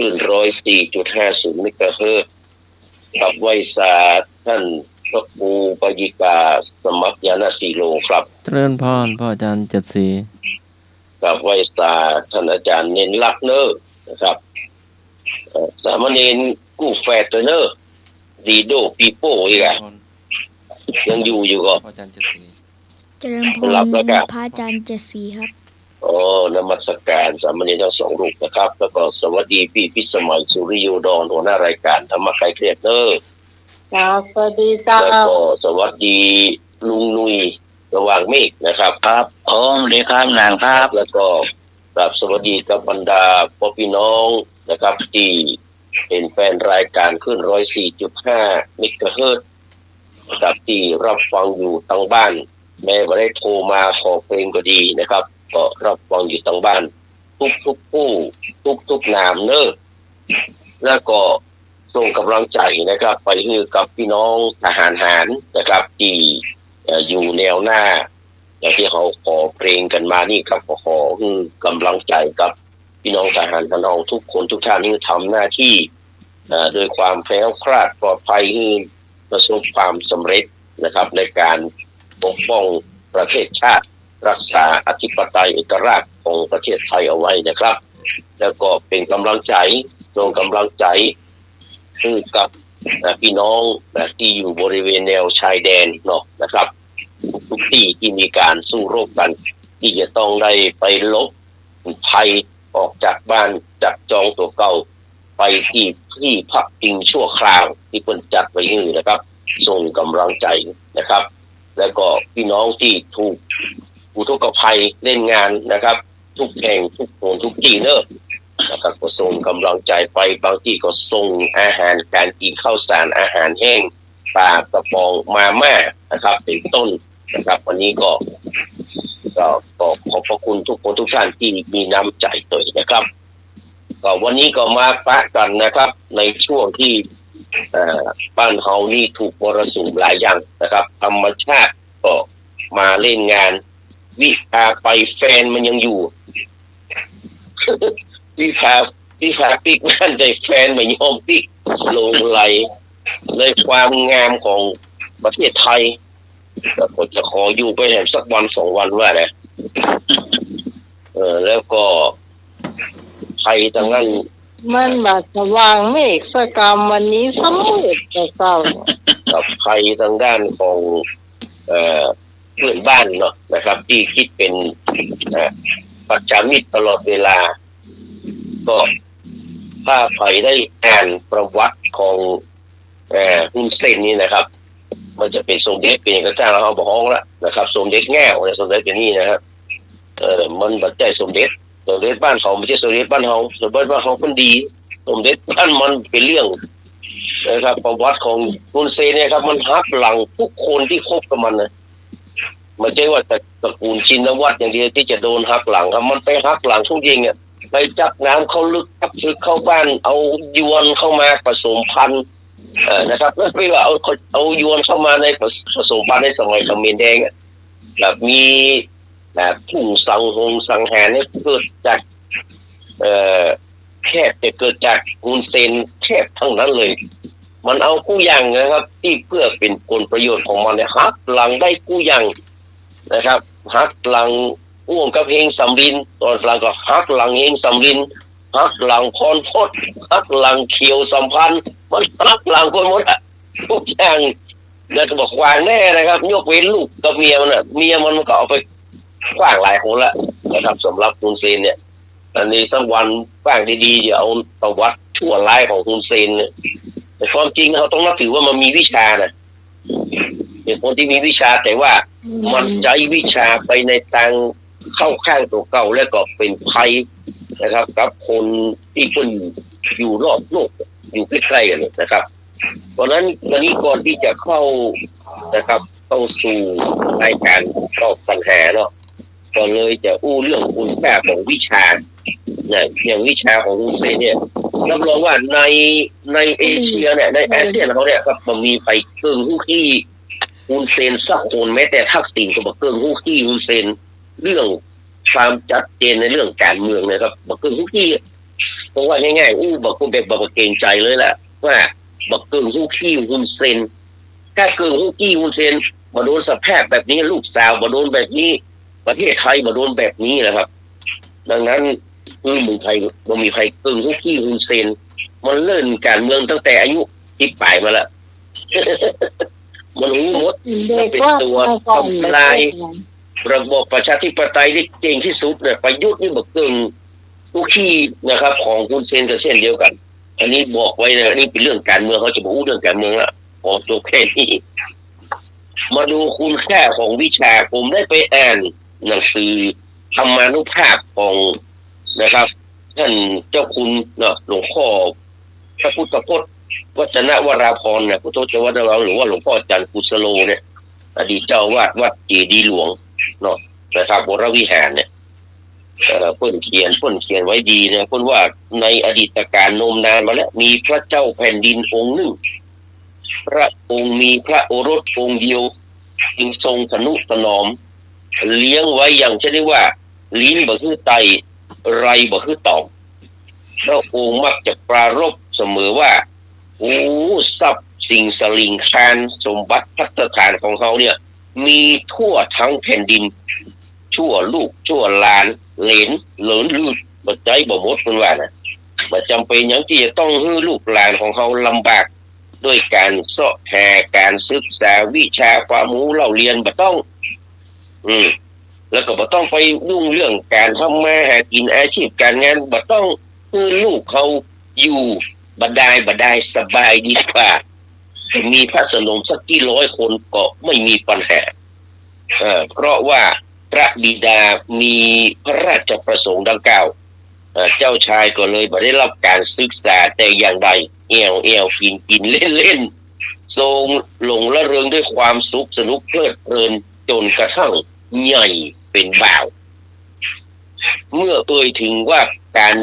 ขึ้น104.50 เมกะเฮิรตซ์กับไวสาท่านพระครูปยิกาสมัครยานสีโลครับเจริญพรพ่ออาจารย์เจ็ดสีกับไวสาท่านอาจารย์เน้นลักเนอร์นะครับสามเณรกู้แฟดเนอร์ดีโดปีโป้อีกอะยังอยู่ก็อาจารย์เจ็ดสีเจริญพรพระอาจารย์เจ็ดสีครับนมัสการสามเณรทั้งสองรูปนะครับแล้วก็สวัสดีพี่พิสมัยสุริโยดรหัวหน้ารายการธรรมกายเครียดเนอร์ครับสวัสดีครับแล้วก็สวัสดีลุงนุยสว่างเมฆนะครับครับดีครับนางครับแล้วก็สวัสดีกับบรรดาพ่อพี่น้องนะครับที่เป็นแฟนรายการขึ้น104.5 เมกะเฮิรตซ์นะครับที่รับฟังอยู่ทางบ้านแม้ว่าได้โทรมาขอเพลงก็ดีนะครับก็รับฟังอยู่ทางบ้านทุกผู้ทุกนามเนอะแล้วก็ส่งกำลังใจนะครับไปให้กับพี่น้องทหารหารนะครับที่อยู่แนวหน้าอย่างที่เขาขอเพลงกันมานี่ครับขอกำลังใจกับพี่น้องทหารพี่น้องทุกคนทุกท่านที่ทำหน้าที่โดยความแคล้วคลาดปลอดภัยให้ประสบความสำเร็จนะครับในการปกป้องประเทศชาติรักษาอธิปไตยเอกราชของประเทศไทยเอาไว้นะครับแล้วก็เป็นกำลังใจส่งกำลังใจให้กับพี่น้องที่อยู่บริเวณแนวชายแดนเนาะนะครับทุกที่ที่มีการสู้รบกันที่จะต้องได้ไปลบภัยออกจากบ้านจากจองตัวเก่าไปที่พักพิงชั่วคราวที่เพิ่นจัดไว้ให้นะครับส่งกำลังใจนะครับแล้วก็พี่น้องที่ถูกอุทกภัยเล่นงานนะครับทุกแห่งทุกโซนทุกที่เนอะนะครับก็ส่งกำลังใจไปบางที่ก็ส่งอาหารการกินข้าวสารอาหารแห้งปลากระป๋องมาม่านะครับเป็นต้นนะครับวันนี้ก็ขอบพระคุณทุกคนทุกท่านที่มีน้ำใจตัวนะครับก็วันนี้ก็มาปะกันนะครับในช่วงที่บ้านเฮานี่ถูกมรสุมหลายอย่างนะครับธรรมชาติก็มาเล่นงานวิพาไปแฟนมันยังอยู่ วิพาปิกมันได้แฟนมันยอมปิกลงไหลเลยความงามของประเทศไทยก็จะขออยู่ไปแห่งสักวัน2 วันว่านะแล้วก็ไทยทางนั้นมันมาสว่างเมฆสกรรมวันนี้สมืดแต่เศร้ากับไทยทางด้านของเพื่อนบ้านเนาะนะครับที่คิดเป็นปัจจามิตรตลอดเวลาก็ถ้าใครได้อ่านประวัติของฮุนเซนนี่นะครับมันจะเป็นสมเด็จเป็นกระจ้างเราบอกห้องละนะครับสมเด็จแง่วสมเด็จเป็นนี่นะครับมันบัดใจสมเด็จบ้านเขาไม่ใช่สมเด็จบ้านเขาสมเด็จบ้านเขาเป็นดีสมเด็จบ้านมันเป็นเรื่องนะครับประวัติของฮุนเซนเนี่ยครับมันหักหลังทุกคนที่คบกับมันนะไม่ใช่ว่าแต่ตระกูลชินวัตรอย่างเดียวที่จะโดนหักหลังครับมันไปหักหลังทุกยิงเนี่ยไปจับน้ำเขาลึกจับลึกเข้าบ้านเอายวนเข้ามาผสมพันธุ์นะครับแล้วไม่ว่าเอายวนเข้ามาในผสมพันธุ์ในสมัยเขมรแดงแบบมีแบบผู้สังหารเนี่ยเกิดจากแค่จะเกิดจากฮุนเซนแค่ทั้งนั้นเลยมันเอากู้ยังนะครับที่เพื่อเป็นผลประโยชน์ของมันเนี่ยหักหลังได้กู้ยังนะครับหักหลังอ้วงกับเฮงสำรินตอนหลังก็หักหลังเฮงสำรินหักหลังพรพจน์หักหลังเขียวสัมพันธ์มันหักหลังคนหมดทุกอย่างแล้วก็บอกวางแน่นะครับยกเว้นลูกกับเมียมันเมียมันก็เอาไปกว้างหลายคนละนะครับสำหรับฮุนเซนเนี่ยอันนี้สักวันกว้างดีๆจะเอาประวัติชั่วร้ายของฮุนเซนเนี่ยแต่ความจริงเขาต้องนับถือว่ามันมีวิชานะเป็นคนที่มีวิชาแต่ว่ามันใช้วิชาไปในทางเข้าข้างตัวเก่าแล้วก็เป็นภัยนะครับกับคนที่คนอยู่รอบโลกอยู่ใกล้ๆกันนะครับเพราะนั้นวันนี้ก่อนที่จะเข้านะครับเข้าสู่รายการตอบปัญหาเนาะก็เลยจะอู้เรื่องคุณค่าของวิชาเนี่ยอย่างวิชาของฮุนเซนเนี่ยรับรองว่าในเอเชียเนี่ยในอาเซียนเขาเนี่ยครับมันมีไปเกินฮู้ขี้ฮุนเซนสักคนแม้แต่ทักษิณก็บอกเกินฮู้ขี้ฮุนเซนเรื่องความชัดเจนในเรื่องการเมืองนะครับบอกเกินฮู้ขี้ เพราะว่าง่ายๆบอกคุณแบบบอกเกรงใจเลยแหละว่าบอกเกิงหู้ขี้หุ่นเซนถ้าเกิงหู้ขี้หุ่นเซนมาโดนสภาพแบบนี้ลูกสาวมาโดนแบบนี้ประเทศไทยมาโดนแบบนี้นะครับดังนั้นมึงไทยมันมีใครเกิงหู้ขี้หุ่นเซนมันเล่นการเมืองตั้งแต่อายุ10 ปลายมาแล้ว มันรู้หมดเป็นตัวทำลายระบบประชาธิปไตยที่เก่งที่สุดเนี่ยประยุทธ์นี่บอกเกิงหู้ขี้นะครับของคุณเซนก็เช่นเดียวกันอันนี้บอกไว้นะนี่เป็นเรื่องการเมืองเขาจะบอกเรื่องการเมืองละพอจบแค่นี้มาดูคุณค่าของวิชาผมได้ไปอ่านหนังสือธรรมานุภาพของนะครับท่านเจ้าคุณเนาะหลวงพ่อพระพุทธพจน์วัฒนวราพรเนี่ยพุทธเจ้าวัดเราหรือว่าหลวงพ่อจันทร์กุสโลเนี่ยอดีตเจ้าวาดวัดเจดีย์หลวงเนาะนะครับวรวิหารเนี่ยเพิ่นเขียนไว้ดีนะเพิ่นว่าในอดีตการโน้มนานมาแล้วมีพระเจ้าแผ่นดินองค์หนึ่งพระองค์มีพระโอรสองค์เดียวจึงทรงทนุถนอมเลี้ยงไว้อย่างเช่นว่าลิ้นบ่คือไตไรบ่คือตอกพระองค์มักจะปรารภเสมอว่าโอ้ทรัพย์สิ่งสลิงคารสมบัติภัตฐานของเขาเนี่ยมีทั่วทั้งแผ่นดินชั่วลูกชั่วหลานเหลนเหลินลืดบ่ใจบ่หมดเพิ่นว่านะบ่จำเป็นหยังที่จะต้องให้ลูกหลานของเขาลำบากด้วยการเสาะแห่การศึกษาวิชาความรู้เล่าเรียนบ่ต้องแล้วก็บ่ต้องไปยุ่งเรื่องการทำมาหากินอาชีพการงานบ่ต้องให้ลูกเขาอยู่บ่ได้สบายดีกว่ามีพระสนมสักกี่ร้อยคนก็ไม่มีปัญหาเพราะว่าพระบิดามีพระราชประสงค์ดังกล่าวเจ้าชายก็เลยบ่ได้รับการศึกษาแต่อย่างใดแอวกินเล่นทรงหลงละเริงด้วยความสุขสนุกเพลิดเพลินจนกระทั่งใหญ่เป็นบ่าวเมื่อถึงว่าการ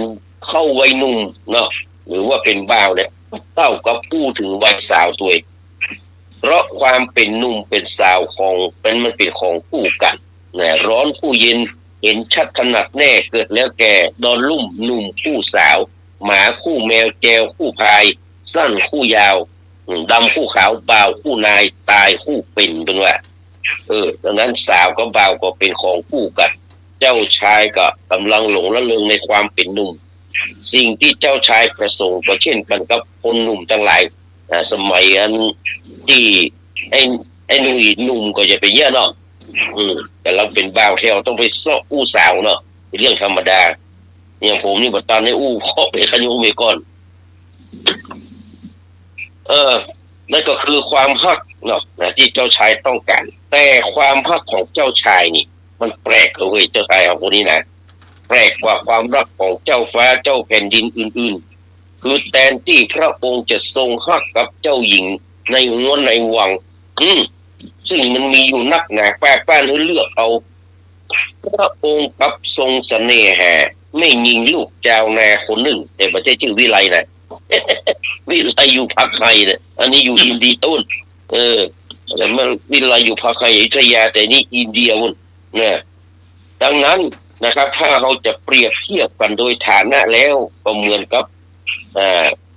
เข้าวัยหนุ่มเนาะหรือว่าเป็นบ่าวเนี่ยเต้าก็พูดถึงวัยสาวตัวเองเพราะความเป็นหนุ่มเป็นสาวของมันเป็นของคู่กันนะร้อนคู่เย็นเห็นชัดถนัดแน่เกิดแล้วแก่ดอนลุ่มหนุ่มคู่สาวหมาคู่แมวแจวคู่พายสั้นคู่ยาวดำคู่ขาวบ่าวคู่นายตายคู่เป็นว่าดังนั้นสาวกับบ่าวก็เป็นของคู่กันเจ้าชายก็กำลังหลงละเริงในความเป็นหนุ่มสิ่งที่เจ้าชายประสงค์ก็เช่นกันกับคนหนุ่มทั้งหลายสมัยอันที่ไอ้หนุ่มก็จะไปเยอะเนาะแต่เราเป็นบ่าวแถวต้องไปซ้ออู้สาวเนาะเป็นเรื่องธรรมดาอย่างผมนี่บัดตอนในอู้พ่อไปขยุงไปก่อนนั่นก็คือความฮักเนาะที่เจ้าชายต้องการแต่ความฮักของเจ้าชายนี่มันแปลกเลยเจ้าชายของคนนี้นะแปลกกว่าความรักของเจ้าฟ้าเจ้าแผ่นดินอื่นๆคือแทนที่พระองค์จะทรงฮักกับเจ้าหญิงในหัวในวังซึ่งมันมีอยู่นักหนาป้านให้เลือกเอาพระองค์กับทรงเสน่หาไม่ยิงลูกเจ้านาคนหนึ่งแต่ไม่ใช่ชื่อวิไลนะ วิไลอยู่ภาคไทยเนี่ยอันนี้อยู่อินเดียต้นแต่มันวิไลอยู่ภาคไทยอยุธยาแต่นี่อินเดียวุ่นนะดังนั้นนะครับถ้าเราจะเปรียบเทียบกันโดยฐานะแล้วก็เหมือนกับ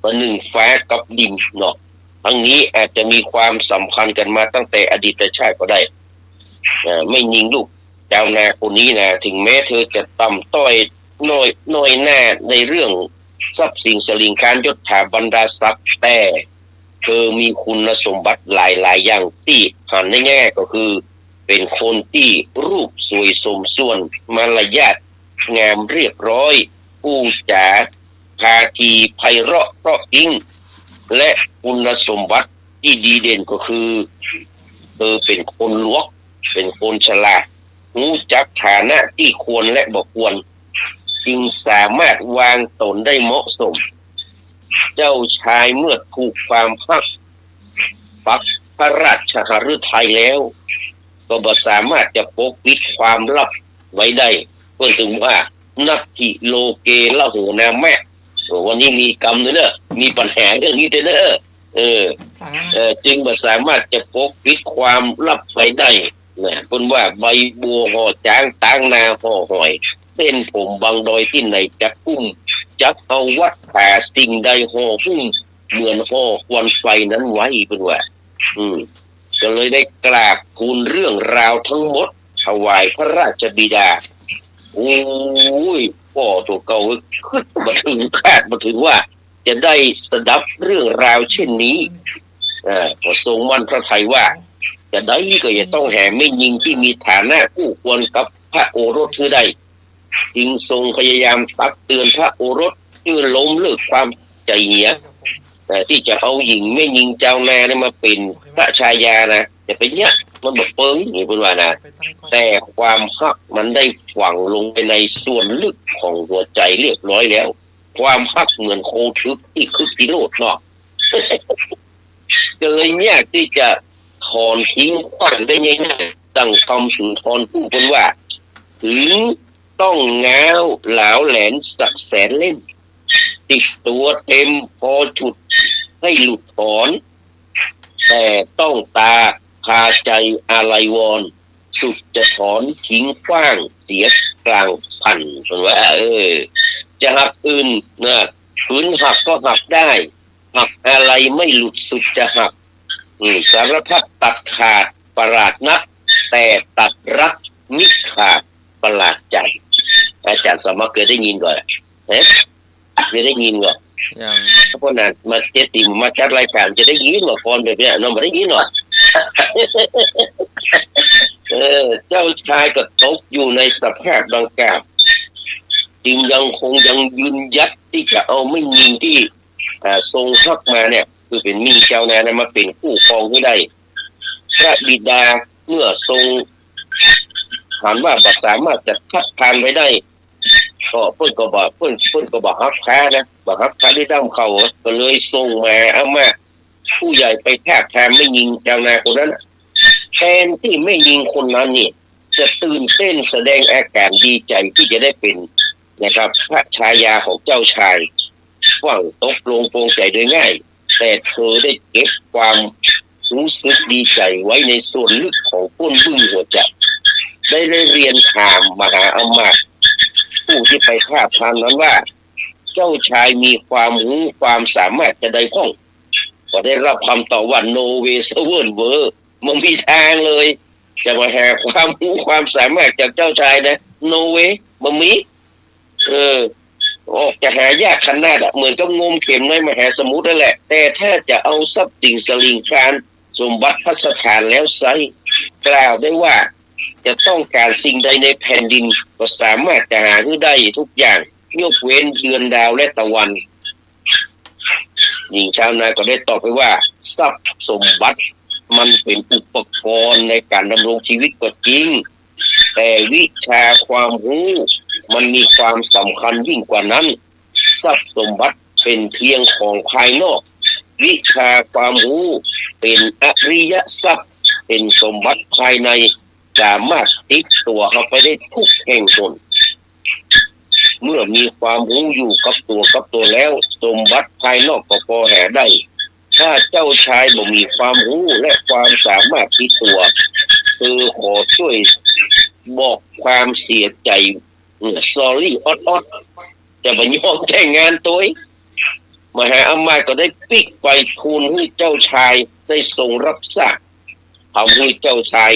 ประหนึ่งฟ้ากับดินเนาะทั้งนี้อาจจะมีความสัมพันธ์กันมาตั้งแต่อดีตชาติก็ได้ไม่ยิงลูกเจ้านาคนนี้นะถึงแม้เธอจะต่ำต้อยน้อยหน้าในเรื่องทรัพย์สินสลิงคารยศถาบรรดาศักดิ์แต่เธอมีคุณสมบัติหลายอย่างที่หันในแง่ก็คือเป็นคนที่รูปสวยสมส่วนมารยาทงามเรียบร้อยพูดจาพาทีไพเราะเพราะอิงและคุณสมบัติที่ดีเด่นก็คือเธอเป็นคนลวกเป็นคนฉลาดรู้จักฐานะที่ควรและบ่ควรจึงสามารถวางตนได้เหมาะสมเจ้าชายเมื่อถูกความปักพระราชฤทัยแล้วก็บ่สามารถจะปกปิดความลับไว้ได้เพื่อถึงว่านักกิโลเกละโหนาแม่วันนี้มีกรรมด้วยเนอะมีปัญหาเรื่องนี้ด้วยเนอะจึงบ่สามารถจะปกปิดความลับไว้ได้นะคนว่าใบบัวห่อจางตางนาห่อหอยเส้นผมบางดอยที่ไหนจะกุ้ม จักเอาวัดแผ่สิ่งใดห่อหุ้มเหมือนห่อควันไฟนั้นไว้เป็นว่าก็เลยได้กราบทูลเรื่องราวทั้งหมดถวายพระราชบิดาโอ้ยพ่อตัวเก่าขึ้นมาถึงคาดมาถึงว่าจะได้สดับเรื่องราวเช่นนี้ก็ทรงมั่นพระทัยว่าจะได้ก็จะต้องแห่ไม่ยิงที่มีฐานะคู่ควรกับพระโอรสคือได้จึงทรงพยายามตักเตือนพระโอรสชื่อล้มเลิกความใจเหี่ยแต่ที่จะเอาหญิงไม่ยิงเจ้านาเนี่ยมาเป็นพระชายานะจะเป็นเนี้ยมันแบบเปิ้งอย่างนี้เป็นว่านะแต่ความฮักมันได้ฝังลงไปในส่วนลึกของหัวใจเรียบร้อยแล้วความฮักเหมือนโคทึกที่คึกพิโรธเนาะก็เลยเนี่ยที่จะถอนทิ้งขว้างได้ง่ายๆตั้งคำสุนทรผู้คนว่าถึงต้องง้าวหลาวแหลนสักแสนเล่มติดตัวเต็มพอฉุดให้หลุดถอนแต่ต้องตาพาใจอะไรวอนสุดจะถอนทิ้งขว้างเสียกลางพันคนว่าจะหักอื่นนะฝืนหักก็หักได้หักอะไรไม่หลุดสุดจะหักสารพัดตัดขาดประหลาดนักแต่ตัดรักมิขาดประหลาดใจอาจารย์สมเคยได้ยินก่อนเคยได้ยินก่อนอย่างเพราะนั้นมาเจติมาจัดรายการจะได้ยินว่าคนแบบนี้น้องไม่ได้ยินหรอกเจ้าชายก็ตกอยู่ในสภาพดังกล่าวจึงยังยืนยัดที่จะเอาไม่ยิงที่ทรงฮักมาเนี่ยคือเป็นมิ่งเจ้านานะมาเป็นคู่ครองให้ได้พระบิดาเมื่อทรงถามว่าสามารถจะทัดทานไปได้ก็เพิ่นก็บอกฮักค้านะบอกฮักค้าได้ด้ามเขาก็เลยส่งมาเอามาผู้ใหญ่ไปแทบแทนไม่ยิงเจ้านาคนนั้นแทนที่ไม่ยิงคนนั้นนี่จะตื่นเต้นแสดงอาการดีใจที่จะได้เป็นนะครับพระชายาของเจ้าชายว่างตกลงโปร่งใจโดยง่ายแต่เธอได้เก็บความรู้สึกดีใจไว้ในส่วนลึกของก้นบึ้งหัวใจได้เรียนถามมหาอมาตย์ผู้ที่ไปคาบทามนั้นว่าเจ้าชายมีความรู้ความสามารถจะได้ข้องก็ได้รับคำตอบว่าโนเวสเวิร์นเวอร์มันมีทางเลยจะมาหาความรู้ความสามารถจากเจ้าชายนะโนเวมันมีจะหายากขนาดเหมือนกับงมเข็มในมหาสมุทรนั่นแหละแต่ถ้าจะเอาทรัพย์สินสลิงคารสมบัติพัสถานแล้วไซกล่าวได้ว่าจะต้องการสิ่งใดในแผ่นดินก็สามารถจะหาได้ทุกอย่างยกเว้นเดือนดาวและตะวันหญิงชาวนาก็ได้ตอบไปว่าทรัพย์สมบัติมันเป็นอุปกรณ์ในการดำรงชีวิตก็จริงแต่วิชาความรู้มันมีความสำคัญยิ่งกว่านั้นทรัพย์สมบัติเป็นเพียงของภายนอกวิชาความรู้เป็นอริยทรัพย์เป็นสมบัติภายในสามารถติดตัวเข้าไปได้ทุกแห่งหนเมื่อมีความรู้อยู่กับตัวแล้วสมบัติภายนอกก็พอหาได้ถ้าเจ้าชายบ่มีความรู้และความสามารถติดตัวขอช่วยบอกความเสียใจsorry ออดจะไปยอมแต่งงานตัวมหาอมาตย์ก็ได้ปิกไปทูลให้เจ้าชายได้ทรงรับทราบทำให้เจ้าชาย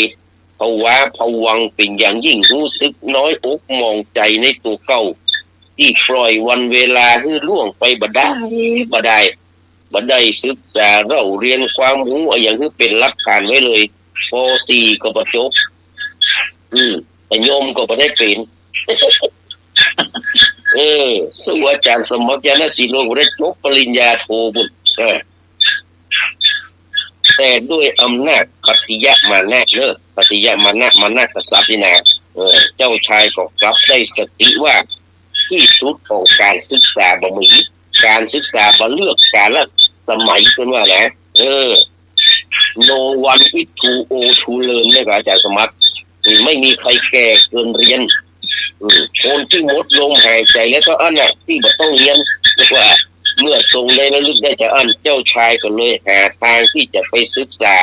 ภาวะผวังเป็นอย่างยิ่งรู้สึกน้อยอกมองใจในตัวเก่าที่ปล่อยวันเวลาให้ล่วงไปบ่ได้ศึกษาเราเรียนความรู้อย่างที่เป็นหลักฐานไว้เลยป.4 ก็บ่จบแต่โยมก็บ่ได้เป็นสู้อาจารย์สมยานศิโลได้จบปริญญาโทบุญแต่ด้วยอำนาจปฏิยะมานะปฏิยะมานะกษัตริย์นะเจ้าชายก็กลับได้สติว่าที่สุดของการศึกษาบ่มีการศึกษาบ่เลือกกาลสมัยเป็นว่านะno one is too old to learn เนี่ยอาจารย์สมัครไม่มีใครแก่เกินเรียนคนที่หมดลมหายใจแล้วก็อันน่ะที่บ่ต้องเรียนเรียกว่าเมื่อทรงได้ระลึกได้จะอันเจ้าชายก็เลยหาทางที่จะไปศึกษา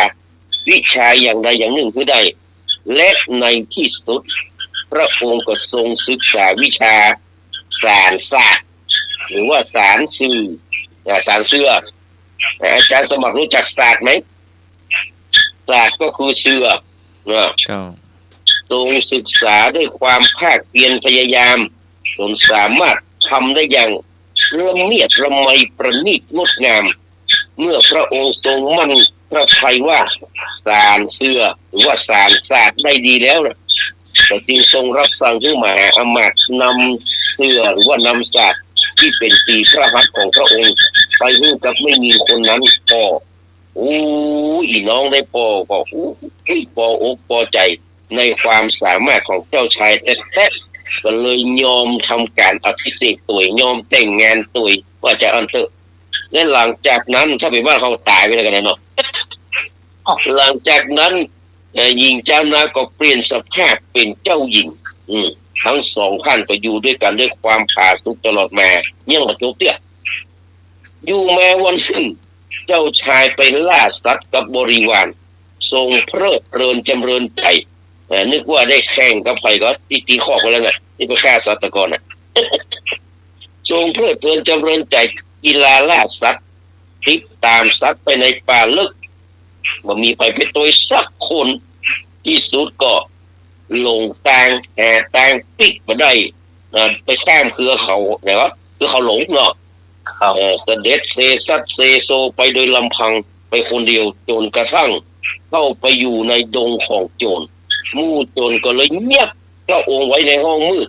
วิชาอย่างใดอย่างหนึ่งคือได้และในที่สุดพระองค์ก็ทรงศึกษาวิชาการศาสตร์ หรือว่าสารสื่อสารเสื้ออาจารย์สมัครรู้จักศาสตร์ไหมศาสตร์ก็คือเสื้อเจ้าทรงศึกษาด้วยความภาคเพียรพยายามจนสามารถทำได้อย่างละเมียดละไมประณีตงดงามเมื่อพระองค์ทรงมั่นพระทัยว่าสารเสื้อหรือว่าสารศาสตร์ได้ดีแล้วแต่จึงทรงรับสั่งให้มหาอมาตย์นำเสื้อหรือว่านำศาสตร์ที่เป็นตีพระหัตถ์ของพระองค์ไปให้กับไม่มีคนนั้นพออีน้องได้พอก็พออกพอใจในความสามารถของเจ้าชายแต่ก็เลยยอมทำการอภิเษกตัวยอมแต่งงานตัวว่าจะอันเถอะและหลังจากนั้นถ้าเป็นว่าเขาตายไปแล้วกันเนาะหลังจากนั้นหญิงเจ้านาก็เปลี่ยนสภาพเป็นเจ้าหญิงทั้งสองท่านก็อยู่ด้วยกันด้วยความผาสุกตลอดมายังมาจบเตี้ยอยู่แม้วันหนึ่งเจ้าชายไปล่าสัตว์กับบริวารทรงเพลิดเพลินจำเริญใจนึกว่าได้แข่งกับใครก็ตีข้อกันแล้วน่ะที่ไปฆ่าสัตว์ตะกอนน่ะ ทรงเพลิดเพลินจำเริญใจกีฬาล่าสัตว์ติดตามสัตว์ไปในป่าลึกบ่มีไปเป็นตัวสักคนที่สุดก็ลงทางแห่ทางปิกมาได้ไปข้ามเครือเขาเนี่ยครับคือเขาหลงเนาะเสด็จเซซัดเซโซไปโดยลำพังไปคนเดียวจนกระทั่งเข้าไปอยู่ในดงของโจรหมู่โจรก็เลยเงียบพระองค์ไว้ในห้องมืด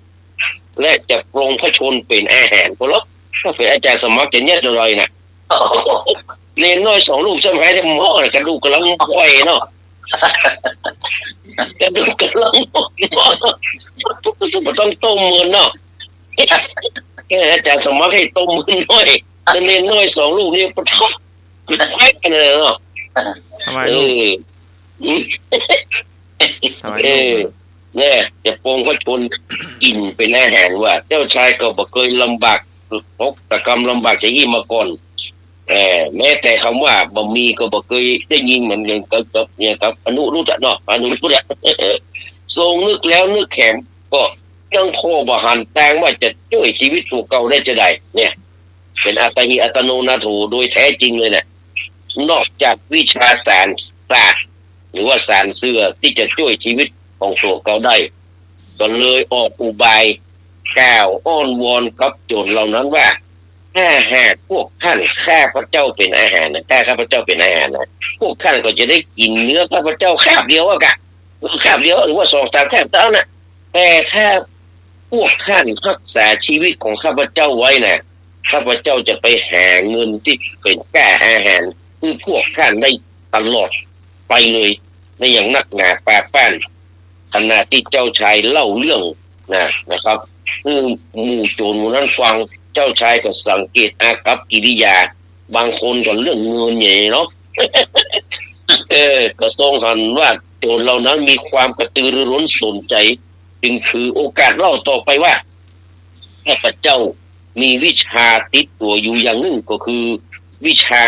และจะปรงพระชนเป็นอาหารก็แล้วถ้าเป็นอาจารย์สมัครจะเงียบอะไรนะเลนน้อยสองลูกใช่ไหมที่หม้อกระดูกกำลังปล่อยเนาะกระดูกกำลังปล่อยต้องต้มมือเนาะอาจารย์สมัครให้ต้มมือน้อยเลนน้อยสองลูกนี่ปะทะไปกันเลยเนาะทำไมเนี่ยจะปรงพระชนกินเป็นอาหารว่าเจ้าชายก็บ่เคยลำบากพกตะกรรมลำบากจะยี่มาก่อนแม้แต่คำว่าบ่มีก็บ่เคยได้ยินเหมือนกันกับเนี่ยครับอนุรู้จักเนาะอนุรู้จักทรงนึกแล้วนึกแข็งก็ยังโทบ่หันแตงว่าจะช่วยชีวิตตัวเก่าได้จะได้เนี่ยเป็นอัตหิอัตโนนาโถโดยแท้จริงเลยเนี่ยนอกจากวิชาสารศาสตร์หรือว่าสารเสื้อที่จะช่วยชีวิตของตัวเก่าได้ก็เลยออกอุบายกล่าวอ้อนวอนกับโจรเหล่านั้นว่าถ้าหากพวกท่านฆ่าพระเจ้าเป็นอาหารนะถ้าข้าพระเจ้าเป็นอาหารนะพวกท่านก็จะได้กินเนื้อข้าพระเจ้าคาบเดียวอะกะคาบเดียวหรือว่า2-3คาบเท่านั้นแต่ถ้าพวกท่านรักษาชีวิตของข้าพเจ้าไว้นะข้าพเจ้าจะไปหาเงินที่เป็นค่าอาหารคือพวกท่านได้ตลอดไปเลยในอย่างนักหนาปาป้านขณะที่เจ้าชายเล่าเรื่องนะครับหมู่โจรหมู่นั้นฟังเจ้าชายก็สังเกตอากัปกิริยาบางคนก็เรื่องเงินใหญ่เนาะ ก็ทรงเห็นว่าโจรเหล่านั้นมีความกระตือรือร้นสนใจจึงถือโอกาสเล่าต่อไปว่าข้าพเจ้ามีวิชาติดตัวอยู่อย่างหนึ่งก็คือวิชา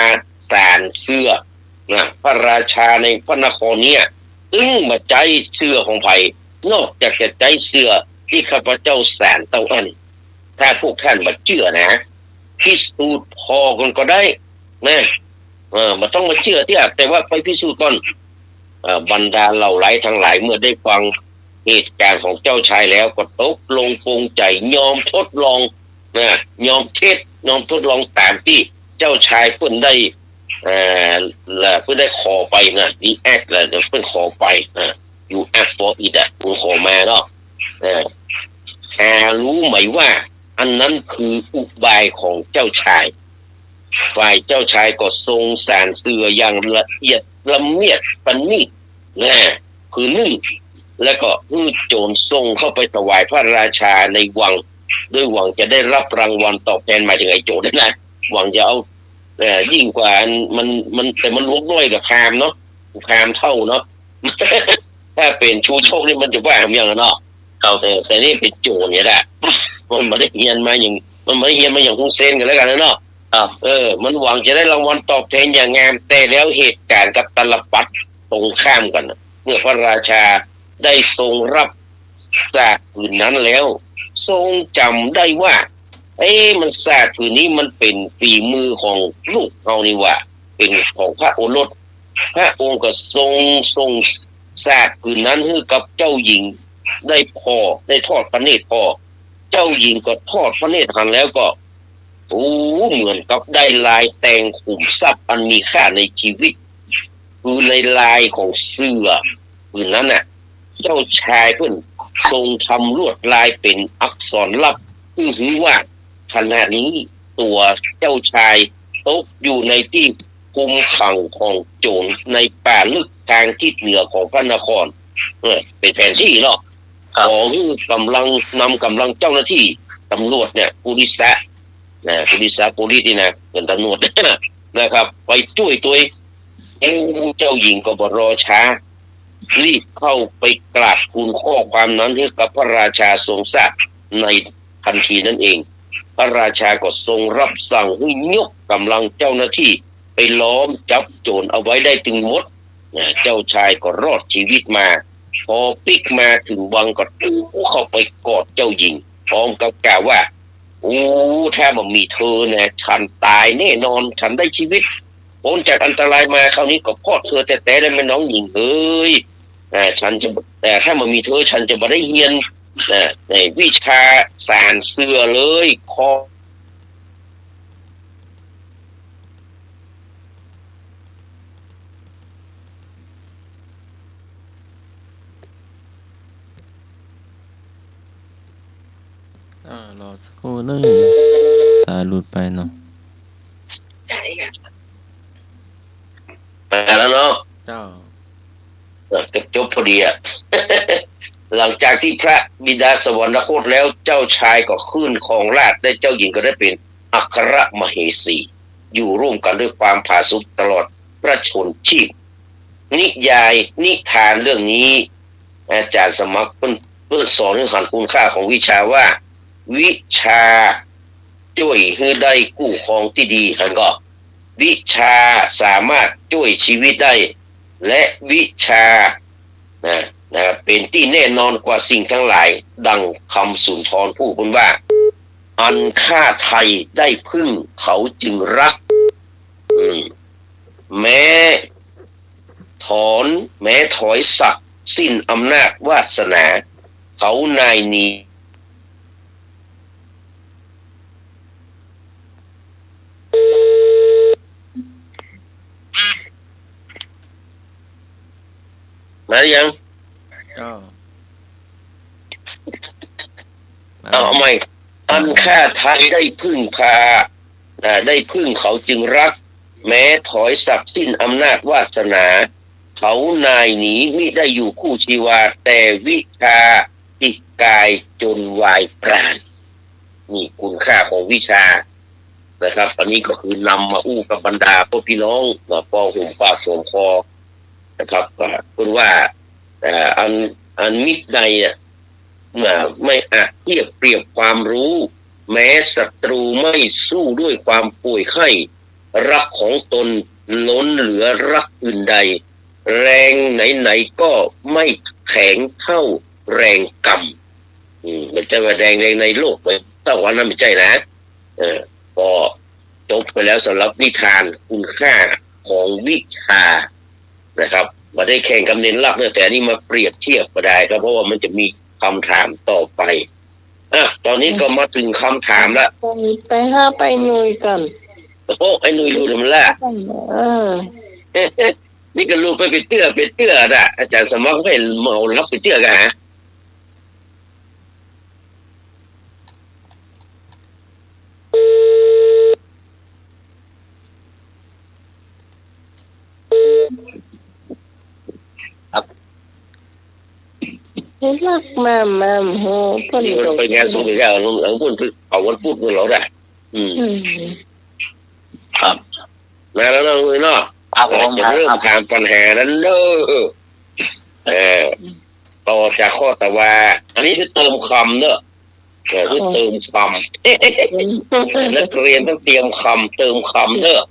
สารเสื้อพระราชาในพระนครเนี่ยมาใจเสื้อของไผ่นอกจากจะใจเสื้อที่ข้าพเจ้าสารเต้าอันถ้าพวกท่านมาเชื่อนะพิสูจน์พอกันก็ได้นะมันต้องมาเชื่อที่แต่ว่าไปพิสูจน์ก่อนบรรดาเหล่าไร้ทั้งหลายเมื่อได้ฟังเหตุการณ์ของเจ้าชายแล้วก็ตกลงปรงใจยอมทดลองยอมทดลองตามที่เจ้าชายเพิ่นได้เพื่อได้ขอไปนะดีแอคแล้วเพื่อขอไปอยู่แอคฟอร์อิดคุณขอมาเนาะรู้ไหมว่าอันนั้นคืออุบายของเจ้าชายฝ่ายเจ้าชายก็ทรงสารเสืออย่างละเอียดละเมียดปานนี้คือนึ่งแล้วก็โจรส่งเข้าไปถวายพระราชาในวังด้วยหวังจะได้รับรางวัลตอบแทนหมายถึงไอ้โจรนั่นแหละหวังจะเอายิ่งกว่ามันแต่มันลวกน้อยกับคามเนาะคามเท่าเนาะ ถ้าเป็นชูโชคนี่มันจะว่าอย่างเนาะแต่นี่เป็นโจรเนี่ยแหละมันไม่ได้เฮียนมาอย่างฮุเซนกันแล้วกันนะเนาะมันหวังจะได้รางวัลตอบแทนอย่างงามแต่แล้วเหตุการณ์กับตลปัดตรงข้ามกันเมื่อพระราชาได้ทรงรับจากผืนนั้นแล้วทรงจำได้ว่า มันศาสตร์ผืนนี้มันเป็นฝีมือของลูกเฮานี่ว่าเป็นของพระโอรสพระองค์ก็ทรงศาสตร์ผืนนั้นให้กับเจ้าหญิงได้ทอดพระเนตรพอเจ้าหญิงก็ทอดพระเนตรทันแล้วก็เหมือนกับได้ลายแต่งขุมทรัพย์อันมีค่าในชีวิตคือลายของเสื้อผืนนั้นน่ะเจ้าชายเพิ่นทรงทำลวดลายเป็นอักษรลับซึ่งถือว่าขณะนี้ตัวเจ้าชายตกอยู่ในที่คุมขังของโจรในป่าลึกทางทิศเหนือของพระนครเป็นแผนที่เนาะของกำลังนำกำลังเจ้าหน้าที่ตำรวจเนี่ยปุริสะปุริสะปุริสนี่นะเป็นตำรวจนะครับไปช่วยตัวเจ้าหญิงก็บ่รอช้ารีบเข้าไปกราบทูลข้อความนั้นให้กับพระราชาทรงทราบในทันทีนั่นเองพระราชาก็ทรงรับสั่งให้ยกกำลังเจ้าหน้าที่ไปล้อมจับโจรเอาไว้ได้ถึงหมดเจ้าชายก็รอดชีวิตมาพอปิกมาถึงวังก็เข้าไปกอดเจ้าหญิงพร้อมกับกล่าวว่าถ้ามันมีเธอเนี่ยฉันตายแน่นอนฉันได้ชีวิตพ้นจากอันตรายมาคราวนี้ก็พ่อเธอแต่ได้แม่น้องหญิงเอ้ยฉันจะแต่ถ้ามันมีเธอฉันจะบ่ได้เรียนในวิชาสารเสือเลยคอรอสักครู่นึงสายหลุดไปเนาะมาแล้วเนาะเจ้าก็จบพอดีอ่ะ หลังจากที่พระบิดาสวรรคตแล้วเจ้าชายก็ขึ้นครองราชย์ได้เจ้าหญิงก็ได้เป็นอัครมเหสีอยู่ร่วมกันด้วยความผาสุกตลอดพระชนชีพนิยายนิทานเรื่องนี้อาจารย์สมัครเพิ่นสอนเรื่องคุณค่าของวิชาว่าวิชาช่วยให้ได้กู้ครองที่ดีท่านก็วิชาสามารถช่วยชีวิตได้และวิชาเป็นที่แน่นอนกว่าสิ่งทั้งหลายดังคำสุนทรพูดคุณว่าอันฆ่าไทยได้พึ่งเขาจึงรักแม้ถอยศักดิ์สิ้นอำนาจวาสนาเขานายนี้มาหรือยังเอาใหม่อันฆ่าไทยได้พึ่งพาได้พึ่งเขาจึงรักแม้ถอยศักดิ์สิ้นอำนาจวาสนาเขานายหนีมิได้อยู่คู่ชีวาแต่วิชาติดกายจนวายปราณนี่คุณค่าของวิชานะครับอันนี้ก็คือนำมาอู้กับบรรดาพ่อพี่น้องปองห่มปากสวมคอนะครับคุณว่าอันมิตรใดไม่อาจเทียบเปรียบความรู้แม้ศัตรูไม่สู้ด้วยความป่วยไข้รักของตนล้นเหลือรักอื่นใดแรงไหนๆก็ไม่แข็งเท่าแรงกรรมมันจะว่าแรงในโลกเลยถ้าวันนั้นไม่ใช่นะก็จบไปแล้วสำหรับนิทานคุณค่าของวิชานะครับมาได้แข่งกับเน้นลักแต่นี่มาเปรียบเทียบก็ได้ครับเพราะว่ามันจะมีคำถามต่อไปตอนนี้ก็มาถึงคำถามละไปไปหน่วยกันไอ้หนุ่ยรู้ทำละนี่ก็รู้ไปเตื้อน่ะอาจารย์สมัครไม่เมารับไปเตื้อกันฮะรักแม่โหคนนี้ไปงานส่งไปแล้วหลังพูดเอาวันพูดกับเราได้ครับมาแล้วนะเลยเนาะจะเริ่มถามปัญหานั้นเนอะต่อจากข้อแต่ว่าอันนี้คือเติมคำเนอะคือเติมคำนักเรียนต้องเตรียมคำเติมคำเนอะ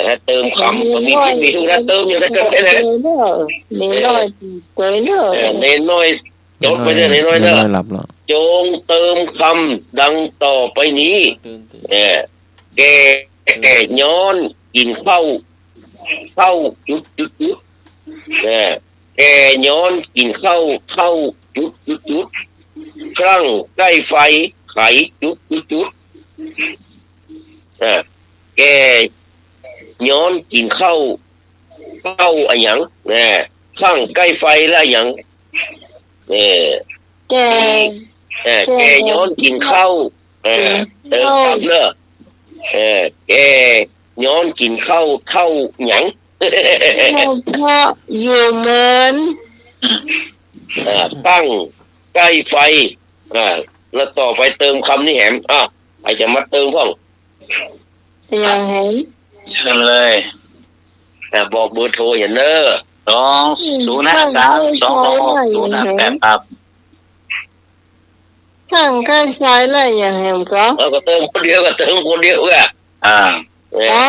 ถ้าเติมคำก็มีทุกนะเติมอยู่แล้วก็ได้เลยเน้นน้อยเนอะเน้นน้อยจดไปเลยเน้นน้อยเนอะหลับแล้ว จงเติมคำดังต่อไปนี้ ตื่น เนี่ยแก่ย้อนกินเข้าจุดเนี่ยแก่ย้อนกินเข้าจุดครั้งใกล้ไฟไขจุดนะแก่ย้อนกินเข้าอะไรอย่างเนี่ยครั้งใกล้ไฟแล้วอย่างเนี่ย แก่ แกย้อนกินข้าวเติมคำเนอะแกย้อนกินข้าวหยัง เพราะอยู่เหมือน ตั้งใกล้ไฟแล้วต่อไปเติมคำนี่แหมใครจะมาเติมพ้อง อย่างเห็น เชิญเลย บอกเบอร์โทรอย่างเนอะ 2053 2266 ครับ ข้างใกล้ซ้ายเลยอย่างเห็นก็ ก็เติมคนเดียวก็อ่ะ นะ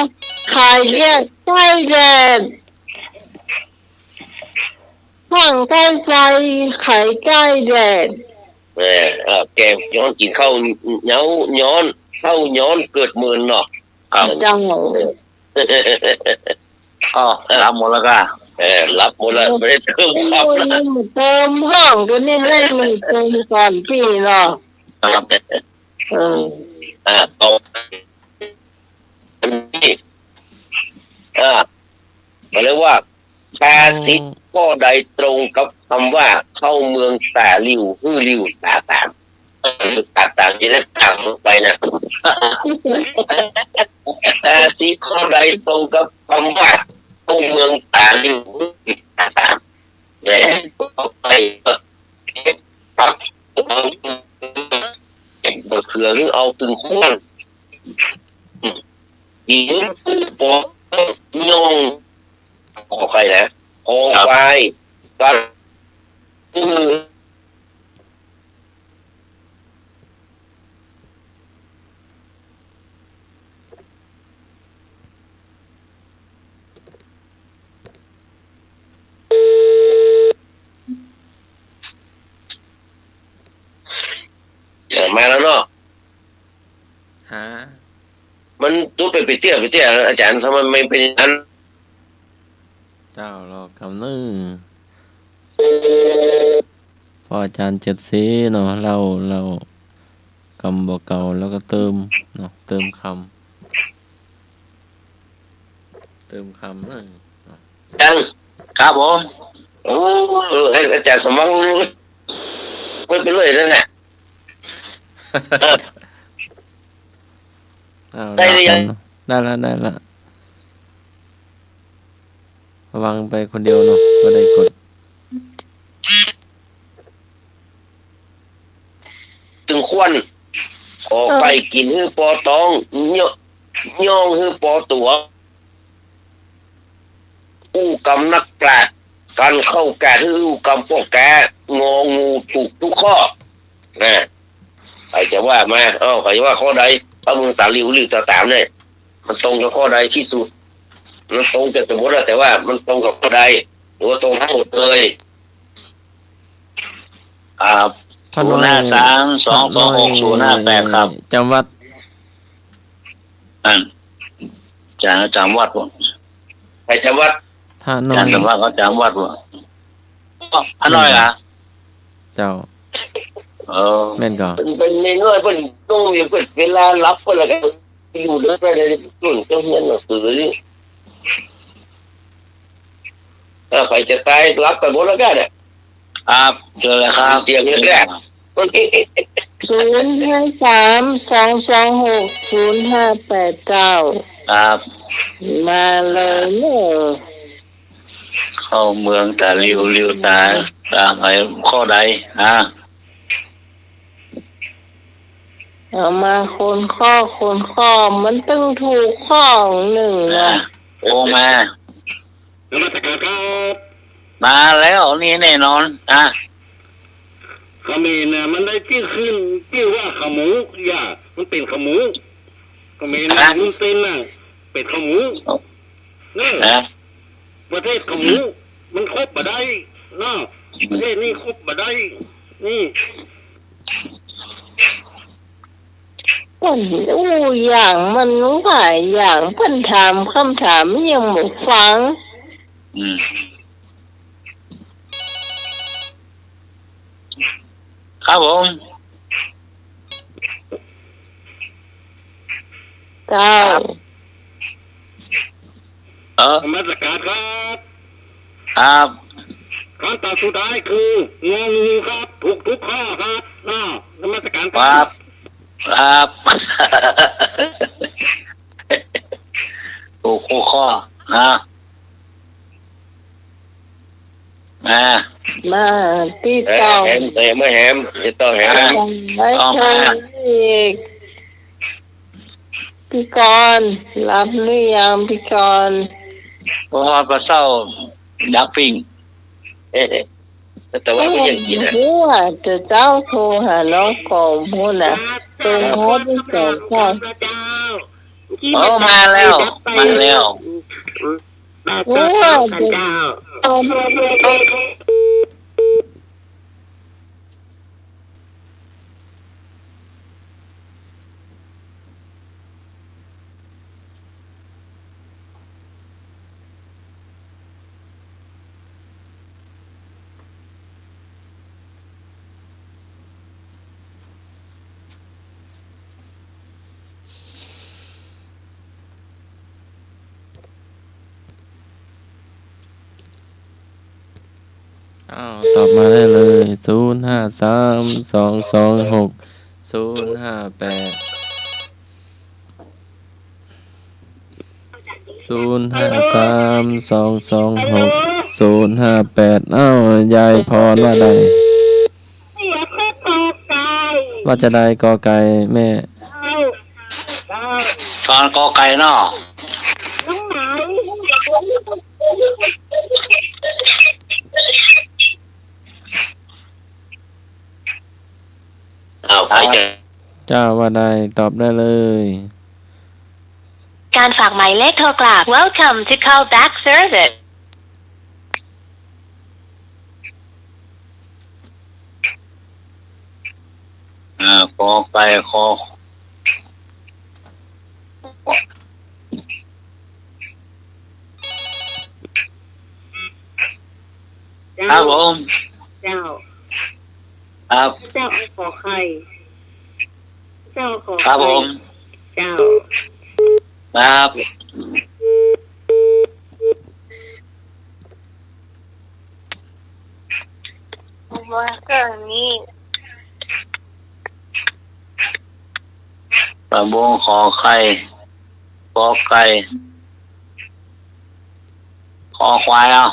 ขายแยกใกล้แดดข้างใกล้ซ้ายขายใกล้แดด แกย้อนกินข้าวย้อนเกิดหมื่นเนาะ จัง รับหมดแล้วก็ รับหมดแล้วไม่ได้เติมคำนะ เติมห้องตัวนี้ให้มันเติมก่อนพี่เนาะ ครับ ต่ออันนี้เขาเรียกว่าแปดสิบข้อใดตรงกับคำว่าเข้าเมืองตาลิวฮื้อลิวตาตามจะได้ตามไปนะแปดสิบข้อใดตรงกับคำว่าเข้าเมืองตาลิวฮื้อลิวตาตามเนี่ยไปครับเบอร์เครือหรือเอาตึงข้างยิงปอยงขอใครนะขอไปกันมาแล้วเนาะ หา มันตัวไปเตี้ยอาจารย์ทำไมไม่เป็นอัน เจ้ารอกำนึงพออาจารย์7สีเนาะเรากำบ่เก่าแล้วก็เติมเนาะเติมคำนั่น จัง ครับผม ให้อาจารย์สมองไม่เป็นเลยนั่นแหละ ได้หรือยัง ได้ละระวังไปคนเดียวเนาะก็ได้กด ตึงควันออกไปกินฮื้อปอตองย่องฮื้อปอตัวอู้กำนักปราชญ์การเข้าแก่ฮื้อกำพวกแกงองูถูกทุกข้อนะใครจะว่ามาใครจะว่าข้อใดถ้ามึงตาลิวตาตามเนี่ยมันตรงกับข้อใดที่สุดมันตรงจะสมมติแต่ว่ามันตรงกับข้อใดหรือว่าตรงทั้งหมดเลย0532266 ครับ จำวัด จำวัดบ่ ใครจะวัด พระน้อย จำวัดเขาจำวัดบ่พระน้อยล่ะ เจ้าแม่นก่อ เป็นในน้อยเพิ่นต้องมีเพิ่นเวลารับเพิ่นแล้วก็อยู่เด้อไปเลยส่วนเจ้าเฮียนหนังสือนี่ถ้าใครจะตายรับไปหมดแล้วกันเนี่ย ครับเจอแล้วครับ เสียงแรก 053226058 ครับ มาเลยเนอะ เข้าเมืองตาลิวตาอะไรข้อใดเอามาคนข้อมันต้องถูกข้อหนึ่งนะ โอ้มาแล้วนี่แน่นอนเขมรน่ะมันได้ชื่อขึ้นชื่อว่าขมูมันเป็นขมูเขมรน่ะมุนเซนน่ะเป็นขมูเนี่ยประเทศขมูมันครบบ่ได้เนาะประเทศนี้ครบบ่ได้นี่ คนอู้อย่างมันหลายอย่างเพิ่นถามคำถามยังบ่ฟัง อืมครับผม เจ้า มาตรการครับ ครับ ขั้นตอนสุดท้ายคืององูครับถูกทุกข้อครับนมัสการค ค รั รั บบ ครับถูกคู่ข้อนะมา มาที่ แห เจ้าม แต่ไม่แหมจะต้องแหม ไว้เชิญอีกพี่กรณ์รับหรือยังพี่กรณ์ เพราะว่าปลาเศร้าดักปิ้ง แต่ว่าก็ยังกินนะ รู้ว่าจะเจ้าโทรหาน้องกองพูดนะเป็นโฮสที่สองค่ะ โอ้มาแล้วมาแล้ว รู้ว่าจะเอา อ้าวตอบมาได้เลย053226058058อ้าวยายพรว่าใดว่าจะได้กอไก่แม่ ตอนกอไก่เนาะ เอาไปเจอ เจ้าว่าใดตอบได้เลย การฝากหมายเลขโทรกลับ Welcome to call back service กอไก่คอครับผม เจ้า ครับ เจ้าขอใครเจ้าขอ ครับผม เจ้า ครับ ว่าเรื่องนี้ ประมงขอไข่กอไก่คอควายเอา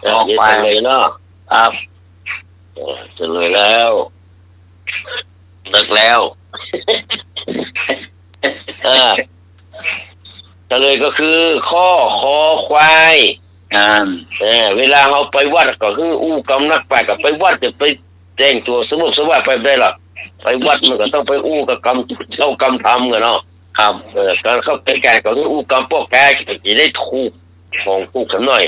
จะเลยเนาะ ครับ จะเลยแล้วเลิกแล้วจะเลยก็คือข้อคอควาย เวลาเขาไปวัดก็คืออู้กำนักไปกับไปวัดจะไปแต่งตัวสมุกสวัสดิ์ไปได้หรอไปวัดมันก็ต้องไปอู้กับกำเจ้ากำทำกันเนาะครับการเข้าไปแก่ก็คืออู้กำพวกแก่จะได้ถูกของถูกกันหน่อย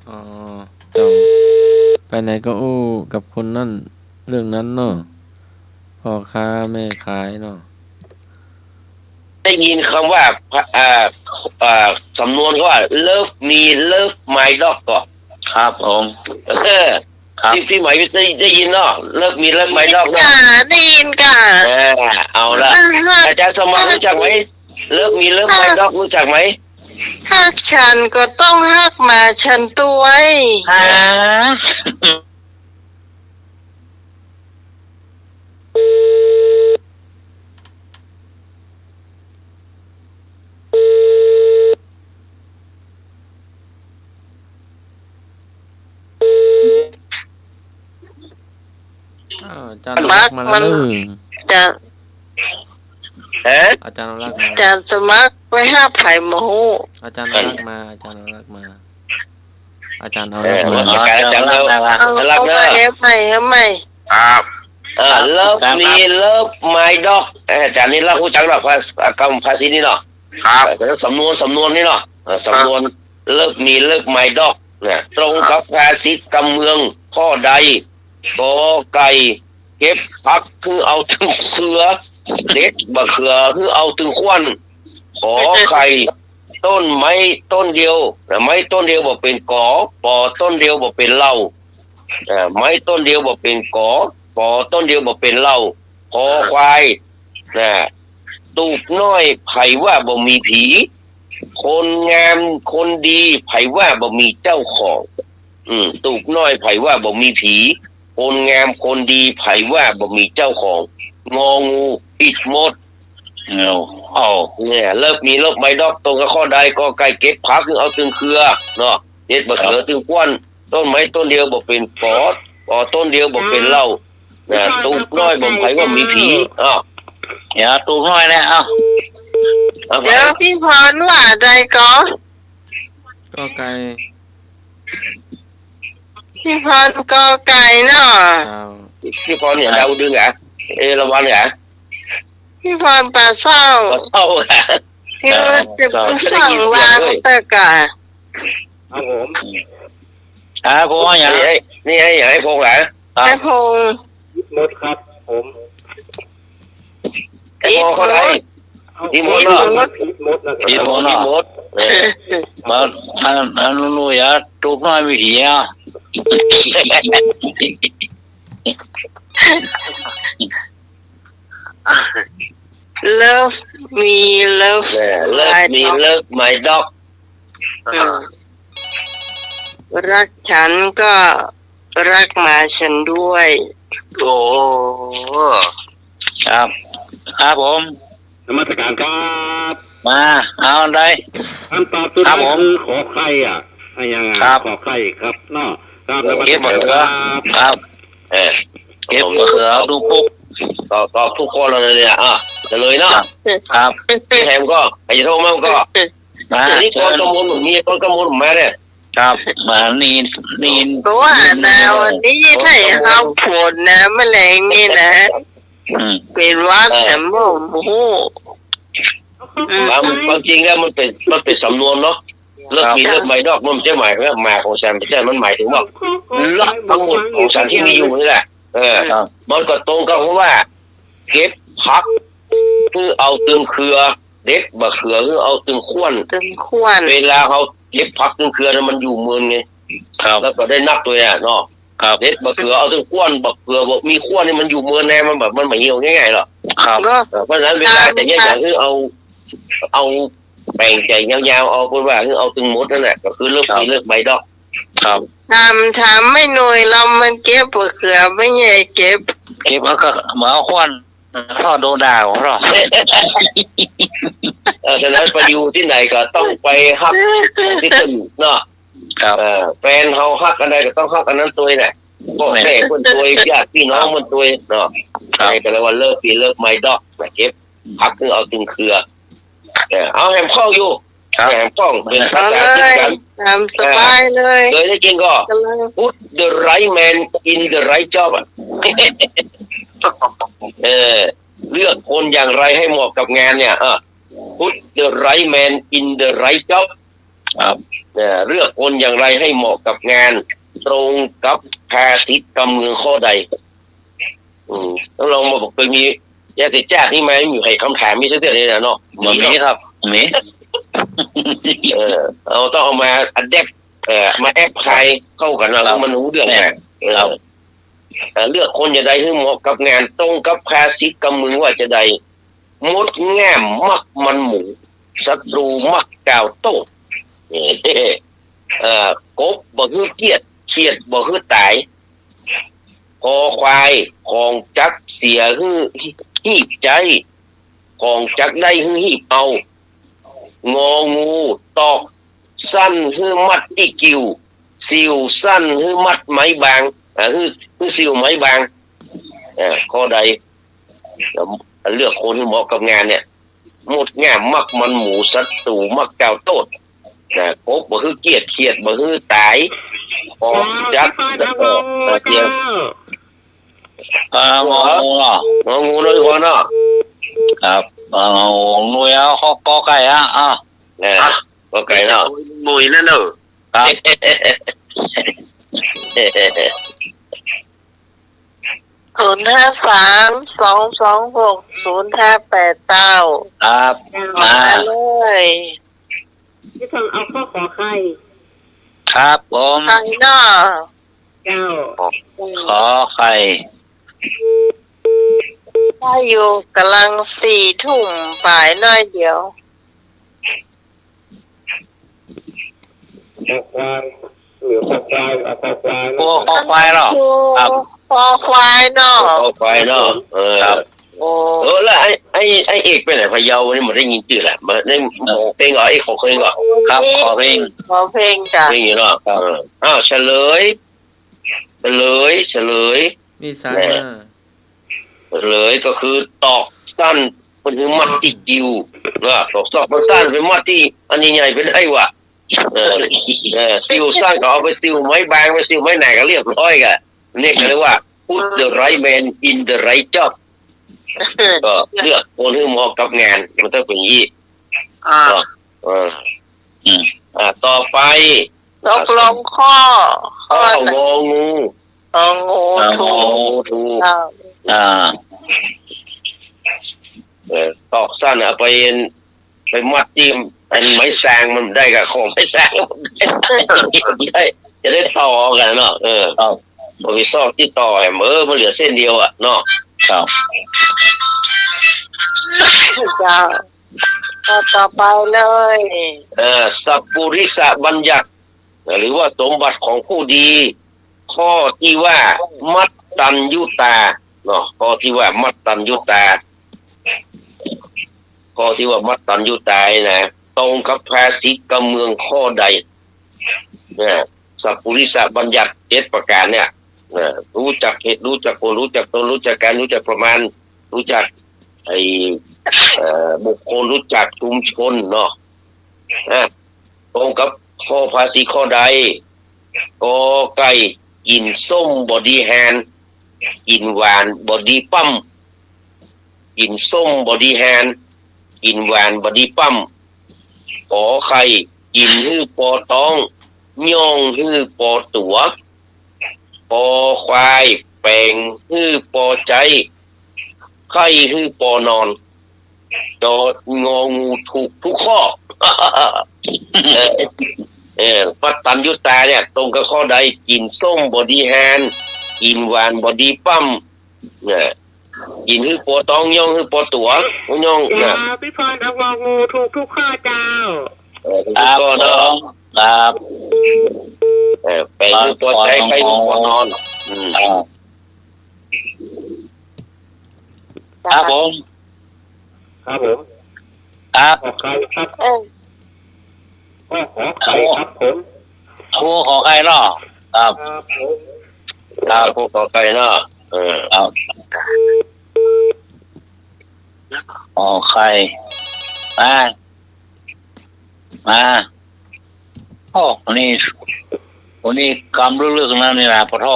อ๋อเจ้าไปไหนก็อู้กับคนนั่นเรื่องนั้นเนาะพ่อค้าแม่ขายเนาะ ได้ยินคำว่าสำนวนเขาว่า love me love my dog ก็ ครับผม ที่หมายได้ยินเนาะ love me love my dog เนาะ ได้ยินกะ เอาละอาจารย์สมานรู้จักไหม love me love my dog รู้จักไหม ฮักฉันก็ต้องฮักมาฉันตัวไอ้ ฮะ อ้าวอาจารย์เอารักมาแล้วเลย จะ อาจารย์เอารักมา จะสมัครไปห้าไผ่โมโห อาจารย์เอารักมาอาจารย์เอารักมาอาจารย์เอารักมา อาจารย์เอา เอา รัก เอา เน มา อะ เอฟใหม่เอฟใหม่ ครับ เลิฟมีเลิฟไมด็อกอาจารย์นี่เรารู้จักหรอกภาษีนี่เนาะ ครับ แต่สำนวนนี่เนาะสำนวนเลิฟมีเลิฟไมด็อกเนี่ยตรงกับภาษีกำเมืองข้อใดกอไก่เก็บพักคือเอาถึงเขือเด็ดบะเขือคือเอาถึงควันขอไข่ต้นไม้ต้นเดียวไม้ต้นเดียวบอกเป็นกอปอต้นเดียวบอกเป็นเหล้าไม้ต้นเดียวบอกเป็นกอปอต้นเดียวบอกเป็นเหล้าคอควายตูกน้อยไผว่าบ่มีผีคนงามคนดีไผว่าบ่มีเจ้าของตูกน้อยไผว่าบ่มีผีคนงามคนดีไผว่าบ่มีเจ้าของงองูปิดหมดเนี่ยเลิกมีเลิกไม่ดอกตรงกับข้อใดก็ไก่เก็บผักคือเอาตึงเครือเนาะเด็ดบะเขือตึงก้วนต้นไม้ต้นเดียวบอกเป็นปอต้นเดียวบอกเป็นเหล้าตูกน้อยบ่ไผว่ามีผีอย่าตูน้อยนะเดี๋ยวพี่พรว่าใดก็ไก่พี่พรก็ไก่เนาะพี่พรเนี่ยเราดึงระวังพี่พรปลาเศร้าที่ว่าจะสั่งวางตะกะครับผมผมอย่างนี่ให้พงเหรอให้พงหมดครับผมไอ้พงเขาไหนที่หมดเนาะที่หมดมาลูอย่าตูน้อยมีผีLove me love me love my dog รักฉันก็รักหมาฉันด้วยโอ้ครับผมนมัสการครับมาเอาได้คำตอบตัวนี้คือขอไข่ยังไงขอไข่ครับเนาะเก็บมะเขือครับเก็บมะเขือดูปุ๊บก็ทุกคนเลยเนี่ยจะเลยเนาะครับแถมก็ไอ้โทรมาก็นี่คนกำมูลมีคนกำมูลมาเนี่ยครับมานีนตัวนะวันนี้ถ้าเขาผลนะแมลงนี่นะเป็นว่าแถมโอ้โหความจริงแล้วมันเป็นสำนวนเนาะเลิกมีเลิกไม่ดอกมันไม่ใช่หมายว่าหมาของฉันไม่ใช่มันหมายถึงว่าล็อกทั้งหมดของฉันที่มีอยู่นี่แหละมันก็ตรงกับว่าเก็บพักคือเอาตึงเครือเด็ดบะเขือคือเอาตึงข้วนเวลาเขาเก็บพักตึงเครือนั้นมันอยู่เมืองไงแล้วก็ได้นับตัวเนี่ยเนาะเด็ดบะเขือเอาตึงข้วนบะเขือบอกมีข้วนนี่มันอยู่เมืองแน่มันแบบมันไม่เหี่ยวง่ายๆหรอกเพราะฉะนั้นเวลาแต่เนี่ยอย่างคือเอาแบ่งใจยาวๆเอาพูดว่าคือเอาตึงมดนั่นแหละก็คือเลิกมีเลิกใบดอกทำไม่หน่วยเรามันเก็บเขือไม่ใหญ่เก็บแล้วก็เหมือนควันพ่อโดนด่าของเราฉะนั้นไปอยู่ที่ไหนก็ต้องไปฮักที่ตึงเนาะแฟนเขาฮักอะไรก็ต้องฮักอันนั้นตัวแหละพ่อแม่คนตัวญาติพี่น้องมันตัวเนาะแต่ละวันเลิกปีเลิกไม้ดอกเก็บฮักคือเอาตึงเครือเอาแหมข้องอยู่แหมข้องเป็นภาษาที่กันทำสบายเลยเคยได้กินก็ put the right man in the right job เลือกคนอย่างไรให้เหมาะกับงานเนี่ย put the right man in the right job เลือกคนอย่างไรให้เหมาะกับงานตรงกับภาษีกำเมืองข้อใดต้องลองมาบอกเคยมียาติดจ้าที่มาอยู่ให้คำถามมีสักเท่าไหร่เนาะมีครับมีเราต้องเอามาอัดแอปมาแอปใครเข้ากันแล้วมันรู้เรื่องไงเลือกคนจะได้ให้เหมาะกับงานตรงกับภาษีกำมือว่าจะได้มดแง่มมักมันหมูศัตรูมักกาวโต้กบบ่คือเกียดเขียดบ่คือตายคอควายของจักเสียคือหีบใจของจักได้คือหีบเอางองูตอกสั้นคือมัดอีกิวสิวสั้นคือมัดไม้บางคือสิวไม้บางข้อใดเลือกคนที่เหมาะกับงานเนี่ยหมดง่ามมักมันหมูศัตรูมักเก่าโตดกบบ่คือเกียดเขียดบ่คือตายของจักเสีย งองูเนาะ งองูเลยคนเนาะ ครับหน่วยเอาข้อกอไก่เนี่ยก็ไก่เนาะ มุยนั่นเนอะ ครับ 053-226-0589ครับมาเลย ที่ทางเอาข้อขอไข่ ครับผม ไข่เนาะ เจ้า ขอไข่ ได้อยู่กำลัง4 ทุ่มฝ่ายน้อยเดียว คอควายเหลือคอควายเอาคอควาย โอ้ขอควายเนาะครับ คอควายเนาะ เอาไฟเนาะครับ โอ้ แล้วไอ้เอกไปไหนพะเยานี่มันได้ยินชื่อแหละมันได้เพลงเหรอไอ้ของเพลงเหรอ ครับขอเพลง ขอเพลงจ้ะ เพลงอยู่เนาะเฉลย มีสายมา เลยก็คือตอกสั้นมันถึงมัดที่จิวนะตอกมันสั้นเป็นมัดที่อันนี้ใหญ่เป็นไอ้วะซิวสั้นก็เอาไปซิวไม้บางไปซิวไม้ไหนก็เรียบร้อยกันนี่ก็เรียกว่า put the right man in the right job ก็เลือกคนที่เหมาะกับงานมันต้องเป็นอย่างนี้ต่อไป ตกลงข้อ ข้ององู ถูก ตอกสั้นเอาไปมัดจิ้มอันไม้แซงมันได้กับของไม้แซงได้จะได้ต่อกันเนาะพอมีซอกที่ต่อมันเหลือเส้นเดียวอ่ะเนาะ ครับ จ้าต่อไปเลยสัพปุริสบัญญัติหรือว่าสมบัติของผู้ดี ข้อที่ว่ามัตตัญญุตาเนาะข้อที่ว่ามัตตัญญุตาข้อที่ว่ามัตตัญญุตานะตรงกับภาษิตเมืองข้อใดสัพปุริสบัญญัติ7ประการเนี่ยรู้จักเหตุรู้จักผลรู้จักตนรู้จักการรู้จักประมาณรู้จักบุคคลรู้จักชุมชนเนาะตรงกับข้อภาษีข้อใดกอไก่กินส้มบอดี้แฮนด์กินหวานบอดี้ปั๊มกินส้มบอดี้แฮนด์กินหวานบอดี้ปั๊มขอไข่กินฮื้อปอตองย่องฮื้อปอตัวปอควายแปลงฮื้อปอใจไข่ฮื้อปอนอนจอดงองูถูกทุกข้อ ปัตตัญญุตาเนี่ยตรงกับข้อใดกินส้มบอดี้แฮนด์กินหวานบอดี้ปั๊มกินฮื้อปอตองย่องฮื้อปอตัวย่องพี่พรเอางองูถูกทุกข้อเจ้า ครับผมครับไปฮื้อปอใจไปฮื้อปอนอนครับผม ครับผม ครับ ขอไข่ครับขอไข่ครับผม ขอไข่เนาะครับ ครับพวกขอไข่เนาะครับขอไข่มาโอ้วันนี้กำเรื่องนั้นนี่นะพ่อท่อ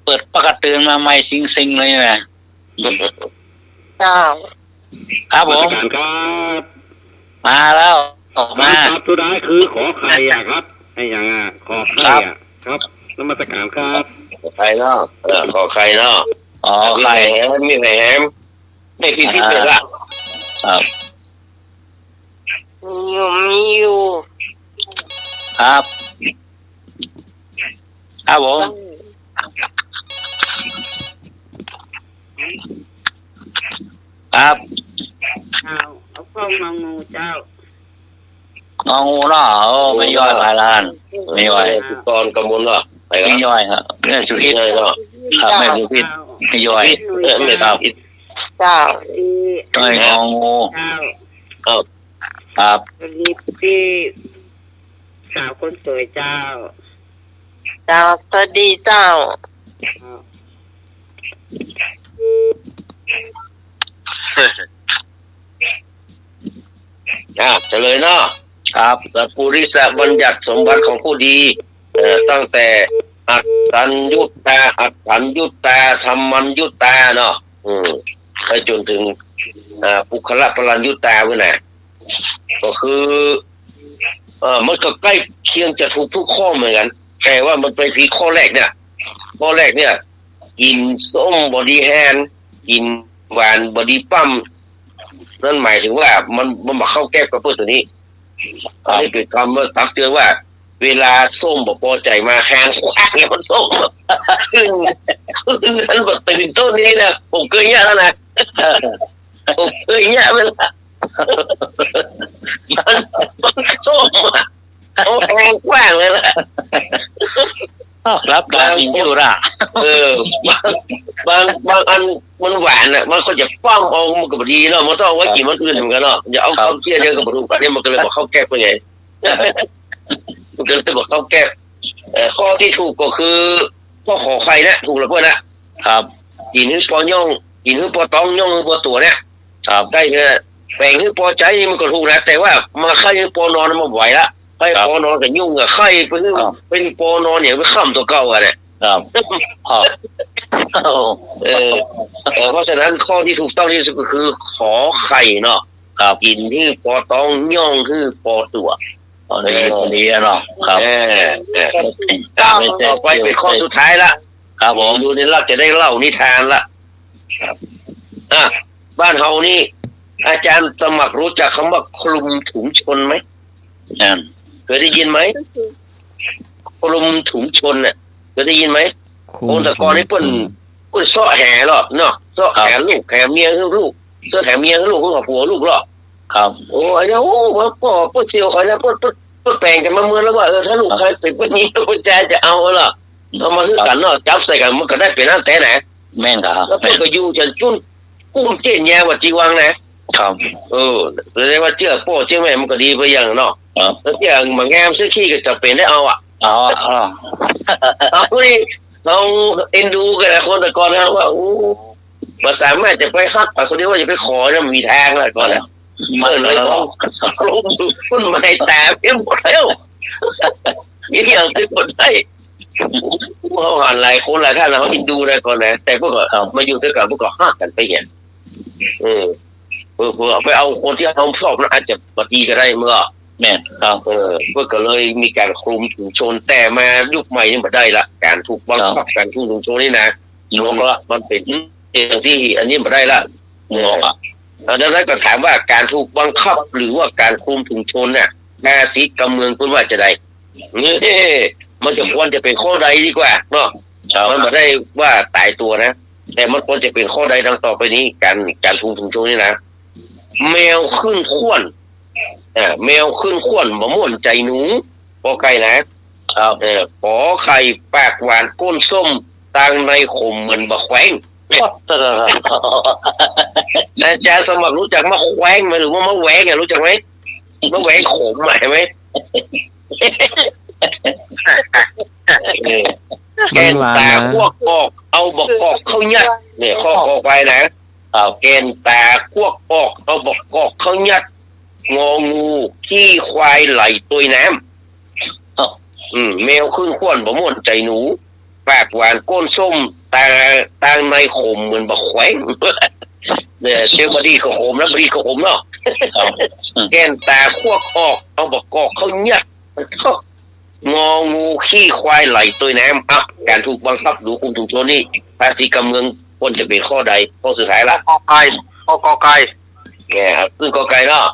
เปิดประกาศเตือนมาใหม่ซิงเลยนะจ้าครับผม ครับมาแล้วมาครับสุดท้ายคือขอไข่ครับไอ้อย่างขอไข่ครับนมัสการครับขอไข่เนาะขอไข่เนาะไข่แฮมมีไข่แฮมไม่พิเศษละครับมีอยู่ครับครับผมครับเอาข้ององูเจ้าง องูเนาะไม่ย่อยหลายล้านไม่ย่อยตอนกำมุนเนาะไม่ย่อยครับเนี่ยสุพิษเนาะครับไม่สุพิษไม่ย่อยไม่ครับเจ้าไม่งองูครับรีบพี่สาวคนสวยเจ้าสวัสดีเจ้าเฉลยเนาะครับสัพปุริสบัญญัติสมบัติของผู้ดีตั้งแต่ อัตตัญญุตาอัตถัญญุตาธรรมัญญุตาเนาะไปจนถึงปุคละปรัญญุตาเว้ยนะก็คือมันก็ใกล้เคียงจะถูกทุกข้อเหมือนกันแต่ว่ามันไปที่ข้อแรกเนี่ยกินส้มบอดี้แฮนกินหวานบอดี้ปั๊มนั่นหมายถึงว่ามันมาเข้าแก้กับเพื่อนตัวนี้อันนี้เป็นคำว่าตักเตือนว่าเวลาส้มบอกพอใจมาแฮนคว้างเนี่ยมันส้มขึ้นนั้นแบบตื่นต้นนี้นะผมเคยแย่แล้วนะผมเคยแย่ไปแล้วมันส้มอ่ะเอาแฮนกว้างเลยนะ รับการกินอยู่ละบางอันมันหวานอ่ะมันก็จะป้องเอามันก็ดีเนาะมันต้องไว้กินมันอื่นเหมือนกันเนาะอย่าเอาข้าวเชี่ยเดียวกับบรูกันนี่มันก็เลยบอกข้าวแก้เป็นไงมันก็เลยบอกข้าวแก้ข้อที่ถูกก็คือข้อขอไข่นะถูกแล้วเพื่อนนะครับกินให้ปอย่องกินให้ปอต้องย่องให้ปอตัวเนี่ยครับได้เนี่ยแบ่งให้ปอใจมันก็ถูกนะแต่ว่ามาไข่ให้ปอนอนมันไหวละไข่ปอนอนกับยุ่งอะไข่เป็นปอนอนอย่างไม่ข้ามตัวเก่าอะเนี่ยครับเพราะฉะนั้นข้อที่ถูกต้องที่สุดก็คือขอไข่เนาะกินที่ปอต้องย่องที่ปอตัวดีเนาะครับต่อไปเป็นข้อสุดท้ายละครับผมดูในลักจะได้เล่านิทานละบ้านเฮานี่อาจารย์สมัครรู้จักคำว่าคลุมถุงชนไหมเคยได้ยินไหมคลุมถุงชนเนี่ยเคยได้ยินไหมคนตะกอนนี่เปิ้นซ้อแห่หรอเนาะซ้อแห่ลูกแห่เมียลูกซ้อแห่เมียลูกของผัวลูกหรอครับโอ้ยโอ้พ่อเชียวเขาเนี่ยพ่อแปลงกันมาเมื่อแล้วว่าถ้าลูกใครติดวันนี้พ่อจะเอาเหรอเอามาคือกันเนาะจับใส่กันมันก็ได้เป็นนั่นแต่ไหนแม่นครับแล้วพ่อก็อยู่จนจุ้นกุ้งเจี๊ยแย่ว่าจีวังนะครับเรียกว่าเจ้าพ่อเจ้าแม่มันก็ดีไปอย่างเนาะแล้วอย่างบางแง่ซื้อขี้ก็จะเป็นได้เอานี่เราเอ็นดูกันคนแต่ก่อนนะว่ามาสามารถจะไปฮักแต่คนนี้ว่าจะไปขอเนี่ยมีทางอะไรก่อนแล้วมันเลยต้องลงต้นไม้แต่เพี้ยนหมดแล้วนี่อย่างที่คนได้เขาหันหลายคนหลายท่านเขาอินดูได้ก่อนนะแต่พวกเขามาอยู่ด้วยกันพวกเขาฮักกันไปอย่างเพื่อไปเอาคนที่เขาชอบนั้นอาจจะปฏิก็ได้เมื่อแม่ครับเพื่อก็เลยมีการคลุมถุงชนแต่มายุคใหม่นี่มาได้ละการถูกบังคับการคลุมถุงชนนี่นะงงละมันเป็นเรื่องที่อันนี้มาได้ละงงอ่ะดังนั้นก็ถามว่าการถูกบังคับหรือว่าการคลุมถุงชนเนี่ยนาซีกำเมืองคุณว่าจะได้นี่มันจะควรจะเป็นข้อใดดีกว่าเนาะมันไม่ได้ว่าตายตัวนะแต่มันควรจะเป็นข้อใดดังต่อไปนี้การคลุมถุงชนนี่นะแมวขึ้นข้วนแมวขึ้นข้วนมะม่วนใจหนูปอไก่นะขอไข่ปากหวานก้นส้มตังในข่มเหมือนบะแขวงอาจารย์สมัครรู้จักมะแขวงไหมหรือว่ามะแหวงรู้จักไหมมะแหวงข่มไหมแกนตาพวกออกเอาบอกกอกเข้ายัดเนี่ยข้อออกไปนะแกนตาพวกออกเอาบอกกอกเข้ายัดงองูขี้ควายไหลตัวน้ำแมวขึ้นข้วนบะม่วนใจหนูปากหวานก้นส้มตางในข่มเหมือนบะแขวงเนี่ยเชลบดีก็ข่มแล้วบดีก็ข่มเนาะแกนตาควกออกเอาบอกกอกเข้ายัดงองูขี้ควายไหลตัวน้ำการถูกบังคับดูคุมถูกชนนี่ภาษีกำเมืองควรจะเป็นข้อใดข้อสุดท้ายละข้อกอไก่เนี่ยซึ่งกอไก่เนาะ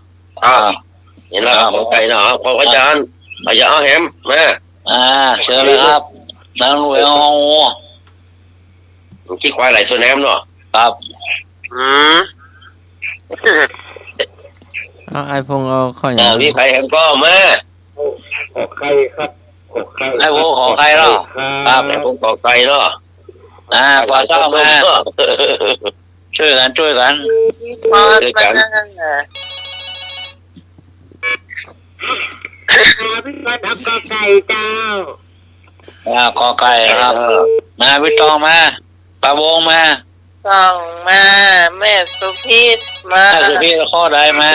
เห็นแล้วกอไก่เนาะพออาจารย์เอาแฮมมาเชิญเลยครับนางรวยเอาขี้ควายไหลตัวน้ำเนาะครับไอพงเอาข้ออย่างพี่ไข่แฮมก็มาขอไข่ครับไอ้พงขอไข่เนาะครับไอ้พงขอไข่เนาะพอต้องมาช่วยกันช่วยกันพี่ก็ทำกอไก่เจ้าขอไก่ครับมาพี่ตองมาปลาวงมาต้องมาแม่สุพีมาสุพีข้อใดมา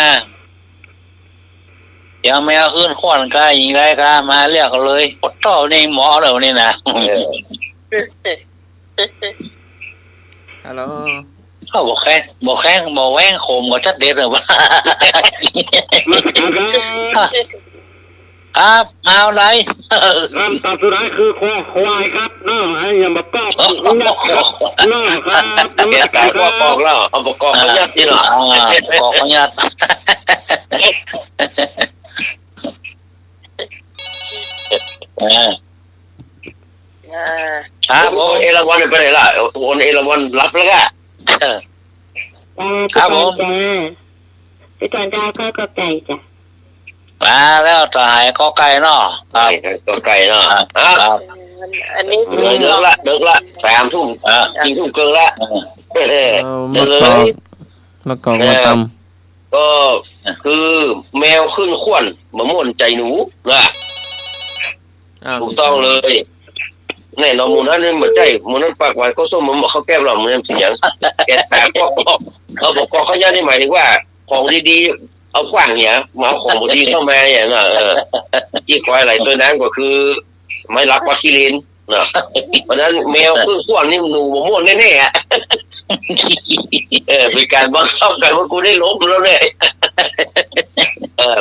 แก ยังไม่เอาขึ้นขวัญกายยิงไรก็มาเรียกเลยปดต่อนี่หมอเรานี่นะ ฮัลโหล เขาบอกแข้งบอกแหวงโคมก็ชัดเด็ดเลยว่า มันครับ ครับเอาไร คำตอบสุดท้ายคือคอควายครับเนาะไอ้ยังบอกก็นักครับเนาะครับ เดี๋ยวกายว่าปอกแล้วเอาประกอบมายัดนี่เหรอ ขอขยัดครับผ โอ้ ม เอราวันไปไหนล่ะโอนเอราวันรับแล้วก็ ครับผม พี่จอนจ้าก็ไก่จ้ะ มาแล้วจะหายก็ไกลเนาะครับ ตัวไก่เนาะ ครับ อันนี้ เลิกละ3 ทุ่ม4 ทุ่มเกินละ มะกอกมะกอกมาต ก็คือแมวขึ้นขวัญมะม่วนใจหนูนะ ำอ้าว ถูกต้องเลยแน่นอนมูนั้นนี่เหมือนใจมูนั้นปากไว้ก็ส้มมันบอกเขาแก้วเราเหมือนเสียงแกแปลกก็เขาบอกเขาย่านี่หมายถึงว่าของดีๆเอาขว้างเนี่ยมาเอาของดีเข้ามาอย่างน่ะอีกไว้อะไรตัวนั้นก็คือไม่รักวัคซีนนะเพราะนั้นแมวขึ้นขวัญนี่หนูมะม่วนแน่ๆเป็นการบังคับกันว่ากูได้ล้มแล้วเนี่ย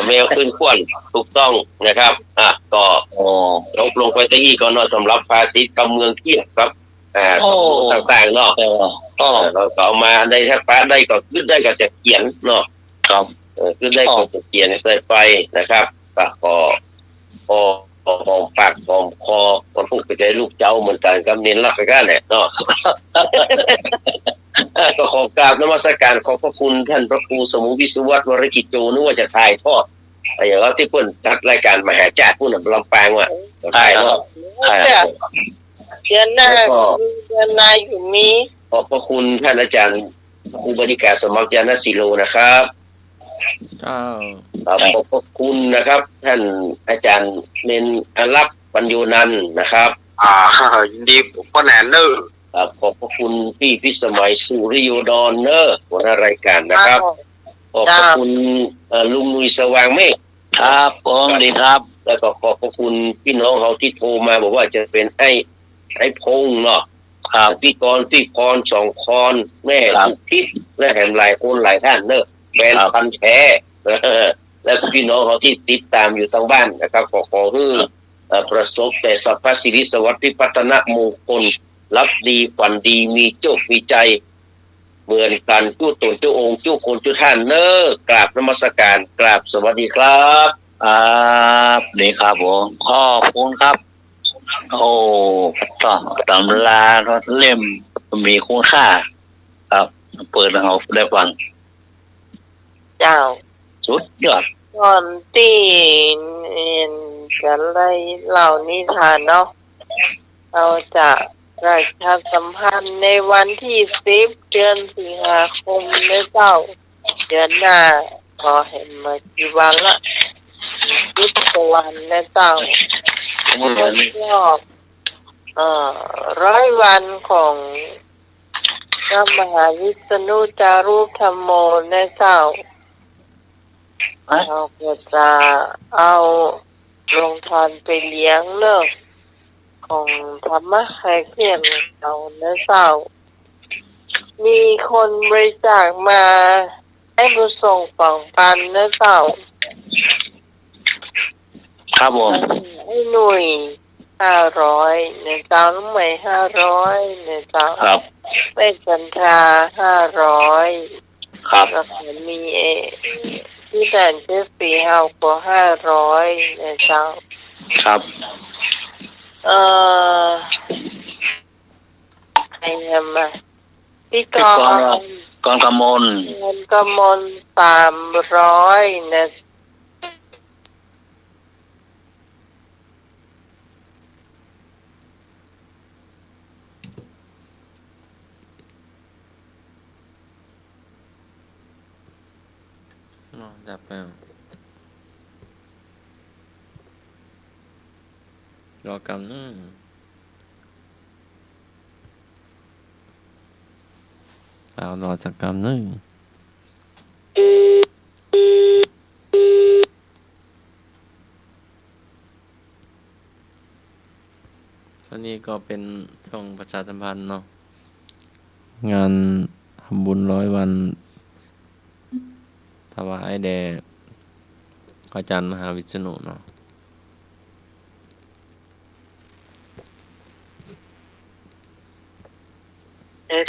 แมวขึ้นขวัญถูกต้องนะครับก็ลงไปที่ก่อนเนาะสำหรับภาษีกำเมืองเทียบครับต่างๆเนาะเราก็เอามาได้ถ้าพระได้ก็ขึ้นได้ก็จะเขียนเนาะครับขึ้นได้ก็จะเขียนใส่ไปนะครับก็หอมปากหอมคอคนพูดไปได้ลูกเจ้าเหมือนกันกับเน้นรักกันแหละเนาะก็ขอกราบนมัสการขอบพระคุณท่านพระครูสมุวิศวัตวรกิจโจนึกว่าจะถ่ายทอดอะไรอย่างว่าที่เพิ่นจัดรายการมหาจารย์ผู้นำลำปางว่าถ่ายทอด เดือนหน้าอยู่มี ขอบพระคุณท่านอาจารย์ครูบดิการสมัครยานศิโลนะครับ เจ้า ขอบพระคุณนะครับ ท่านอาจารย์เนนอลักษ์ปัญโยนันท์นะครับยินดีพ่อแหนเนอร์ ขอบพระคุณพี่พิสมัยสุริโยดอนเนอร์หัวหน้ารายการนะครับขอบพระคุณลุงนุยสว่างเมฆ ครับผมดีครับ แล้วก็ขอบพระคุณพี่น้องเขาที่โทรมาบอกว่าจะเป็นไอ้พงเนาะพี่กรพี่พร2 คอนแม่สุทิศและแถมหลายคนหลายท่านเนอะแฟนพันธุ์แท้และพี่น้องเขาที่ติดตามอยู่ทางบ้านนะครับขอให้ประสบแต่สัพพสิริสวัสดิ์พิพัฒนมงคลรับดีฝันดีมีโชคมีใจเหมือนกันจู้ตนจู้องค์จู้คนจู้ท่านเนอะกราบนมัสการกราบสวัสดีครับนี่ครับผมขอบคุณครับโอ้ตำราเล่มมีคุณค่าครับเปิดเอาได้ฟัง เจ้า สุดยอด ก่อนที่กันเลยเหล่านิทานเนาะเราจะประชาสัมพันธ์ในวันที่10 เดือนสิงหาคมนะเจ้าเดือนหน้าพอเห็นมากี่วันละ10 วันนะเจ้าแล้วก็100 วันของพระมหาวิษณุจารุธรรมโมนะเจ้าเราก็จะเอาโรงทานไปเลี้ยงเลิกของธรรมะใครเพียงเรานะเจ้ามีคนบริจาคมาให้ผู้ส่งฝั่งปันนะเจ้า ครับผม ให้หน่วย500เนี่ยเจ้าน้องใหม่500เนี่ยเจ้าครับไม่จันทรา500ครับแล้วก็มีที่ด่านเจฟฟี่เฮาก็500เนี่ยเจ้าครับใครทำมาพี่กรกมล300นะดับไปรอกำนึงเอารอสักกำนึง อันนี้ก็เป็นช่องประชาสัมพันธ์เนาะงานทำบุญ100 วันถวายแด่อาจารย์มหาวิษณุเนาะ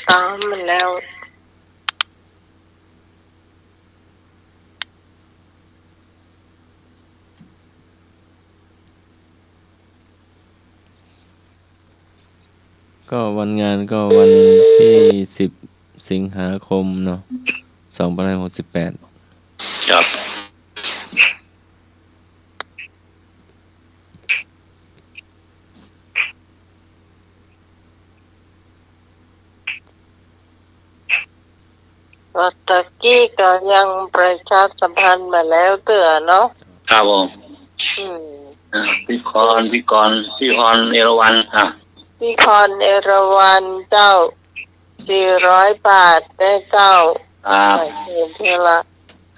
ตามมันแล้ว ก็วันงานก็วันที่10 สิงหาคมเนาะ2568ครับตะกี้ก็ยังประชาสัมพันธ์มาแล้วเตือเนาะ ครับผม อืม พี่กรเอราวัณพี่คอนเอราวัณเจ้า400 บาทได้เจ้า ครับ เงินเท่าละ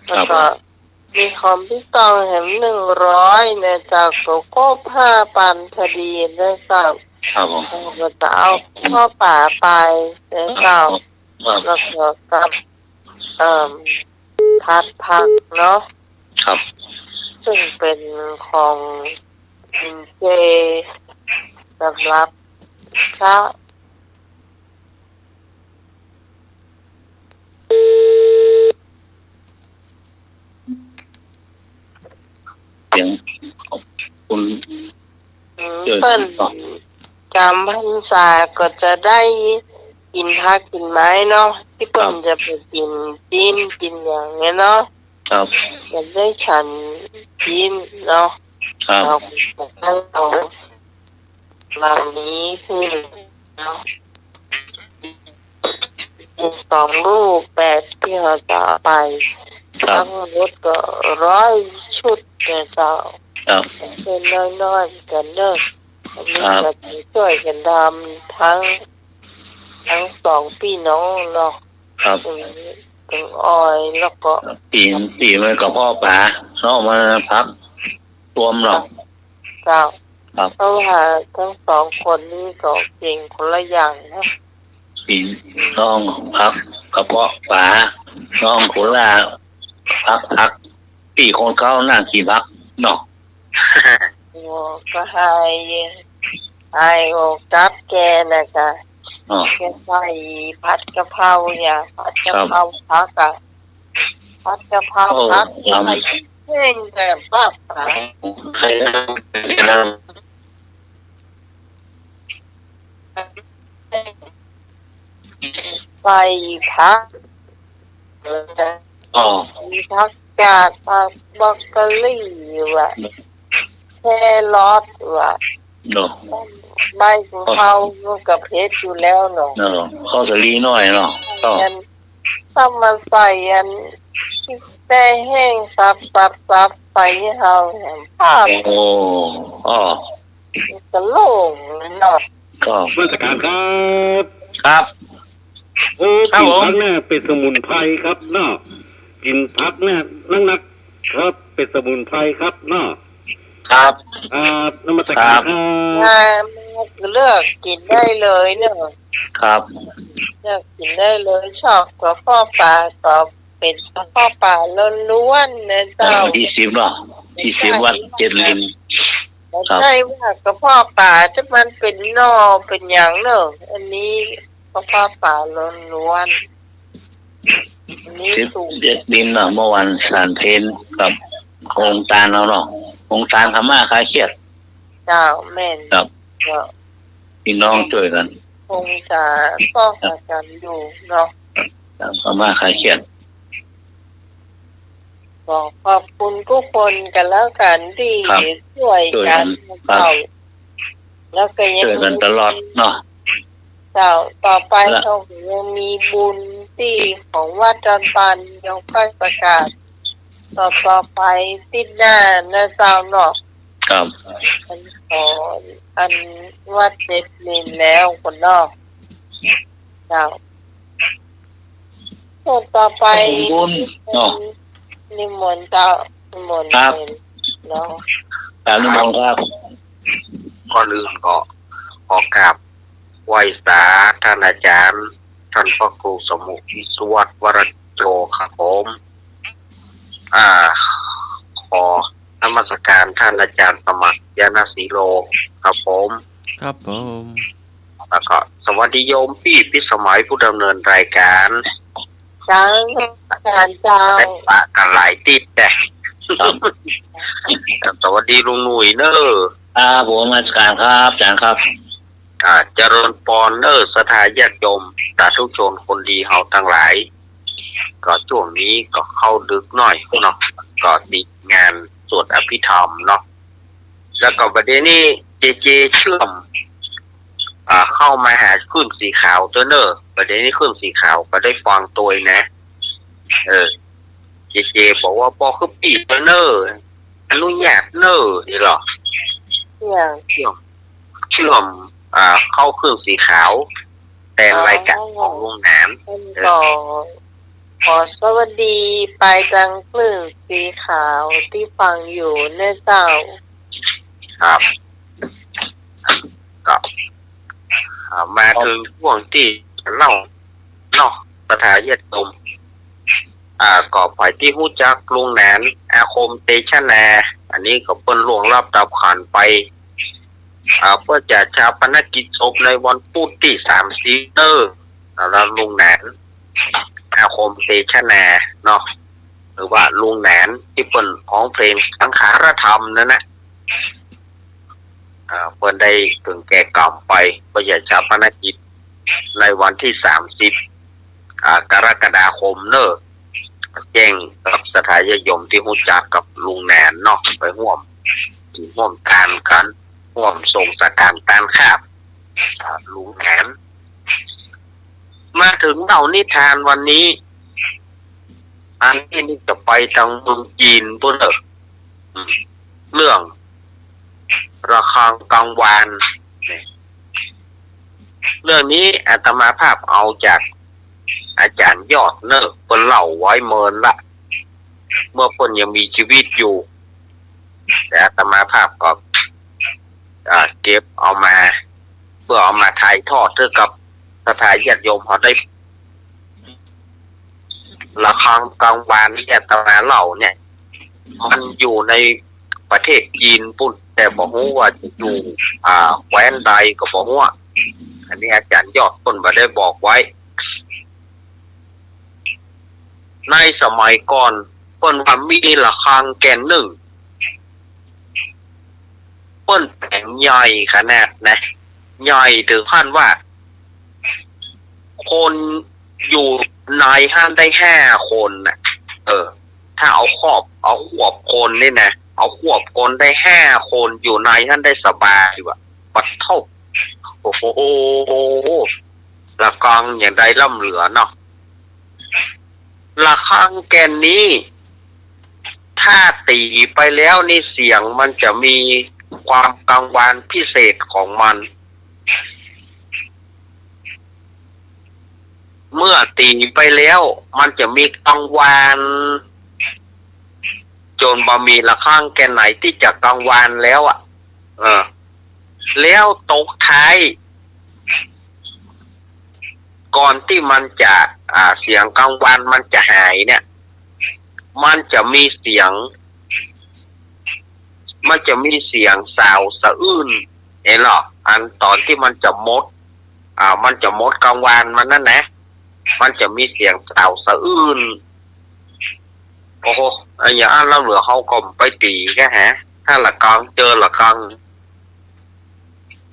แล้วก็มีคอมพี่ตองแหม100เนี่ยเจ้าก็ครบ5,000พอดีได้เจ้า ครับผม ก็จะเอาพ่อป่าไปได้เจ้า ครับ แล้วก็กับพัดผักเนาะ ครับ ซึ่งเป็นของกินเจสำหรับพระ เสียงขอบคุณ เพิ่นจำพรรษาก็จะได้กินผักกินไม้เนาะที่เพิ่นจะไปกินจีนกินอย่างเงี้ยเนาะ ครับ จะได้ฉันจีนเนาะ ครับ เราตั้งเอาเรานี้คือเนาะ2 รูป8ที่เราจะเอาไป ครับ ทั้งรถก็100 ชุดเนี่ยเจ้า ครับ เป็นน้อยๆกันเนอะอันนี้ก็ช่วยกันทำทั้ง2 พี่น้องเนาะ ครับ ถึงอ้อยแล้วก็ ปีมันกับพ่อป๋าเนาะมาพักรวมเนาะ เจ้า ครับ เพราะว่าทั้ง2 คนนี้ก็เก่งคนละอย่างนะ ปีน้องพักกับพ่อป๋าน้องโคราพักปีคนเขานั่งกี่พักเนาะ ก็ให้โอกับแกนะคะ เนาะ แกใส่ผัดกะเพราอย่าผัดกะเพราผักอะผัดกะเพราผักใส่แห้งแบบว่า ใครนั่ง ใส่ผัก อ๋อ มีผักกาดผักบรอกโคลีว่ะแครอทว่ะ เนาะ ใบของเขากับเพชรอยู่แล้วเนาะ เนาะข้าวสาลีน้อยเนาะก็ ต้องมาใส่แต่แห้งสับใส่ให้เขาภาพ โอ้อ๋อ จะโล่งเนาะ ก็ มาตรการครับ ครับ กินผักเนี่ยเป็นสมุนไพรครับเนาะกินผักเนี่ยนักๆครับเป็นสมุนไพรครับเนาะ ครับ นมัสการครับ เลือกกินได้เลยเนาะ ครับ เลือกกินได้เลยชอบกระเพาะปลาก็เป็นกระเพาะปลาล้วนๆนะเจ้า ที่10เนาะที่10วัด7 ลิม ใช่ว่ากระเพาะปลาจะมันเป็นนอเป็นอย่างเนอะอันนี้กระเพาะปลาล้วนๆอันนี้สูง 7 ลิมเนาะเมื่อวันสานเพนกับโครงตาลเนาะโครงตาลธรรมะคลายเครียด เจ้าแม่น ครับ ก็ พี่น้องช่วยกัน คงจะป้องกันอยู่เนาะ ธรรมะคลายเครียด ก็ขอบคุณทุกคนกันแล้วกันที่ช่วยกันเจ้าแล้วก็ยัง ช่วยกันตลอดเนาะ เจ้าต่อไปเขายังมีบุญที่ของวัดจันปันยังค่อยประกาศต่อไปติดหน้านะเจ้าเนาะ ครับ อันวัดเจ็ดลินแล้วคนเนาะเจ้าต่อไป บุญเนาะ นิมนต์เจ้านิมนต์ ครับ เนาะ ตามนิมนต์ครับ ก่อนอื่นก็ข ขอกราบไหว้สาท่านอาจารย์ท่านพระครูสมุทิสวัสดิ์วรโจครับผมขอนมัสการท่านอาจารย์สมัครยานสีโลครับผม ครับผม แล้วก็สวัสดีโยมพี่พิสมัยผู้ดำเนินรายการ จังอาจารย์เจ้า แต่ปะกันหลายติดแต่สวัสดีลุงหนุ่ยเนอร์ ผมมาสการครับอาจารย์ครับ เจริญปอนเนอร์สถาญาติโยมสาธุชนคนดีเฮาทั้งหลายก็ช่วงนี้ก็เข้าดึกหน่อยเนาะก็ติดงานสวดอภิธรรมเนาะแล้วก็ประเด็นนี้เจเชื่อมเข้ามาหาขึ้นสีขาวตัวเนอร์ประเด็นนี้ขึ้นสีขาวก็ได้ฟังตัวนะเจบอกว่าพอคือปีตัวเนอร์อนุญาตเนอร์นี่หรอเชื่อมเข้าเครื่องสีขาวแต่รายการของลุงหนานขอสวัสดีไปจังคลื่นสีขาวที่ฟังอยู่เนเจ้าครับก็มาถึงช่วงที่เล่าเนาะสถาญาติโยมก่อไปที่หู้จักลุงหนานอาคมเตชะนาอันนี้ก็เปิ้นล่วงลับดับขันไปเพื่อจะชาปนกิจศพในวันพุธที่30แล้วลุงหนานอาคมเตชะนาเนาะหรือว่าลุงหนานที่เปิ้นร้องเพลงสังขารธรรมนั่นนะเปิ้นได้ถึงแก่กรรมไปเพื่อจะชาปนกิจในวันที่30กรกฎาคมแจ้งกับสถาญาติโยมที่รู้จักกับลุงแหนนเนาะไปร่วมการกันร่วมส่งสการตานคาบลุงแหนนมาถึงเล่านิทานวันนี้อันนี้นี่จะไปทางเมืองจีนพุ่นเรื่องระฆังกังวานเรื่องนี้อาตมาภาพเอาจากอาจารย์ยอดเนอร์เพิ่นเล่าไว้เมินละเมื่อเพิ่นยังมีชีวิตอยู่แต่อาตมาภาพก็เก็บเอามาเพื่อเอามาถ่ายทอดเพื่อกับสถาญาติโยมเขาได้ระฆังกังวานที่อาตมาเล่าเนี่ยมันอยู่ในประเทศจีนปุ่นแต่บอกว่าจะอยู่แคว้นใดก็บอกว่าอันนี้อาจารย์ยอดเพิ่นบ่ได้บอกไว้ในสมัยก่อนเปิ้นว่ามีระฆังแก่นหนึ่งเปิ้นแต่งใหญ่ขนาดนะใหญ่ถึงขั้นว่าคนอยู่ในห้านได้5 คนนะถ้าเอาขวบคนนี่นะเอาขวบคนได้5 คนอยู่ในห้านได้สบายว่ะปัดเท่าโอ้โหระฆังอย่างใดล่ำเหลือเนาะระฆังแกนนี้ถ้าตีไปแล้วนี่เสียงมันจะมีความกังวานพิเศษของมันเมื่อตีไปแล้วมันจะมีกังวานจนบ่มีระฆังแกนไหนที่จะกังวานแล้วแล้วตกท้ายก่อนที่มันจะเสียงกังวานมันจะหายเนี่ยมันจะมีเสียงสาวสะอื้นเห็นหรออันตอนที่มันจะมดกังวานมันนั่นนะมันจะมีเสียงสาวสะอื้นโอ้โหอย่างนั้นแล้วเหลือเขาก็ไปตีแค่ถ้าระฆังเจอระฆัง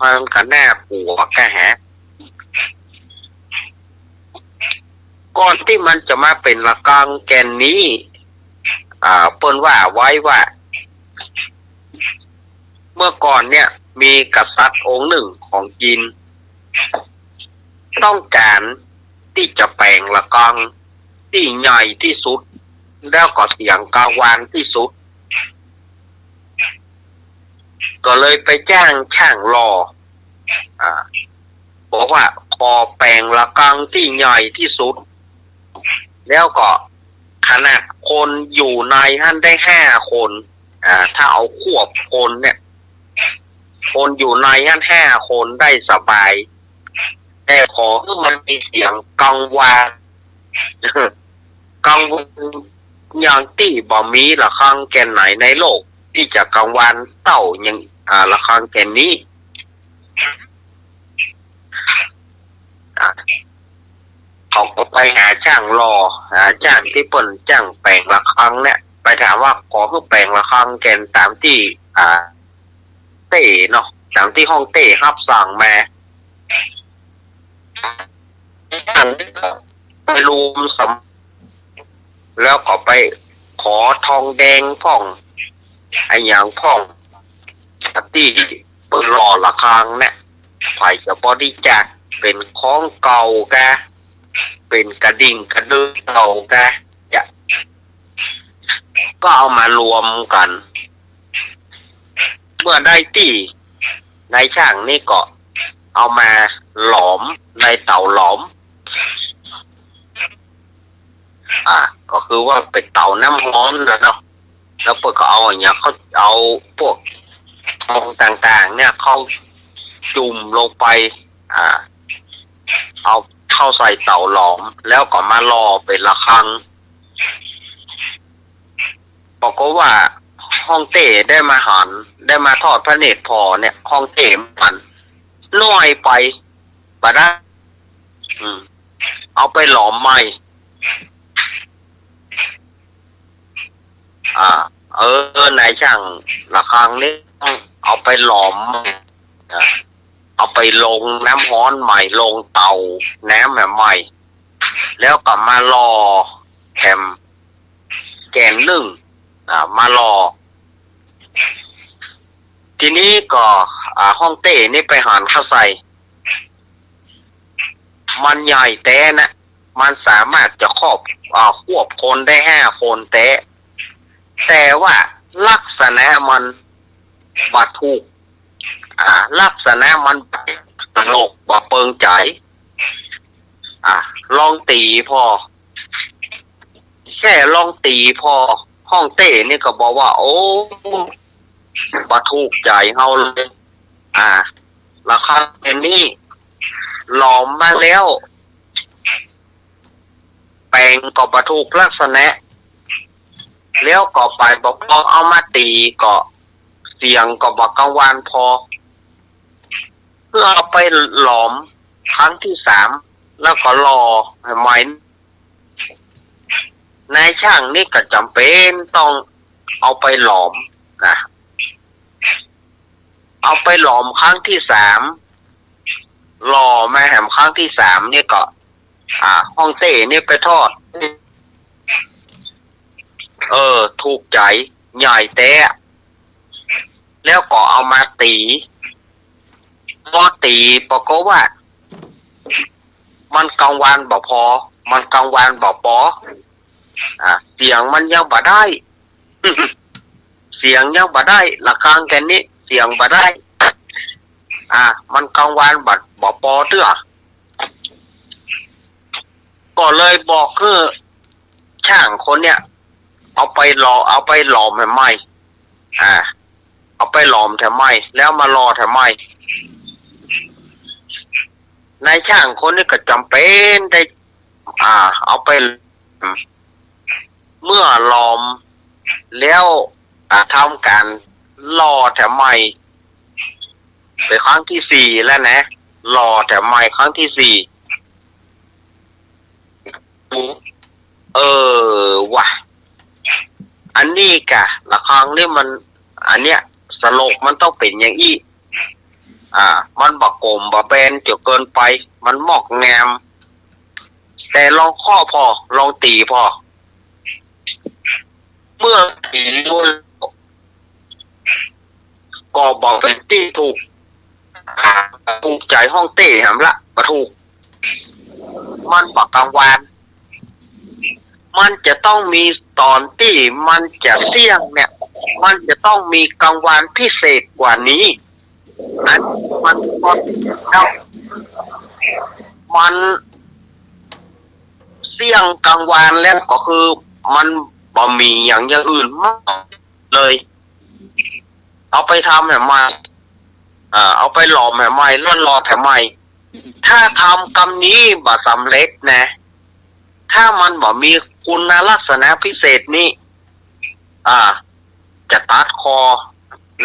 มันก็น่ากลัวแค่ก่อนที่มันจะมาเป็นระฆังแกนนี้เปิ้นว่าไว้ว่าเมื่อก่อนเนี่ยมีกษัตริย์องค์หนึ่งของจีนต้องการที่จะแปลงระฆังที่ใหญ่ที่สุดแล้วก็เสียงกังวานที่สุดก็เลยไปจ้างช่างหล่อบอกว่าขอแปลงระฆังที่ใหญ่ที่สุดแล้วก็ขนาดคนอยู่ในท่านได้5 คนถ้าเอาควบคนเนี่ย คนอยู่ในนั้น5 คนได้สบายแต่ขอให้มันมีเสียงกังวานกังวานอย่างที่บ่มีละครั้งแก่ไหนในโลกที่จะกังวานเต่าอย่างละครั้งแก่นี้เขาก็ไปหาจ้างรอหาจ้างที่เปิ้นจ้างแปลงละครั้งเนี่ยไปถามว่าขอให้แปลงละครั้งแก่นตามที่เต้เนาะตามที่ห้องเต้รับสั่งมาไปรวมสำแล้วก็ไปขอทองแดงพ่องไอ้อย่างพ่องที่เปิดรอละครั้งเนี่ยไผ่จะบริจาคเป็นของเก่าแกเป็นกระดิ่งกระดือเก่าแกจะก็เอามารวมกัน เมื่อได้ที่ในช่างนี่ก็เอามาหลอมในเตาหลอมก็คือว่าเป็นเตาน้ำร้อนนะเนาะแล้วพวกก็เอาอย่างเงี้ยเขาเอาพวกทองต่างๆเนี่ยเขาจุ่มลงไปเอาเข้าใส่เตาหลอมแล้วก็มารอเป็นละครั้งบอกว่าห้องเต้ได้มาหันได้มาทอดพระเนตรพอเนี่ยห้องเต้มันน้อยไปบ่ได้เอาไปหลอมใหม่นายช่างละครั้งนี้ต้องเอาไปหลอมเอาไปลงน้ำร้อนใหม่ลงเตาน้ำแบบใหม่แล้วก็มารอแถมแกนนึ่งมารอทีนี้ก็ห้องเต้นี่ไปหันเข้าใส่มันใหญ่แต่นะมันสามารถจะควบคนได้5 คนแต่ว่าลักษณะมันบัดถูกลักษณะมันตลกบ่เปิงใจลองตีพอแค่ลองตีพอห้องเต้นี่ก็บอกว่าโอ้บ่ถูกใจเฮาเลยราคาเป็นนี่หลอมมาแล้วแปลงก็บ่ถูกลักษณะแล้วก็ไปบอกเอามาตีก็เสียงก็บ่กังวานพอเพื่อเอาไปหลอมครั้งที่3แล้วก็รอให้ใหม่นายช่างนี่ก็จำเป็นต้องเอาไปหลอมนะเอาไปหลอมครั้งที่3รอมาแหมครั้งที่3นี่ก็ห้องเต้นี่ไปทอดถูกใจใหญ่แต่แล้วก็เอามาตีพอตีปรากฏว่ามันกังวานบ่พอมันกังวานบ่พอเสียงมันยังบ่ได้ เสียงยังบ่ได้ละครั้งแค่นี้เสียงบ่ได้มันกังวานบ่พอเตื้อก็เลยบอกคือช่างคนเนี่ยเอาไปหลอมให้ไหมเอาไปหลอมแถมไหมแล้วมารอแถมไหมนายช่างคนนี้ก็จำเป็นได้เอาไปเมื่อหลอมแล้วทำการรอแถมไหมเป็นครั้งที่4แล้วนะรอแถมไหมครั้งที่4ว่ะอันนี้กะละครั้งนี่มันอันเนี้ยสลกมันต้องเป็นอย่างอี้มันบักกลมบักแบนเกี่ยวเกินไปมันหมอกแงมแต่ลองข้อพอลองตีพอเมื่อตีก็บอกเป็นที่ถูกใจห้องเต้หำละมาถูกมันบักกลางวานมันจะต้องมีตอนที่มันจะเสี่ยงเนี่ยมันจะต้องมีกังวานพิเศษกว่านี้นั้นมันเสี่ยงกังวานแล้วก็คือมันบ่มีอย่างอื่นมากเลยเอาไปทำเนี่ยมา เอาไปหล่อแม่ใหม่ล้วนรอแผ่ใหม่ถ้าทำกรรมนี้บ่สำเร็จนะถ้ามันบ่มีคุณลักษณะพิเศษนี้จะตัดคอ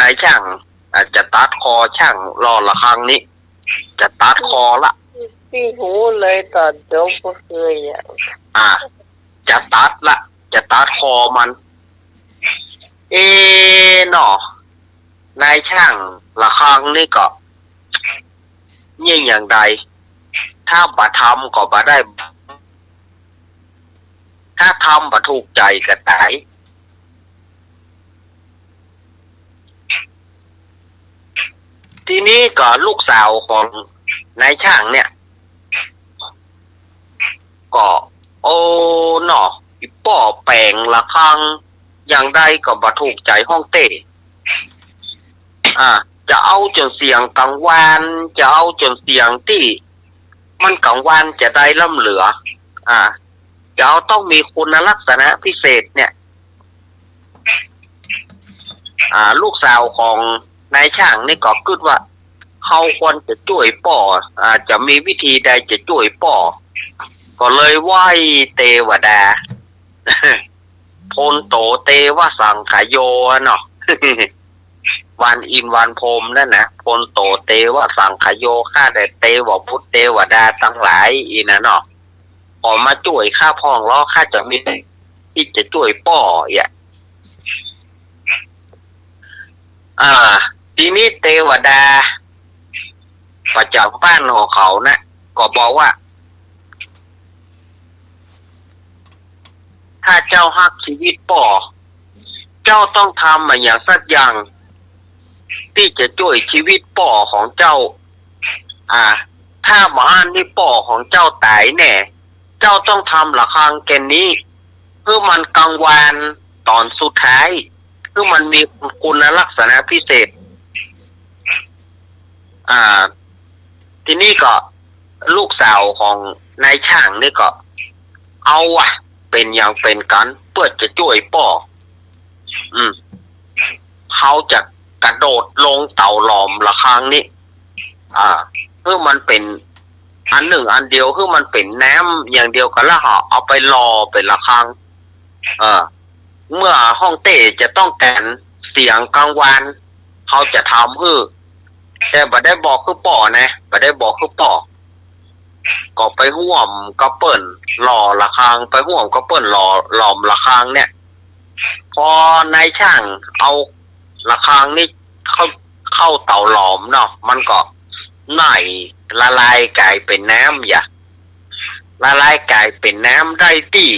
นายช่างจะตัดคอช่างรอละครั้งนี้จะตัดคอละพี่หูเลยตอนจบก็เคยจะตัดละจะตัดคอมันหนอนายช่างละครั้งนี่ก็ยิ่งอย่างใดถ้าบ่ทำก็บ่ได้ถ้าทำบ่ถูกใจก็ตายทีนี้ก็ลูกสาวของนายช่างเนี่ยก็หนออีป้อแปลงละครั้งอย่างใดก็บ่ถูกใจห้องเต้จะเอาจนเสียงกังวานจะเอาจนเสียงที่มันกังวานจะได้ล่ำเหลือจะเอาต้องมีคุณลักษณะพิเศษเนี่ยลูกสาวของนายช่างนี่ก็คิดว่าเขาควรจะช่วยป่อจะมีวิธีใดจะช่วยป่อก็เลยไหว้เทวดาพลโตเตวสังขโยเนาะวันอินวันพรมนั่นนะพลโตเตวสังขโยข้าแต่เตวพุทธเทวดาทั้งหลายอีนะเนาะออกมาช่วยข้าพองล้อข้าจะมีที่จะช่วยป่อทีนี้เทวดาประจำบ้านของเขานะก็บอกว่าถ้าเจ้าฮักชีวิตป่อเจ้าต้องทำมาอย่างสักอย่างที่จะช่วยชีวิตป่อของเจ้าถ้าบ้านนี่ป่อของเจ้าตายแน่เจ้าต้องทำละครั้งแกนี้เพื่อมันกังวานตอนสุดท้ายเพื่อมันมีคุณลักษณะพิเศษทีนี้ก็ลูกสาวของนายช่างนี่ก็เอาเป็นอย่างเป็นกันเพื่อจะช่วยป่อเขาจะกระโดดลงเต่าหลอมละครั้งนี้เพื่อมันเป็นอันหนึ่งอันเดียวคือมันเป็นน้ำอย่างเดียวกันแล้วเอาไปรอเป็นละครั้งเมื่อห้องเต้จะต้องการเสียงกลางวันเขาจะทำแต่บ่ได้บอกคือป่อนะบ่ได้บอกคือป่อก็ไปห่วมกระเปิ้นหล่อละครั้งไปห่วมกระเปิ้นหลอมละครั้งเนี่ยพอนายช่างเอาละครั้งนี่เข้าเต่าหลอมเนาะมันก็ไหนละลายกลายเป็นน้ำละลายกลายเป็นน้ำได้ที่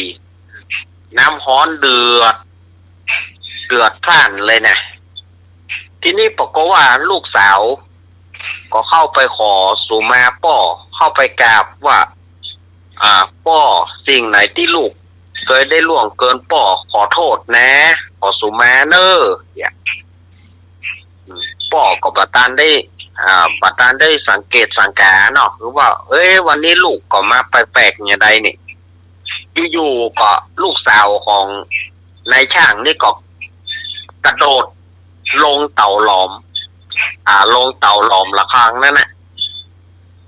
น้ำฮ้อนเดือดพล่านเลยนะทีนี้ปรากฏว่าลูกสาวก็เข้าไปขอสุมาป่อเข้าไปกราบว่าป่อสิ่งไหนที่ลูกเคยได้ล่วงเกินป่อขอโทษนะขอสุมาเนอป่อก็บัดตันได้สังเกตสังกาเนาะหรือว่าวันนี้ลูกก็มาแปลกๆอย่างใดนี่อยู่ๆก็ลูกสาวของนายช่างนี่ก็กระโดดลงเต่าหลอมลงเต่าหลอมละครั้งนั่นน่ะ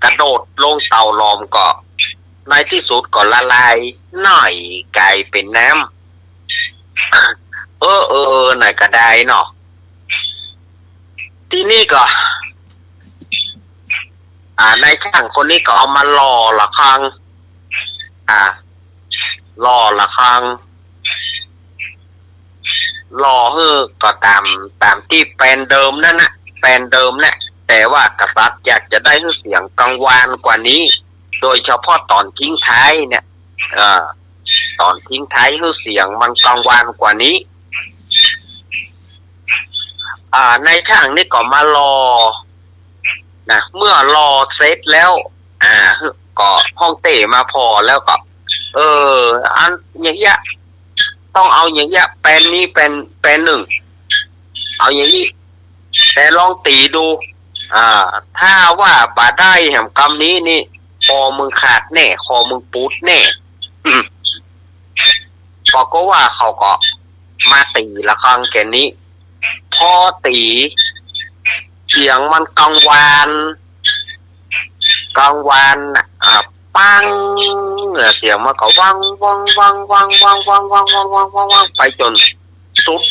กระโดดลงเต่าหลอมก็ในที่สุดก็ละลายหน่อยกลายเป็นน้ำไหนก็ได้เนาะที่นี่ก็นายช่างคนนี้ก็เอามารอละครั้งรอละครั้งรอก็ตามที่แปลนเดิมนั่นนะแปลนเดิมเนี่ยแต่ว่ากษัตริย์อยากจะได้เสียงกังวานกว่านี้โดยเฉพาะตอนทิ้งท้ายเนี่ยตอนทิ้งท้ายเสียงมันกังวานกว่านี้นายช่างนี่ก็มารอนะเมื่อรอเสร็จแล้วก็ห้องเต้มาพอแล้วก็อันอย่างเงี้ยต้องเอาอย่างเงี้ยแปลนนี้เป็นหนึ่งเอาอย่างนี้แต่ลองตีดูถ้าว่าบาได้แห่งกรรมนี้นี่คอมึงขาดแน่คอมึงปูดแน่พอก็ว่าเขาก็มาตีละครั้งแค่นี้พอตี สียงมันกังวานปังเสียงมันก็วังไปจนสุด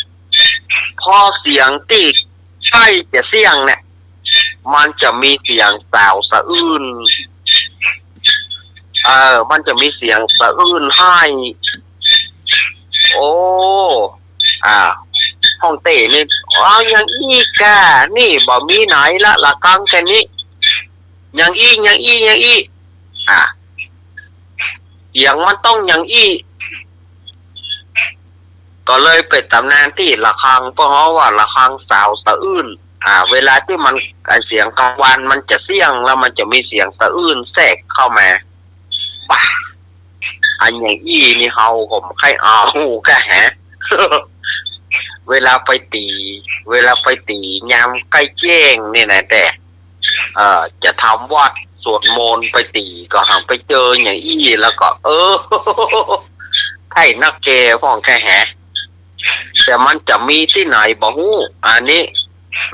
พอเสียงที่ใกล้จะเสียงเนี่ยมันจะมีเสียงสาวสะอื้นมันจะมีเสียงสะอื้นให้โอ้ห้องเต้นี่ยังอีกะนี่บ่มีไหนละกังแค่นี้ยังอีเสียงมันต้องยังอีก็เลยเป็นตำนานที่ระฆังเพราะว่าระฆังสาวสะอื้นเวลาที่มันเสียงกลางวันมันจะเสียงแล้วมันจะมีเสียงสะอื้นแทรกเข้ามาป่ะอันอย่างอี้นี่เฮาผมใครเอากะแฮะ เวลาไปตียามใกล้แจ้งนี่นะแต่จะทำวัดสวดมนต์ไปตีก็หันไปเจออย่างอี้แล้วก็ไทยนักเกพ่องแค่แฮะแต่มันจะมีที่ไหนบ่ฮู้อันนี้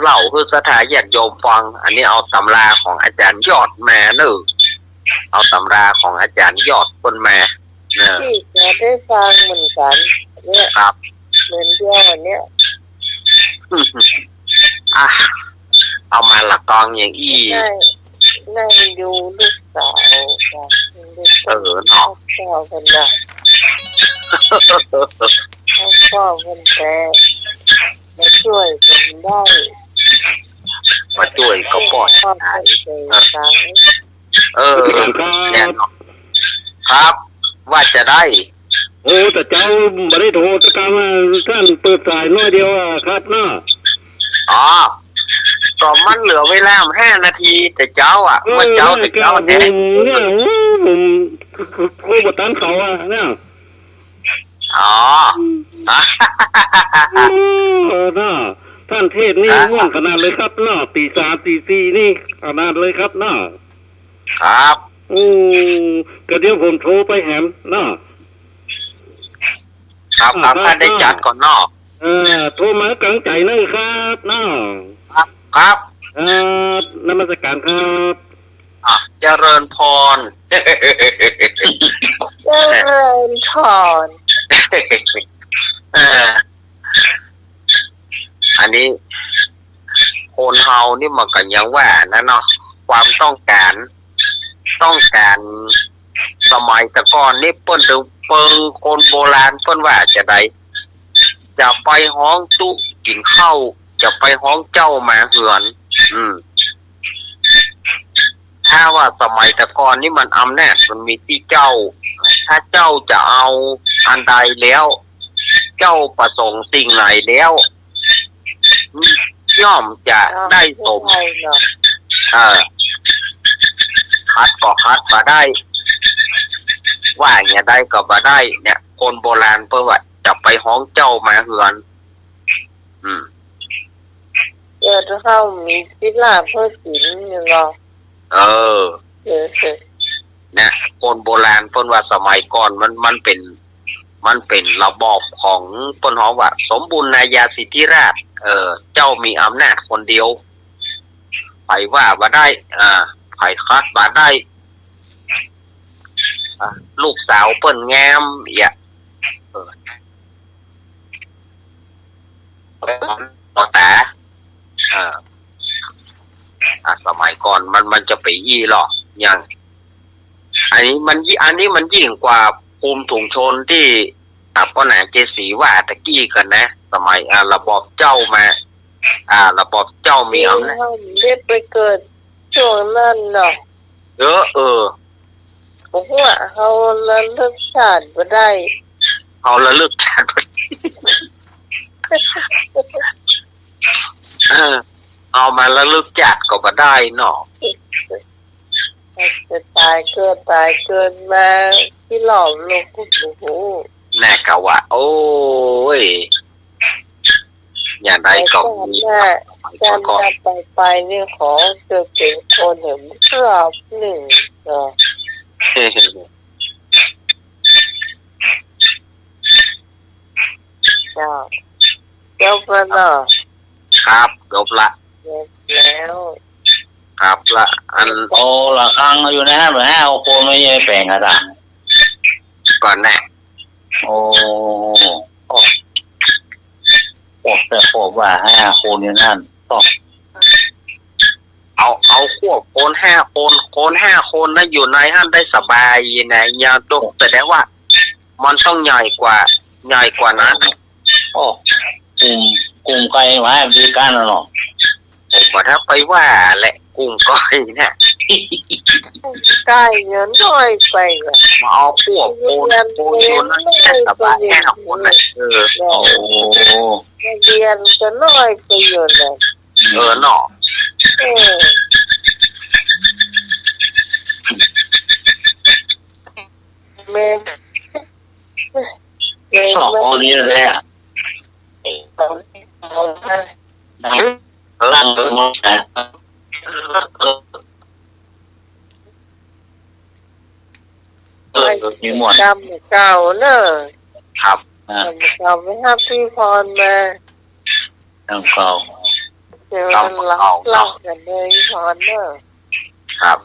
เล่าคือสถาญาติโยมฟังอันนี้เอาตำราของอาจารย์ยอดมาเอาตำราของอาจารย์ยอดคนมาที่จะได้ฟังเหมือนกันเนี่ยครับเหมือนเดียวเนี่ยเอามาละกองอย่างอี้นั่งดูลูกสาวเนาะพ่อคนน่ะพ่อคนแต่มาช่วยผมได้มาช่วยก็ปลอดภัยเนี่ยครับว่าจะได้แต่เจ้าไม่ได้โทรตะการมาท่านเปิดสายน้อยเดียวครับเนาะก็มันเหลือเวลา5 นาทีแต่เจ้าว่าเจ้าเนี่ยผมบตันเขาเนี่ยท่านเทศนี่ง่วงขนาดเลยครับเนาะตี 3 ตี 4นี่ขนาดเลยครับเนาะครับก็เดี๋ยวผมโทรไปแหมเนาะครับท่านได้จัดก่อนเนาะโทรมากลางใจนะครับเนาะครับนมัสการครับเจริญพรอันนี้คนเฮานี่มันก็ยังว่านะเนาะความต้องการสมัยแต่ก่อนนี่เปิ้นถึงเปิงคนโบราณเปิ้นว่าจะได้จะไปห้องตุ๊กินข้าวจะไปห้องเจ้ามาเหือนถ้าว่าสมัยแต่ก่อนนี่มันอำนาจมันมีที่เจ้าถ้าเจ้าจะเอาอันใดแล้วเจ้าประสงค์สิ่งไหนแล้วย่อมจะได้สมคัดก็คัดมาได้ว่าอย่างได้ก็มาได้เนี่ยคนโบราณเพื่อว่าจะไปห้องเจ้ามาเหือนเข้ามีศิลาเพื่อศิลป์อยู่หรอเนี่ยคนโบราณเพิ่นว่าสมัยก่อนมันเป็นระบอบของเพิ่นฮ้องว่าสมบูรณาญาสิทธิราชเจ้ามีอำนาจคนเดียวไผว่าบ่ได้ไผคัดบ่ได้ลูกสาวเปิ้นงามต่อแต่สมัยก่อนมันจะไปอี้หรอกอย่างอันนี้มันยิ่งกว่าภูมิถุงชนที่พ่อหนาเจสีว่าตะกี้กันนะสมัยระบอบเจ้ามาระบอบเจ้ามีอำนาจเรียกไปเกิดช่วงนั้นเนาะผมว่าเขาระลึกชาติบ่ได้เขาระลึกชาติเอามาระลึกจัดก็บ่ได้เนาะจะตายเกินมาที่หลอมลงโอ้โหแน่กะว่าโอ้ยอย่างใดก็มีการไปนี่ขอจะเป็นคนเห็นรอบหนึ่งเนาะเจ้าไปเนาะครับจบละโอเค แล้ว ครับละอัน โอ้ละครั้งอยู่นะฮะเหมือน5 คนไม่ใช่แปลงอะจ้ะ ก่อนแน่ โอ้แต่ผมว่า5 คนอยู่นั่นต้อง เอาควบโคน5 คนนะอยู่ในท่านได้สบายนะยาวตรงแต่ได้ว่า มันต้องใหญ่กว่านั้น โอ้กลุ่มไกลมาดีกันแล้วเนาะ ผมว่าถ้าไปว่าแหละกุ้งก้อยเนี่ย ใกล้เงินน้อยไปอะ มาเอาควบโคนอยู่นั่นได้สบาย5 คนนะโอ้ เรียนก็น้อยไปอยู่เลย เนาะ แม่สองนี้เลยอ่ะร่างเมืองนะมีหมด จำเก่าเนอะ ครับ จำเก่าไม่ห้าพี่พรมา ทั้งเก่า เดี๋ยวมันเล่ากันเลยพรเนอะ ครับ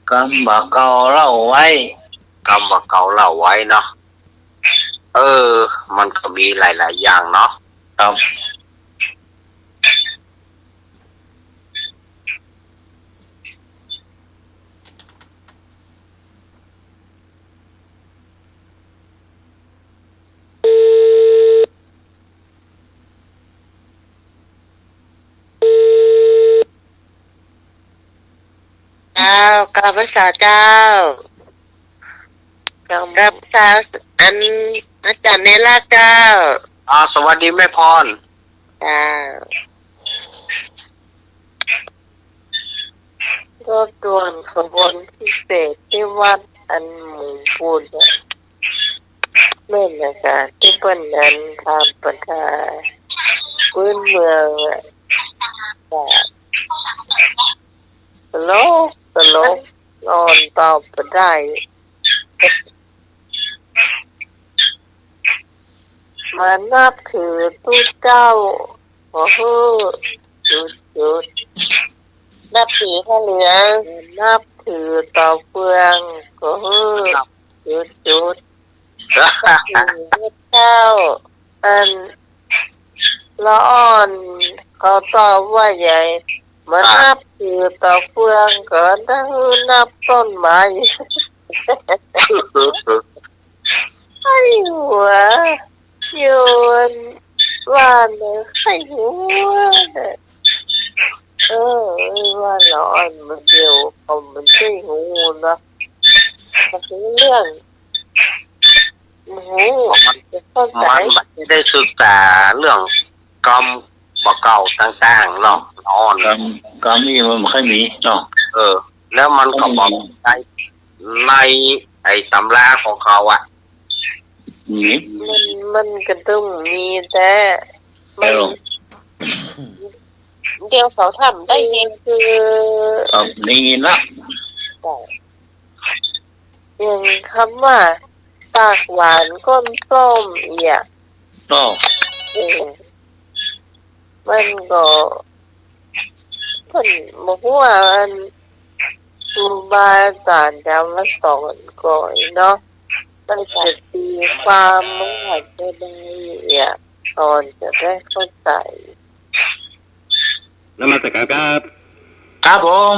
กำบักเก่าเล่าไว้ กำว่าเก่าเล่าไว้เนาะมันก็มีหลายๆอย่างเนาะ ครับ เจ้ากราบพระเจ้ากราบพระอันอาจารย์เนล่าเจ้า สวัสดีแม่พร จ้าก็ด่วนขบวนพิเศษที่วัดอันหมู่พูดเนี่ยแม่นะคะที่เปิ้นนั้นทำประทาพื้นเมืองตลกนอนตอบไปได้มานับถือตู้เจ้าโอ้โหจุดนับถือพระเหลืองนับถือต่อเฟืองโอ้โหจุดเจ้าอันละอ่อนเขาตอบว่าใหญ่มานับถือต่อเฟืองก็นับต้นไม้ไอ้หัวโยนว่าเนี่ยไอ้หัวว่าละอ่อนมันเดียวเขามันใช่หูนะมันเป็นเรื่องหูจะเข้าใจ มันไม่ได้ศึกษาเรื่องกรรมบ่เก่าต่างๆเนาะอ่อน กำนี่มันไม่ค่อยมีเนาะ แล้วมันก็บอกในไอ้ตำราของเขาอ่ะ มันก็ต้องมีแต่มันเดียวเขาทำได้เองคือนี่นะอย่างคำว่าปากหวานก้นส้มเนี่ยมันก็เพิ่นบอกว่าครูบาอาจารย์จะมาสอนก่อนเนาะมันจะตีความมันอาจจะได้ตอนจะได้เข้าใจ นมัสการครับ ครับผม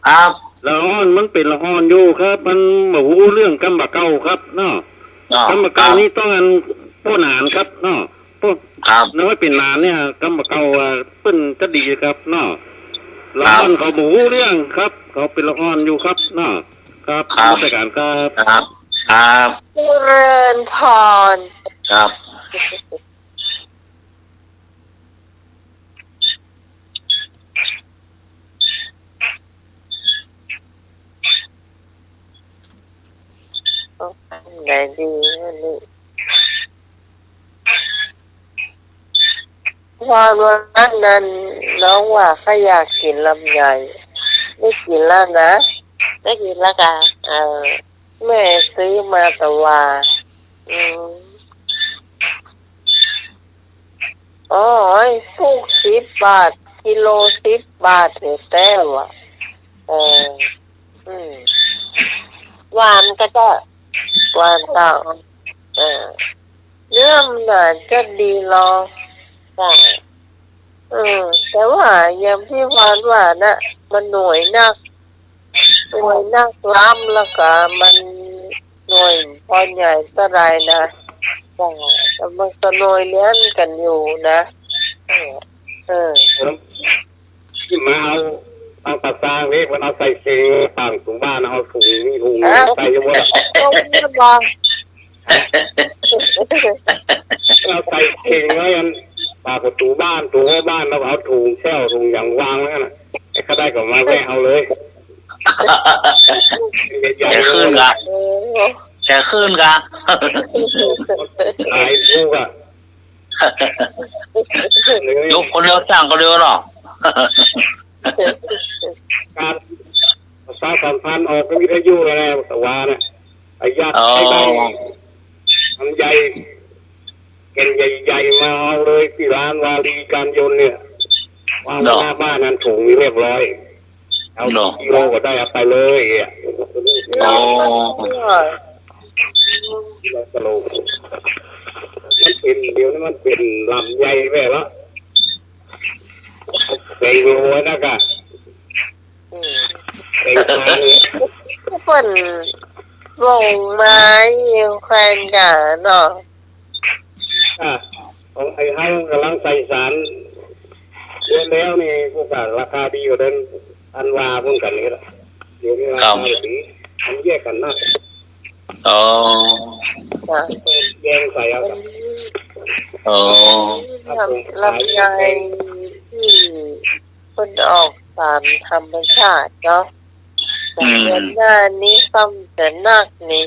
ครับ ละอ่อนมันเป็นละอ่อนอยู่ครับ มันมาหูเรื่องกำบะเก่าครับเนาะกำบะเก่านี้ต้องอันผู้นานครับเนาะพวกน้อยเป็นนานเนี่ยกำบะเก่าเปิ้นจะดีครับเนาะละอ่อนเขาหูเรื่องครับเขาเป็นละอ่อนอยู่ครับเนาะครับนมัสการครับครับเจริญพร ครับไหนดีนี่วันนั้นน้องว่าเขาอยากกินลำไยไม่กินแล้วนะไม่กินแล้วกัน แม่ซื้อมาแต่ว่าอ๋อฟุก10 บาทกิโล10 บาทแต่ว่าหวานก็จะหวานต่างเนื้อมันน่าจะดีรอใช่แต่ว่าอย่างที่หวานน่ะมันหน่วยนักล้ำแล้วก็มันหน่วยพอใหญ่เท่าไรนะแต่มันก็หน่วยเลี้ยงกันอยู่นะที่มาเอาปลาซางนี่มันเอาใส่เข่งต่างถุงบ้านเอาถุงนี่ถุงใส่ยังไงต้องเรียบร้อยเราใส่เข่งไว้ยันปากประตูบ้านตัวบ้านเราเอาถุงแช่ถุงอย่างวางไว้น่ะไอ้ข้าได้ก็มาแวะเอาเลยจะขึ้นกะหลายลูกอะยกคนเดียวจ้างก็เดียวหรอการภาษาสัมพันธ์ออกเป็นวิทยุอะไรสวาเนี่ยไอ้ญาติไอ้ใบทำใหญ่เก่งใหญ่ๆมาเอาเลยที่ร้านวาลีการยนต์เนี่ยวางหน้าบ้านนั้นถุงเรียบร้อยเอากิโลก็ได้เอาไปเลยกิโลมันเป็นเดี๋ยวนี้มันเป็นลำใหญ่แม่ละเก่งโลนะกะเก่งทางนี้เปิ่นวงไม้แควนกันเนาะของไอ้ห้างกำลังใส่สารเดือนแล้วนี่พวกกันราคาดีกว่าเดินอันวาพวกกันนี่แหละเดี๋ยวนี้ราคาดีมันแยกกันมากแยงใส่เอาลำไยที่คนออกตามธรรมชาติเนาะแต่เดือนหน้านี้ต้องจะนักนี่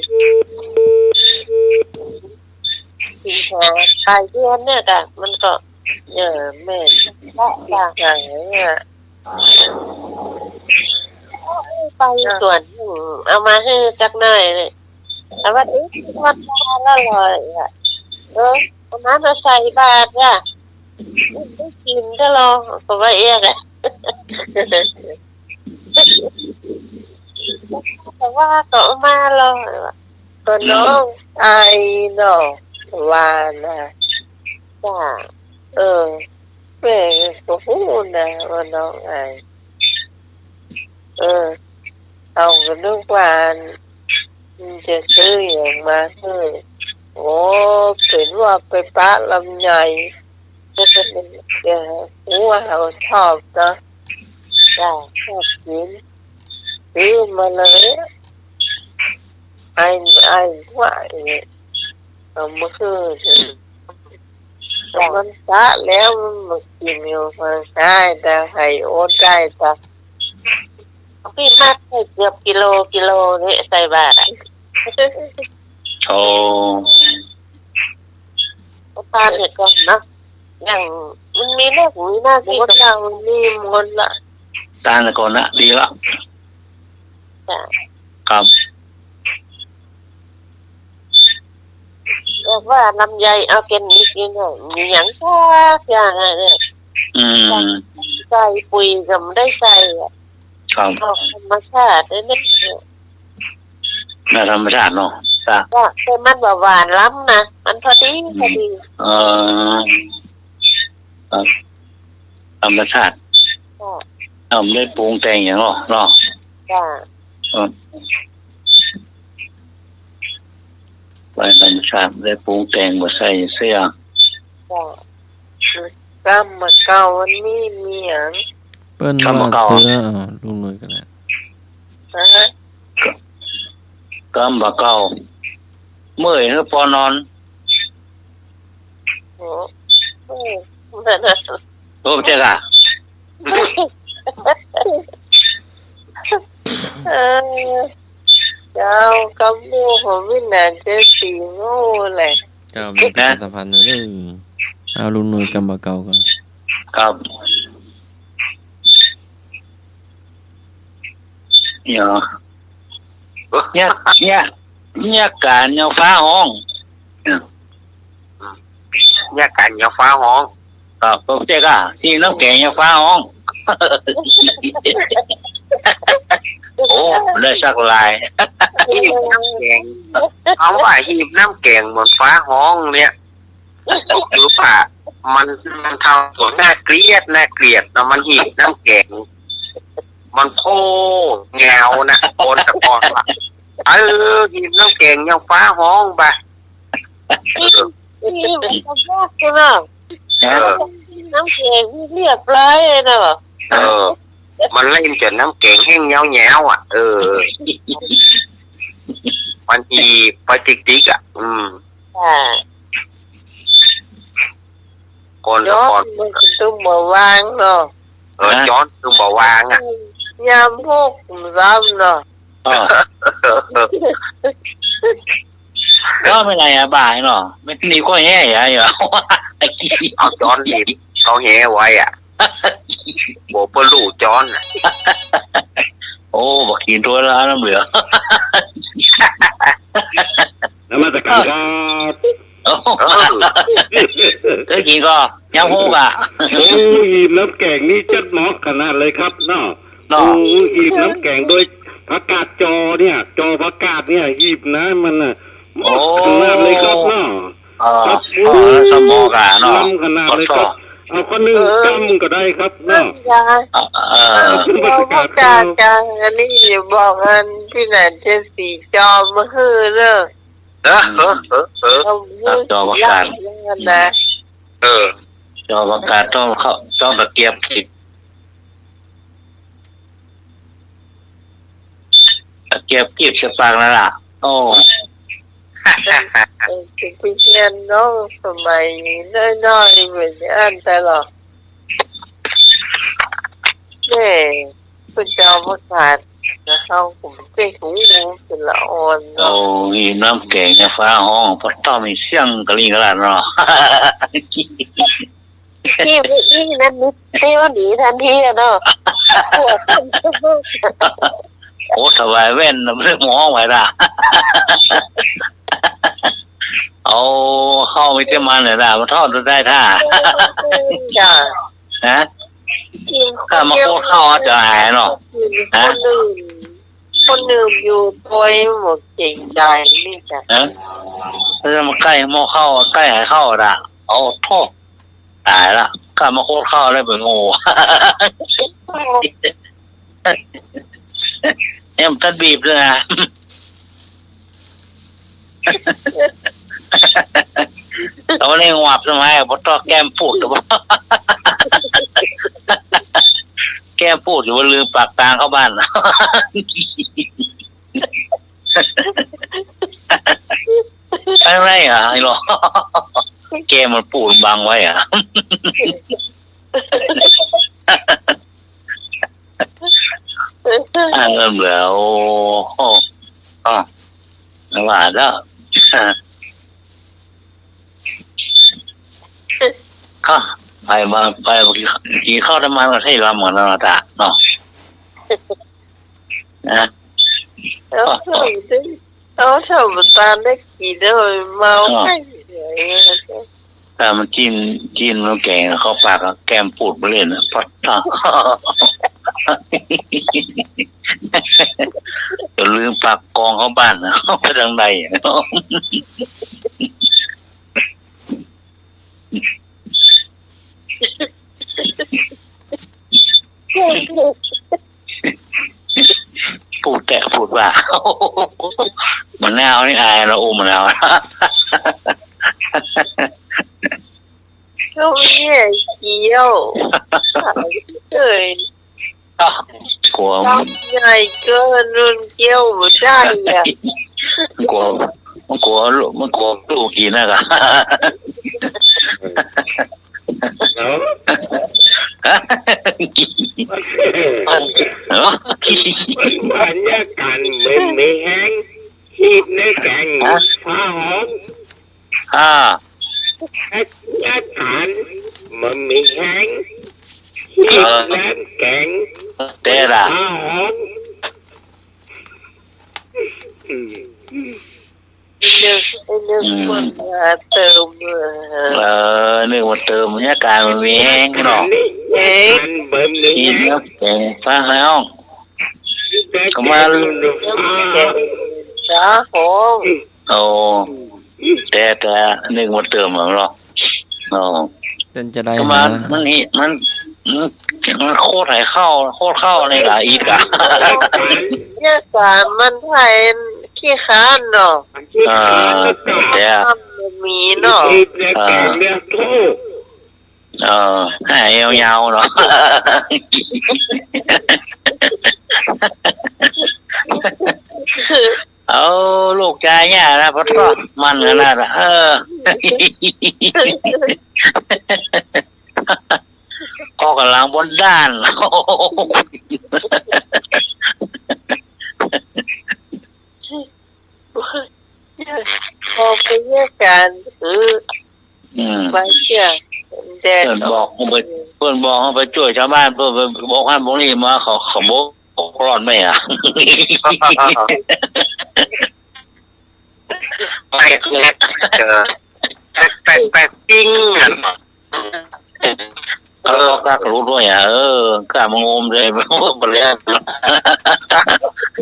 ถึงพอปลายเดือนเนี่ยค่ะมันก็แม่ละอย่างเนี่ยไปส่วนเอามาให้จักหน่อยเลยแต่ว่าที่ทอดละเลยอ่ะเอาน้ำมาใส่บาตรอ่ะไม่กินก็รอเพราะว่าเอ๊ะแต่ว่าก็มาเลยก็น้องไอเนาะว่านะจ้าแม่ก็พูดนะว่าน้องไอเอาก็นึกว่าจะซื้ออย่างมาซื้อโอ้เห็นว่าไปปะลำใหญ่ก็เป็นว่าเราชอบนะจ้าชอบกินซื้อมาเลยไอ้ว่าเอามาคือมันซะแล้วมันกินอยู่มันได้แต่ให้โอ๊ตได้แต่พี่มากให้เกือบกิโลนี่ใส่บาตรตาเนี่ยก่อนนะอย่างมันมีหน้าที่เรานี่มนละตาเนี่ยก่อนนะดีละครับแต่ว่าลำไยเอาแกนนี้กินเนี่ยมีอย่างแค่อย่างไรเนี่ยใส่ปุ๋ยก็ไม่ได้ใส่ธรรมชาติได้เนี่ยน่าธรรมชาติเนาะก็แต่มันหวานล้ำนะมันพอดีธรรมชาติไม่ได้ปรุงแต่งอย่างเนาะจ้าไปธรรมชาติได้ปรุงแต่งมาใส่เสื้อจ้ากำมะเกาวันนี้มีอย่างเปิ้นมาเสื้อลุงหน่อยกันแหละกำมะเกาเมื่อยหรือปอนอนโอ้เจ๊ก่ะเจ้ากำมูผมไม่นานจะสีโง่เลยเจ้ามีประสัมพันธ์เลยเอาลุงหน่อยกำมะเกากันครับเนี่ย เนี่ยการเนี่ยฟ้าห้อง เนี่ยกันเนี่ยฟ้าห้อง ครับโปรเจกต์ที่น้ำแกงเนี่ยฟ้าห้อง โอ้ได้สักลาย หีบน้ำแกงเอาว่าหีบน้ำแกงเหมือนฟ้าห้องเนี่ยหรือป่ะมันทำตัวน่าเกลียดนะมันหีบน้ำแกงมันโพเงานะโอนตะกอนว่ะหีบน้ำแกงยังฟ้าห้องป่ะนี่มันก็ยากใช่ไหมน้ำแข็งเรียบร้อยเลยเนาะมันเล่นจนน้ำแกงแห้งเงาอ่ะมันทีไปติ๊กอ่ะคนละคนมันคือตุ้มบ่วางเนาะย้อนตุ้มบ่วางอ่ะยามพวกซ้ำเนาะก็ไม่ไรบ่ายเนาะไม่ดีก็แย่เหรอไอ้ขี้เอาย้อนดีเขาแห่ไว้อ่ะโบปลูจอนโอ้บอกกินตัวละน้ำเหลือน้ำมาตะการครับกินก็ยังหูกอ่ะหีบน้ำแกงนี่จัดเหมาะขนาดเลยครับเนาะหีบน้ำแกงโดยผักกาดจอเนี่ยจอผักกาดเนี่ยหีบนะมันน่ะเหมาะขนาดเลยครับเนาะครับสมองอ่ะเนาะขนาดเลยครับเอาข้อนึงจำก็ได้ครับเนาะผักกาดจังอันนี้บอกอันพี่นันจะสีจอมาคือเด้อจอประกาศจอประกาศต้องตะเกียบผิดตะเกียบกีบสปางนั่นล่ะโอ้พี่เรียนน้องสมัยน้อยๆเหมือนอันแต่หรอกนี่คุณเจ้าประกาศนะครับผมเป็นหูเป็นละอ่อนโอ้ยน้ำแกงเนี่ยฟ้าห้องพอต้อมีเสียงกระลิ่งกระลาเนาะที่นั่นนิดเที่ยวหนีทันทีเนาะโอ้สบายเว้นไม่ได้มองไว้ละเอาเข้าไม่ได้มันเลยนะมันทอดได้ท่าฮะถ้ามาโคตรเข้าจะหายเนาะคนหนึ่งอยู่ตัวหมดเก่งใจนี่จ้ะถ้ามาใกล้หม้อเข้าใกล้หายเข้าละเอาโทษตายละข้ามาโคตรเข้าได้เป็นงูเนี่ยมันตัดบีบเลยนะตอนนี้งับทำไมเพราะตอแก้มปูดหรือเปล่าแก้มปูดอยู่ว่าลืมปากตางเข้าบ้านนะอะไรอ่ะไอ้หรอแก้มมันปูดบังไว้อ่ะเริ่มแล้วไม่ว่าแล้วก็ไปกินข้าวทำมันก็ใช่ลำเหมือนเราตาเนาะนะเอาชอบตาได้กี่เด้อเมาไม่เฉยแต่มันกินแล้วแกงเข้าปากแก้มปูดไปเลยนะพัดตาจะลืมปากกองเข้าบ้านนะไปทางใดพูดแกะพูดว่ามันแนวนี่อายเราอุ้มมันแล้วก็เนี่ยเกี่ยวเอ้ยกลัวใหญ่เกินรุ่นเกี่ยวไม่ได้อ่ะกลัวมันกลัวลูกกินนะครับมันยากันไม่แห้งหีบในแกงผ้าหอมยากันมันไม่แห้งหีบน้ำแกงผ้าหอม นึกคนมาเติม นึกว่าเติมบรรยากาศมันมีแห้งเนาะ เอ๊ะ เบิ่มเลย กินแล้วแกงฟ้าแล้วก็มา จ้าของ โอ้แต่นึกว่าเติมเหรอโอ้ เป็นจะได้ ก็ มา มันโคตรเข้าอะไรล่ะอีกอ่ะ เนี่ยสารมันไทยขี้ค้านเนาะ แต่ มันมีเนาะ เนี่ยแกเนี่ยโต ให้ยาวๆเนาะเอาลูกชายเนี่ยนะเพราะว่ามันขนาดน่ะก็กำลังบนด้านพอไปแยกกันไปเชื่อแดด เพื่อนบอกเขาไปช่วยชาวบ้านเพื่อนบอกให้พวกนี้มาเขาบอกร้อนไหมอ่ะ ไปแรกเจอแปลกปิ้ง ก็รู้ด้วยกล้ามางมเลยไม่รู้ไปเลย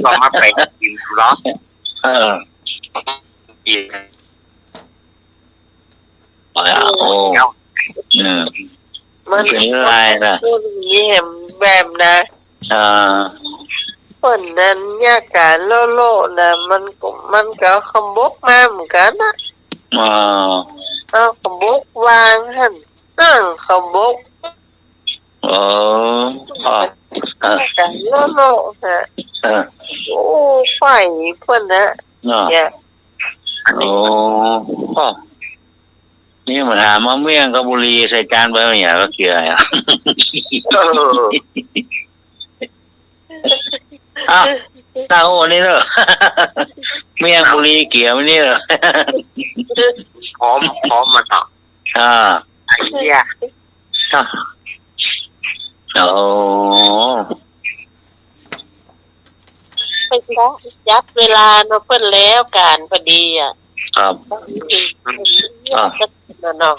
ลองมาแปลกกินหรอกิน โอ้มัน เป็นไรนะ มีเห็นแบบนะคนนั้นยาการโลนะมันก็ขบกมาเหมือนกันนะขบกวางหันนั่งขบกการโลฮะโอ้ไฟเพื่อนนะเนี่ยโอ้นี่มันหามาเมี่ยงกับบุรีใส่จานไปเนี่ยก็เกลืออ่ะตาโอ้นี่เนอะเมี่ยงบุรีเกลือนี่เนอะพร้อมมาต่อไอ้เหี้ยโอ้ไปยับเวลาเนาะเพิ่นแล้วการพอดีอ่ะครับเนาะ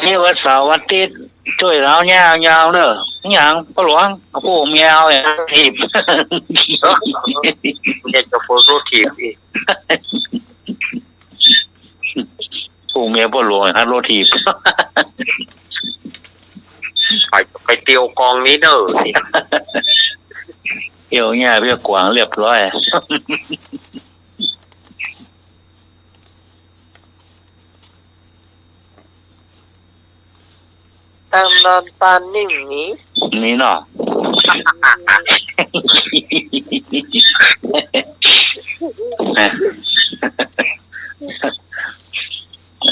นี่วันเสาร์วันอาทิตย์ช่วยเรายาวเนอะอย่างพ่อหลวงผู้เมียเอาอย่างทีบเด็กกับโฟโต้ทีบอีก ผู้เมียพ่อหลวงฮัตโรทีบไปเตียวกองนี้เนอะเที่ยวเนี่ยเรียกกวางเรียบร้อยตามนอนปานนิ่งนี้เนาะ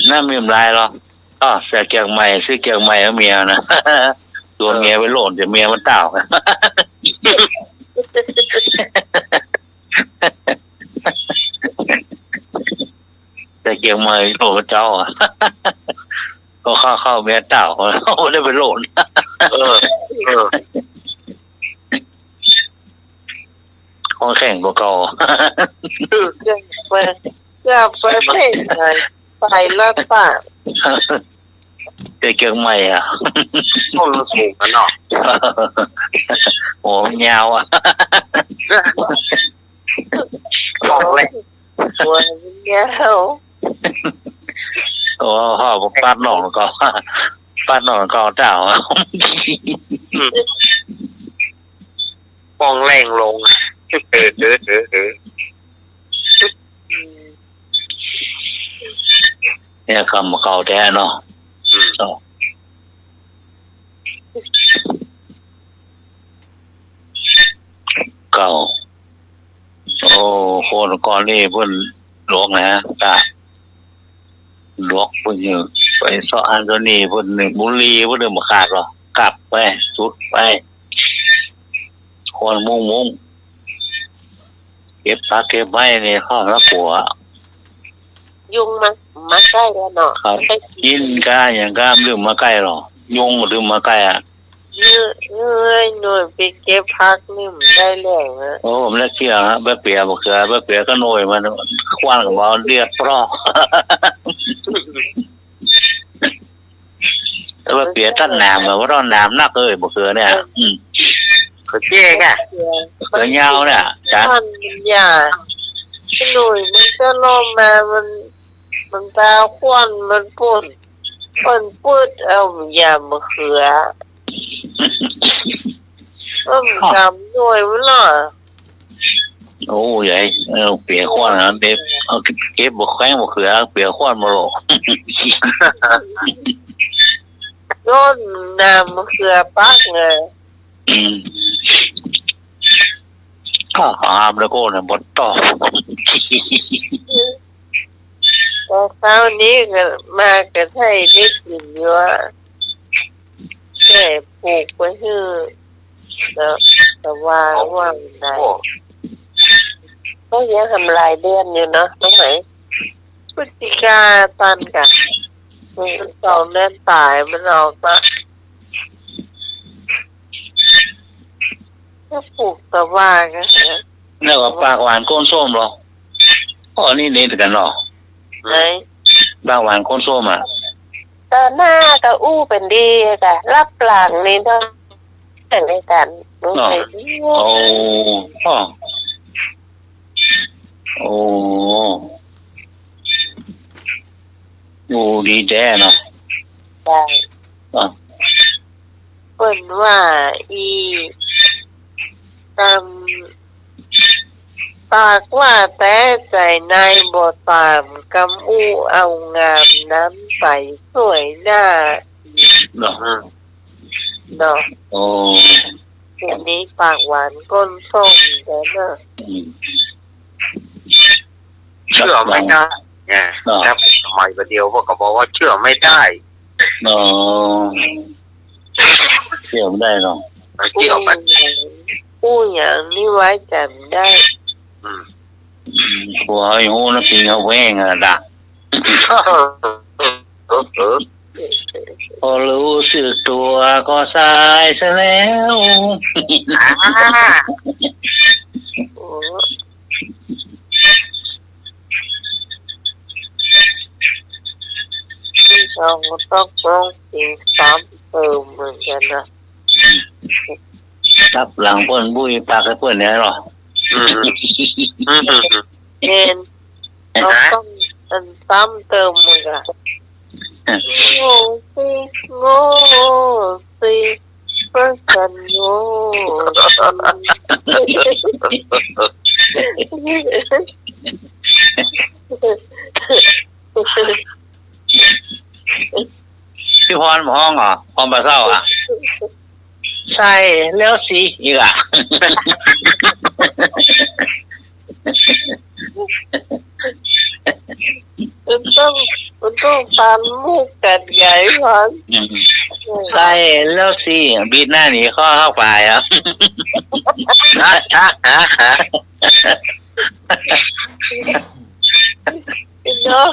น่ามีอะไรหรอใส่เกียงใหม่ซื้อเกียงใหม่ให้เมียนะตัวเมียไปโหล่นจะเมียมันเต่าแต่เกียงใหม่โหล่นเจ้าก็เข้าเมียเต่าเขาได้ไปโหล่นของแข่งกว่าเก่าจะไปเพลงไงไปละป่ะแต่เกียงใหม่โอ้สูงกันเนาะโอ้ยาวบอกเลยตัวยาวโอ้พ่อบอกปาดหนองก็เจ้าปองแรงลงเนี่ยคำเก่าแท้เนาะเก่าโอ้คนก่อนนี่เพิ่นหลวงนะกะหลวงเพิ่นอยู่ไปสออันตัวนี้เพิ่นบุรีเพิ่นมาขาดหรอกลับไปสุดไปคนมุ้งเก็บผักเก็บไม้ในห้องละปัวยุงมาใกล้แล้วเนาะครับกินก้าอย่างก้ามลืมมาใกล้หรอยุงลืมมาใกล้ เนื้อยหน่วยไปเก็บพักนี่มันได้แรงนะ โอ้ผมเลยเชื่อฮะใบเปียบ่เขือใบเปียก็หน่วยมันคว้านกับบ่เรียกปรอกแต่ว่าเปียตัดหนามแบบว่าร้อนหนามนักบ่เขือเนี่ยก็เจ๊กะเขือยาวเนี่ยจ้ะมันยาหน่วยมันก็ลงมามันตาควันมันปุ่นพูดเอาอย่ามะเขือจำหน่วยมันหน่อยโอ้ใหญ่เปียคว้านนะเด็บเอาเก็บบ่แข้งบ่เขือเปียคว้านบ่หรอกโน่นน้ำมะเขือปักไงก็หามแล้วก็เนี่ยบ่ต่อแต่คราวนี้ก็มาก็ให้ได้กินอยู่ว่าแค่ปลูกไปฮื้อแล้วแต่ว่าไหนก็ยังทำลายเดือนอยู่เนาะน้องไหนพฤศจิกาตันกะมัน2 เดือนตายมันออกมาก็ปลูกแต่ว่ากันแล้วก็ปากหวานก้นส้มหรออ๋อนี่เน้นกันหรอไหนปากหวานก้นส้มอ่ะตาหน้ากับอู้เป็นดีกะรับหลังนี่ต้องแต่งในกันรู้ไหมโอ้โอ้โอ้ดีแจ้เนาะได้เปิ่นว่าตามปากว่าแต่ใจในบ่ตามกำอู้เอางามน้ำใสสวยหน้าเนาะโอ้ทีนี้ปากหวานก้นส้มแล้วเนาะเชื่อไม่ได้ไงแล้วสมัยประเดียวพวกก็บอกว่าเชื่อไม่ได้เชื่อไม่ได้หรอกเชื่อมันอู้อย่างนี้ไว้จำได้หัวไอ้หูนักกินเขาแหวงอ่ะด่าพอรู้สึกตัวก็สายซะแล้วเราต้องร้องเพลงซ้ำเติมเหมือนกันนะรับหลังเพื่อนบุ้ยปากให้เพื่อนเนี่ยหรอเอ็นเราต้องซ้ำเติมเหมือนกันโง่สิเพราะฉันโง่พี่พรห้องเหรอพรปลาเศร้าอ่ะใช่แล้วสิอีกอ่ะมันต้องตามมุกกันใหญ่พันใช่แล้วสิบีดหน้าหนีข้อเข้าไปอ่ะเนาะ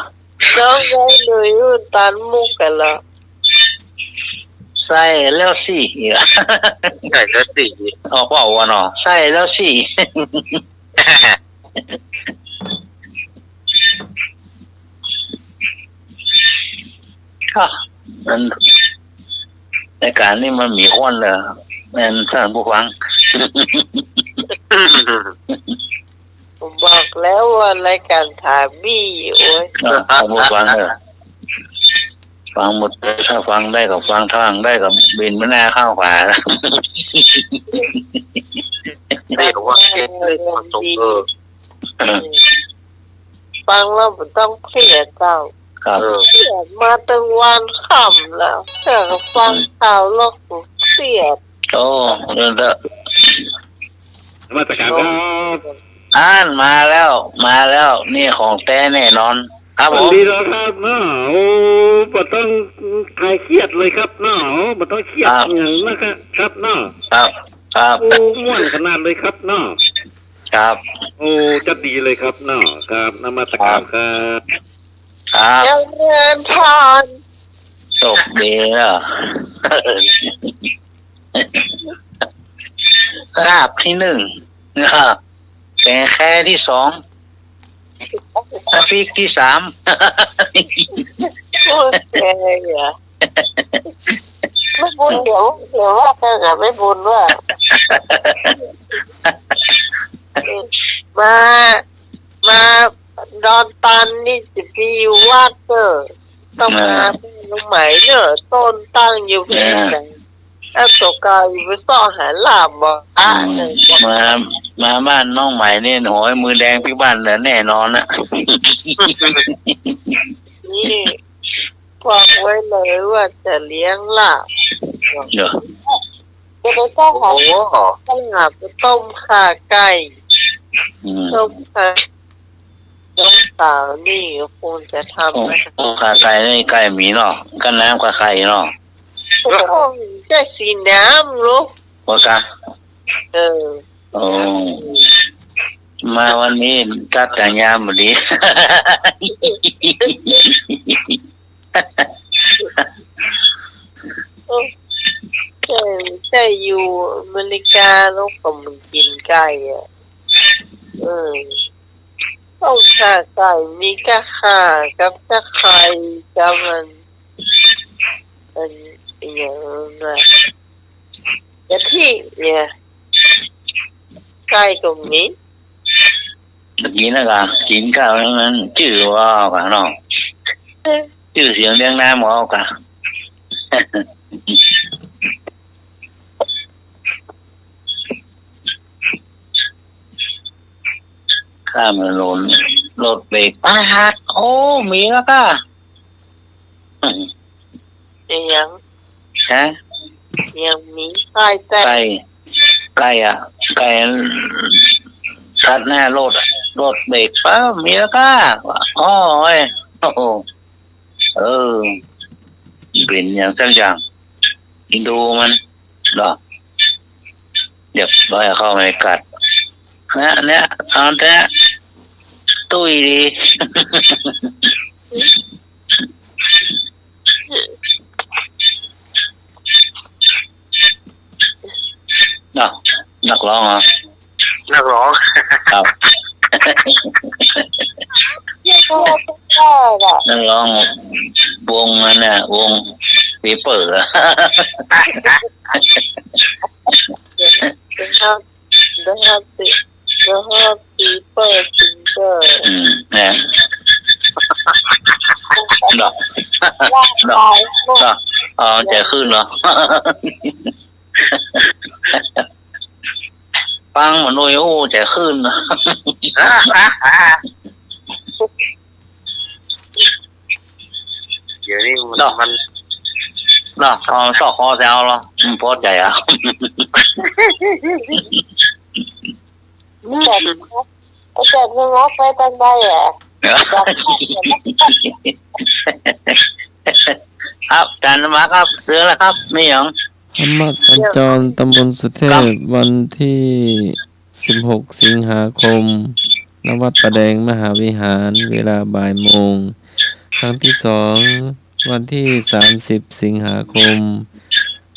น้องไงเลยมันตามมุกกันละใช่แล้วสิใช่แล้วสิอ๋อเปล่าวะเนาะใช่แล้วสิมันในการนี้มันมีคนเลยแม่นท่านผู้ฟังผมบอกแล้วว่ารายการถามบี้โอ้ยท่านผู้ฟังฟังหมดถ้าฟังได้กับฟังทางได้กับบินไม่น่าเข้าป่าเรียกว่าเก็บเลยความตรงฟังแล้วมันต้องเครียดเจ้าเครียดมาตั้งวันค่ำแล้วแต่ฟังข่าวแล้วเครียดโอ้เรื่องเด้อมาตรการครับมาแล้วนี่ของแท้แน่นอนครับผมดีแล้วครับเนาะโอ้บ่ต้องคลายเครียดเลยครับเนาะบ่ต้องเครียดอย่างนะครับเนาะครับโอ้ม่วนขนาดเลยครับเนาะครับโอ้จะดีเลยครับเนาะครับนมัสการครับครับเจริญพรจบดีเนาะ ราบที่หนึ่งแกงแค่ที่สองพริกที่สาม โอ้ยแกอย่าไม่บุญเดี๋ยวว่าเธอกับไม่บุญว่ามาดอนตันนี่จะไปอยู่วัดเนอะต้องมาลงไหมเนอะต้นตั้งอยู่ที่ไหนถ้าตกกาอยู่ไปซ่อหาลาบบ่มาบ้านน้องใหม่เนี่ยโหยมือแดงพี่บ้านเหลือแน่นอนนะ นี่บอกไว้เลยว่าจะเลี้ยงลาบ เดี๋ยว จะไปต้มของต้องหาไปต้มข่าไก่ต้มข่าน้องสาวนี่คงจะทำนะ ขาไก่นี่ไก่หมีเนาะกันน้ำขาไข่เนาะ จะสีน้ำลูก ว่ากัน โอ้มาวันนี้ตัดกันยามหมดดี ใช่อยู่อเมริกาแล้วก็มันกินไก่อ่ะต้องข่าไก่มีกะข่ากับตะไคร้กับมันอย่างนั้นกะทิเนี่ยไก่ตรงนี้ เมื่อกี้นะกะกินข้าวนั้นจื้อว่ากันเนาะจื้อเสียงเลี้ยงน้ำเอากันข้ามถนนรถเบรกป้าฮักโอ้มีแล้วก็ยังฮะยังมีไก่แต่ไก่อ่ะไก่ตัดหน้ารถเบรกป้ามีแล้วก็อ๋อโอ้โหเป็นอย่างสักอย่างดูมันหรอเดี๋ยวร้อยเข้าไปกัดเนี่ยตอนนี้ตุ้ยดีนักร้องเหรอนักร้องครับนักร้องวงนั่นน่ะวงปีเปิดThe people singer เนี่ยดอกจะขึ้นเหรอฟังมันโอ้ยจะขึ้นนะเดี๋ยวนี้มันสอกคอแซวเหรอพอใจอ่ะแต่ไม่งอไปตั้งได้อ่ะครับจานมาครับเรือแล้วครับไม่หยังธรรมสัญจรตำบลสุเทพวันที่16 สิงหาคมณวัดประแดงมหาวิหารเวลาบ่ายโมงครั้งที่2วันที่30 สิงหาคม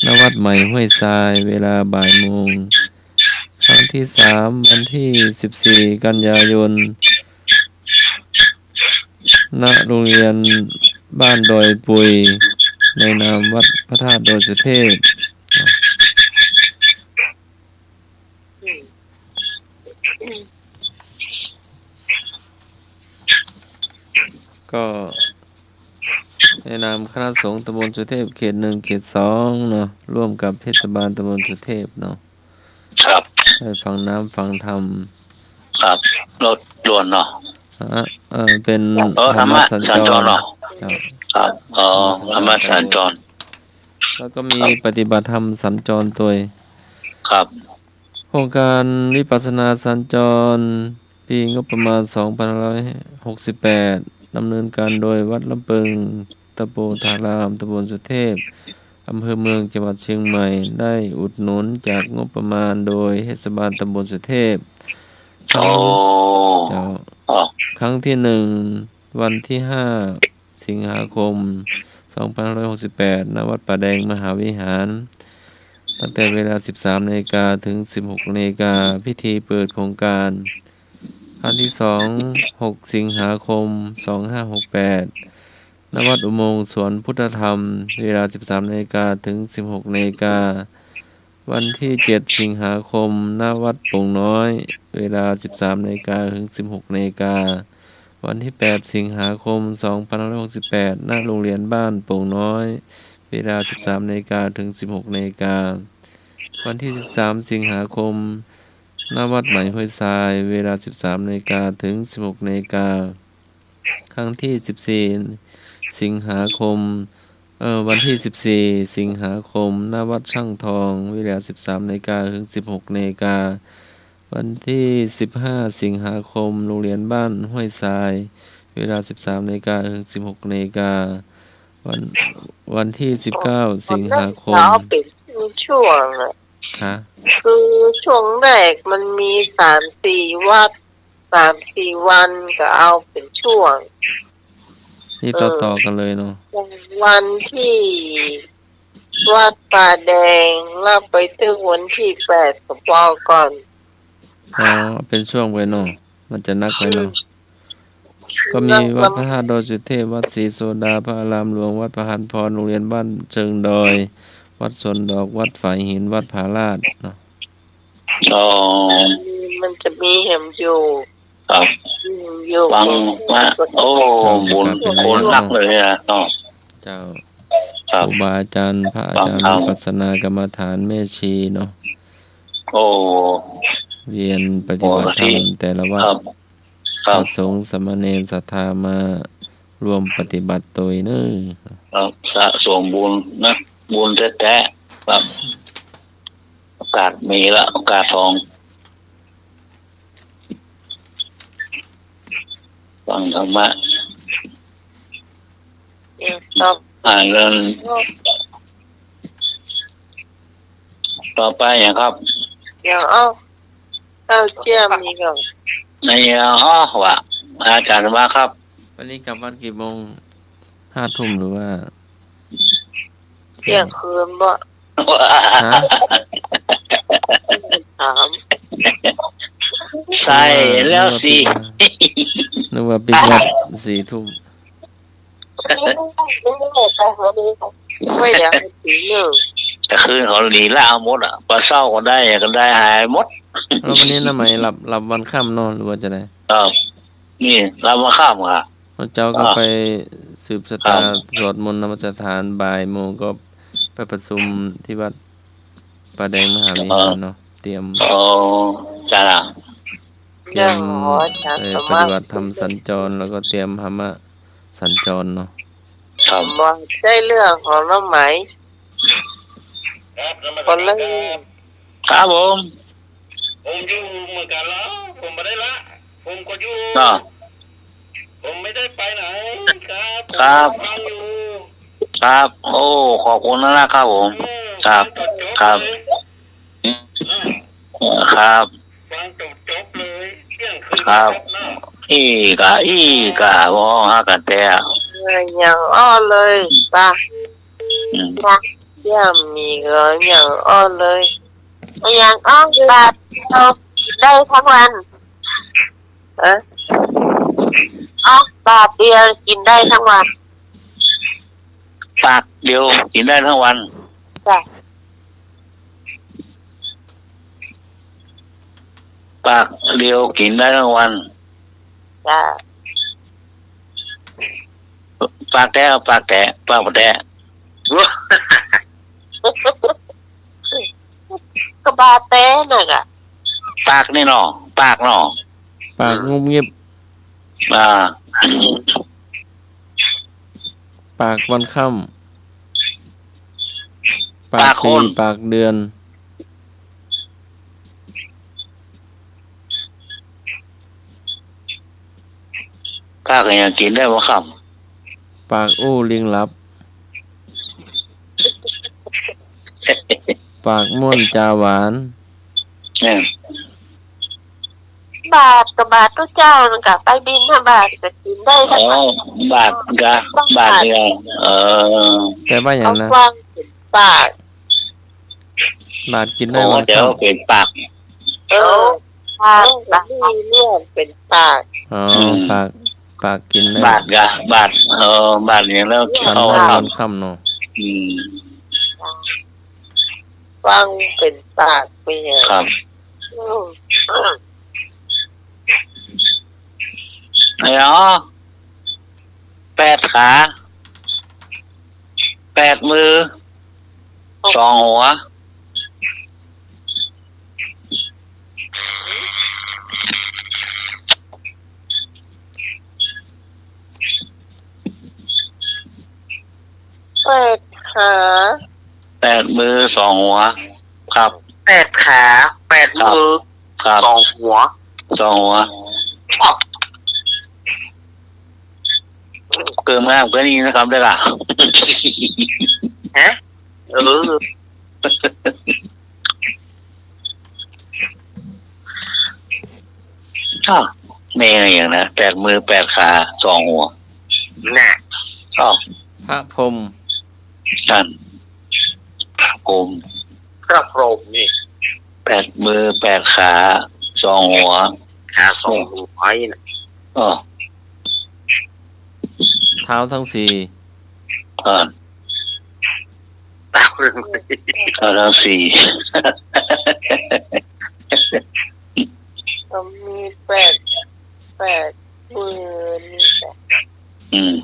ณวัดใหม่ห้วยทรายเวลาบ่ายโมงครั้งที่3วันที่14 กันยายนณโรงเรียนบ้านดอยปุยในนามวัดพระธาตุดอยสุเทพก็ในนามคณะสงฆ์ตำบลสุเทพเขต1เขต2เนาะร่วมกับเทศบาลตำบลสุเทพเนาะครับให้ฟังน้ำฟังธรรมครับรถด่วนเนาะเป็นธรรมสัญจรเนาะครับธรรมสัญจรแล้วก็มีปฏิบัติธรรมสัญจรตัวครับโครงการวิปัสสนาสัญจรปีงบประมาณ2568ดำเนินการโดยวัดลำเปิงตะโปธารามตำบลสุเทพอำเภอเมืองจังหวัดเชียงใหม่ได้อุดหนุนจากงบประมาณโดยเทศบาลตำบลสุเทพครั้งที่1วันที่5 สิงหาคม2568ณวัดป่าแดงมหาวิหารต ตั้งแต่เวลา 13 นาฬิกาถึง 16 นาฬิกาพิธีเปิดโครงการครั้งที่ 2 6 สิงหาคม 2568 ณ วัดอุโมงค์สวนพุทธธรรม เวลา 13 นาฬิกาถึง 16 นาฬิกาวันที่ 7 สิงหาคม ณ วัดโป่งน้อย เวลา 13 นาฬิกาถึง 16 นาฬิกาวันที่ 8 สิงหาคม 2568 ณ โรงเรียนบ้านโป่งน้อย เวลา 13 นาฬิกาถึง 16 นาฬิกาวันที่ 13 สิงหาคม ณ วัดใหม่ห้วยทราย เวลา 13 นาฬิกาถึง 16 นาฬิกาครั้งที่ 14 สิงหาคม วันที่ 14 สิงหาคม ณ วัดช่างทอง เวลา 13 นาฬิกาถึง 16 นาฬิกาวันที่ 15 สิงหาคม โรงเรียนบ้านห้วยทราย เวลา 13 นาฬิกาถึง 16 นาฬิกาวันที่ 19 สิงหาคม เขาเป็นช่วงอะ ฮะ คือช่วงแรกมันมี3-4 วัด3-4 วันก็เอาเป็นช่วง นี่ต่อกันเลยเนาะ วันที่วัดป่าแดงแล้วไปถึงวันที่8ก็พอก่อน อ๋อเป็นช่วงไว้เนาะมันจะนักไว้เนาะก็มีวัดพระธาตุดอยสุเทพวัดศรีโสดาพระอารามหลวงวัดพระหันพรโรงเรียนบ้านเชิงดอยวัดสวนดอกวัดฝายหินวัดผาลาดเนาะ อ๋อ มันจะมีแหมอยู่ ครับ อยู่ ฟังว่าโอ้บุญโคนนักเลยนะเนาะ เจ้า ครับ ครูบาอาจารย์พระอาจารย์ ครับ วิปัสสนากรรมฐานแม่ชีเนาะ โอ้ เวียนปฏิบัติธรรมแต่ละวั ค ด รับค พ รั ระ บ สงฆ์สามเณรศรัทธามารวมปฏิบัติโดยเน้อ ครับสะสมบุญนะบุญแท้ๆครับโอกาสมีละโอกาสทองฟังธรรมะ ต่อ อ่านเรื่องต่อไปอย่างครับ อย่างเอาเจียมนี่ก็ ในว่าอาจารย์ว่าครับ วันนี้กลับวัดกี่โมง5 ทุ่มหรือว่า เที่ยงคืนบ่ ฮะ ถาม ใส่แล้วสิ นึกว่าปิกวัด4 ทุ่ม ไม่อยากให้ถึงหนึ่ง แต่คืนเขาหนีล่าหมดอ่ะปลาเศร้าก็ได้ก็ได้หายหมด แล้ววันนี้น้าไหมหลับวันค่ำนอนหรือว่าจะได ครับนี่เรามาข้ามค่ะ แล้วเจ้าก็ไปสืบชะตาสวดมนต์นมัสการบ่ายโมงก็ไปประชุมที่วัดป่าแดงมหาวิหารเนาะเตรียม โอ้จ้า เตรียม จัด ปฏิบัติธรรมสัญจรแล้วก็เตรียมธรรมะสัญจรเนาะ ครับ บ่ใช่เรื่องของน้องไหม คนละ ครับผม ผมอยู่เหมือนกันแล้วผมไม่ได้ละผมก็อยู่ อ่า ผมไม่ได้ไปไหนครับ ครับ ผมฟังอยู่ ครับ โอ้ขอบคุณนะครับผม ครับ ฟังจบ ครับ เลย ครับ ฟังจบเลยเที่ยงคืน ครับ เนาะ อีกะบ่ฮากันแต่ อย่างอ้อเลยป่ะ อืม เยี่ยมมีก็อย่างอ้อเลยอย่างอ้อแบบเราได้ทั้งวันอ้อบาทเดียวกินได้ทั้งวัน ปากเดียวกินได้ทั้งวัน จ้ะ ปากเดียวกินได้ทั้งวัน จ้ะ ปากแตะปากแตะปากบ่แตะ ก็บาเต้น่ะกะ ปากนี่เนาะปากเนาะ ปากงุบงิบ อ่า ปากวันค่ำปากปีปากเดือน ปากก็ยังกินได้บ่ครับ ปากอู้ลิงลับ ปากม่วนจาหวาน เนี่ย บาทกับบาททุกเจ้าน่ะกะไปบินห้าบาทก็กินได้ทั้ อ๋ ง อ วัน บาทกะบาทเดียว แต่ว่าอย่า เอา งนะ วางเป็นบาท บาดกินได้ โอ้ วัน เดี๋ยวเป็นปาก ปากมีเลือดเป็นปาก อ๋อปากกินได้ บาดกะบาดบาดอย่างแล้ว ตอน เอา นั้น ค ต รั อบ นค่ำเนาะ อืม ฟังเป็นปากไปอย่าง ครับ ไอ้อ๋อ8 ขา8 มือ2 หัวขา 8 มือ 2 หัว ครับ 8 ขา 8 มือ ครับ 2 หัว 2 หัวเกินมากก็นี้นะครับได้ล่ะ ฮะ อ้าวแม่อย่างนะ8 มือ 8 ขา 2 หัว น่ะ อ้าว พระพรหม ท่านกลม พระพรหมนี่ 8 มือ 8 ขา 2 หัว ขา2 หัวไอ้น่ะ อ๋อ เท้าทั้งสี่ ตาม เอาทั้ง4 ก็มีแปดมือนี่แต่ อืม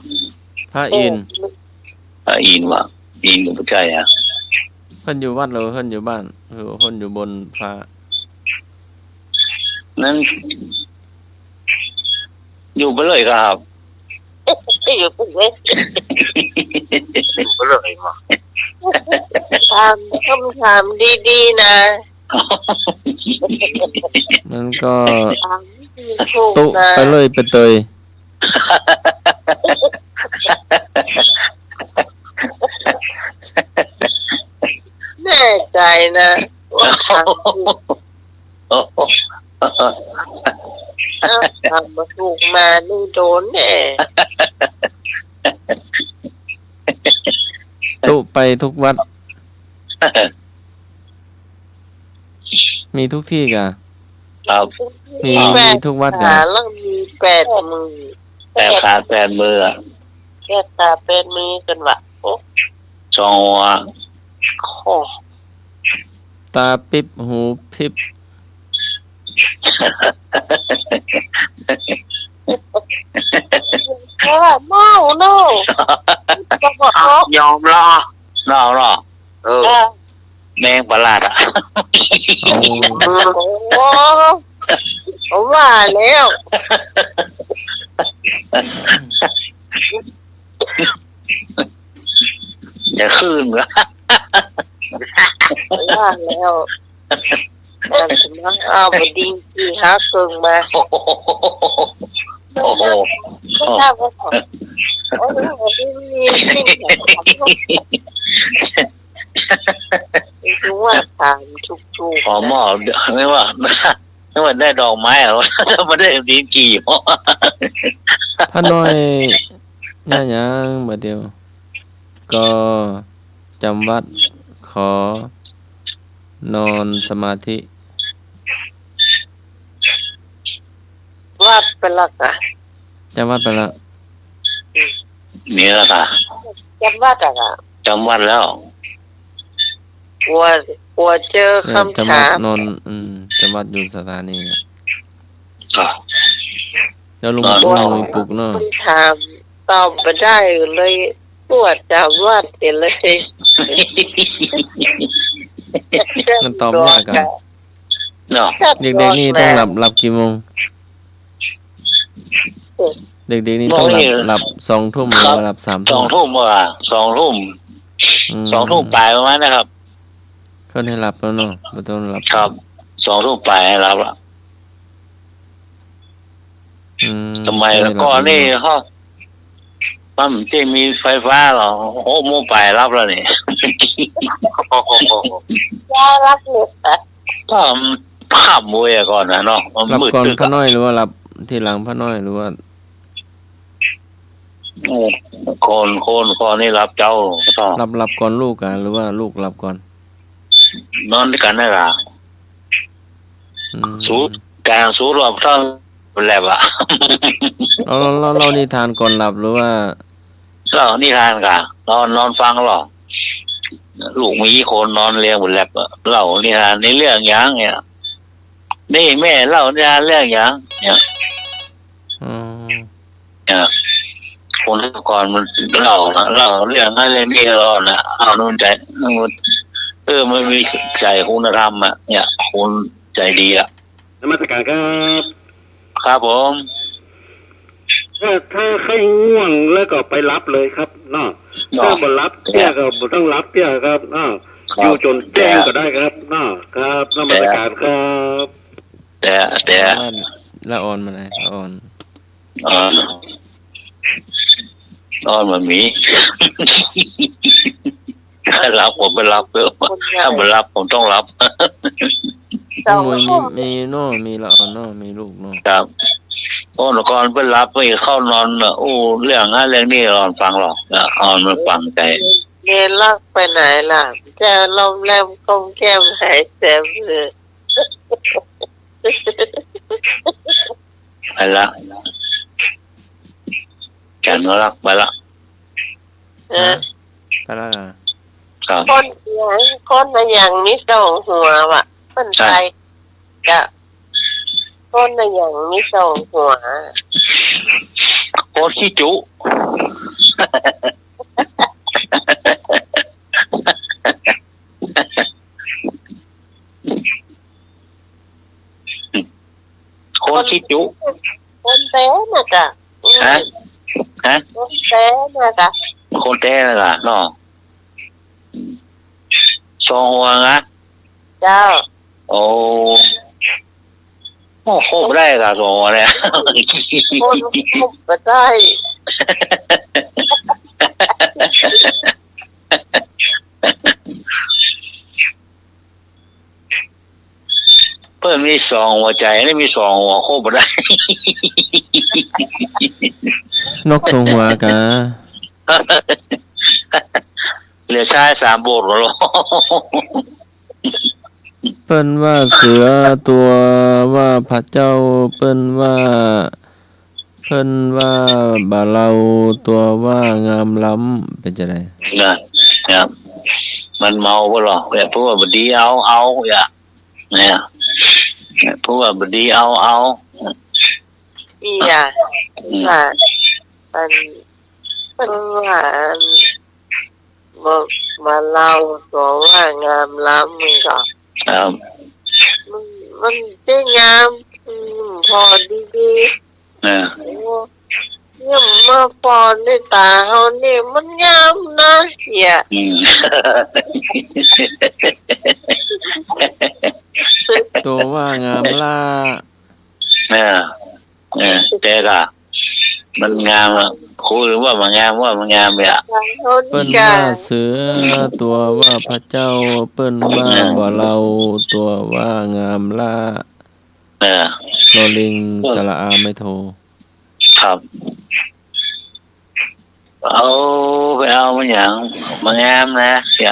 พระอินทร์ อินว่ะอินกับผู้ชายอ่ะ เพิ่นอยู่วัดหรือเพิ่นอยู่บ้านหรือว่าเพิ่นอยู่บนฟ้า นั้นอยู่ไปเลยครับ อยู่ตรงนี้ ก็เลยมา ถามคำถามดีๆนะ มันก็ ถามถูก ตุ นะ ไปเลยไปเตย แน่ใจนะว่าถามถูกถามมาถูกมานี่โดนแน่ ตุไปทุกวัด มีทุกที่กะ ครับ มีทุกวัดกะ ขาแล้วมี8 มือ 8 ขา 8 มือ แค่ตา8 มือกันวะโอ้ 2 หัว โห ตาปิบหูพิบ แค่ว่าเมาเนาะก็บอก ยอมรอ รอ ว่า แมงประหลาดอ่ะ เอา โอ้ผมว่าแล้ว อย่าขึ้นนะ ว่าแล้วแต่สมองเอาบดีที่หาเกิงมา โอ้โห ก็ทราบว่าโอ้โหที่มีสิ่งที่รู้ว่าถามทุก ขอหม้อไม่ว่าได้ดอกไม้อะไม่ได้ดินกี่หม้อ พระน้อยย่าหยังบัดเดียว ก็จำวัดขอนอนสมาธิ ๆว่าเป็นหลักอ่ะ จำวัดไปแล้ว นี่แหละค่ะ จำว่าแต่ละ จำวัดแล้ว กลัวเจอ เนี่ย คำ จำวั ถา ด ม นอนจำวัดอยู่สถานีเนี่ย ครับ แล้วลุง นอน ลุงปลุกเนาะ คำถามตอบไม่ได้เลยปวดจำว่าเสียเลย มันตอบยากกัน เนาะ เด็กๆนี่ต้องหลับกี่โมง เด็กๆนี่ต้องหลับ2 ทุ่มหรือว่าหลับ3 2 ทุ่ม ทุ่มว่ะ2 ทุ่ม 2 ทุ่มปลายประมาณนะครับ เพิ่นให้หลับแล้วเนาะบ่ต้องหลับ ครับ2 ทุ่มปลายให้รับละ ทำไมแล้วก็นี่เขาปั๊มที่มีไฟฟ้าเหรอ6 โมงปลายรับแล้วนี่ ยารับเล็กอ่ะ ก็ข้ามมวยก่อนนะเนาะมัน หลับ มืด ก่อน ตึก พระน้อยหรือว่าหลับทีหลังพระน้อยหรือว่า คนนี่รับเจ้าก็ หลับก่อนลูกอ่ะหรือว่าลูกหลับก่อน นอนด้วยกันนะล่ะ สูดกลางสูดรอบเท่าแลบอ่ะ เรานิทานก่อนหลับหรือว่า เรานี่ทานกะนอนฟังหรอลูกมีคนนอนเรียงบนแลบเล่านี่ทานในเรื่องอย่างเนี่ยนี่แม่เล่านี่ทานเรื่องอย่างเนี่ยคนก่อนมันเล่าเรื่องอะไรนี่รอนะเอานู่นใจมันมีใจคุณธรรมอ่ะเนี่ยคุณใจดีอ่ะ นมัสการครับ ครับผมถ้าใครง่วงแล้วก็ไปรับเลยครับเนาะถ้าบ่รับเตี้ยก็บ่ต้องรับเตี้ยครับเนาะอยู่จนแจ้งก็ได้ครับเนาะครับนมัสการครับแต่ละอ่อนมาไหนละอ่อนมันมีถ้ารับผมไม่รับถ้าไม่รับผมต้องรับมีเนาะมีละอ่อนเนาะมีลูกเนาะครับโอ้ก่อนไปรับไปเข้านอนโอ้เรื่องอะไรนี่รอนฟังหรอกมันฟังใจเนลักไปไหนล่ะเจ้าลมแรมคงแก้มหายเจ็บเลยไปละฉันก็รักไปละไปละคนอย่างนี้ส่งหัวว่ะคนไทยกะคนอย่างนี้ส่งหัวโคตรขี้จุคนขี้จุคนเต้น่ะกะฮะคนเต้น่ะกะคนเต้น่ะเนาะซองหัวนะเจ้าโอ้โคบได้กับซองหัวเนี่ยโคบก็ได้เพิ่มมีสองหัวใจนี่มีสองหัวโคบได้นกสองหัวกะเหลือชาย3 โบสถ์หรอเปิ้นว่าเสือตัวว่าพระเจ้าเปิ้นว่าบาเราตัวว่างามล้ำเป็นจะไดนะครับมันเมาบ่หรอแบบพวกบดีเอาอย่าเนี่ยพวกบดีเอาอีอ่ะมันว่ามาเล่าตัวว่างามล้ำมึงก็มันจะงามพอดีๆเนี่ยมาพอในตาเขาเนี่ยมันงามนะเสียตัวว่างามล่าแต่ก็มันงามอ่ะคุยว่ามันงามเนี่ยเปิ้นว่าเสือตัวว่าพระเจ้าเปิ้นว่าบ่เราตัวว่างามล่าลอลิงสระอาไม่โทครับไปเอามันอย่างมันงามนะเสีย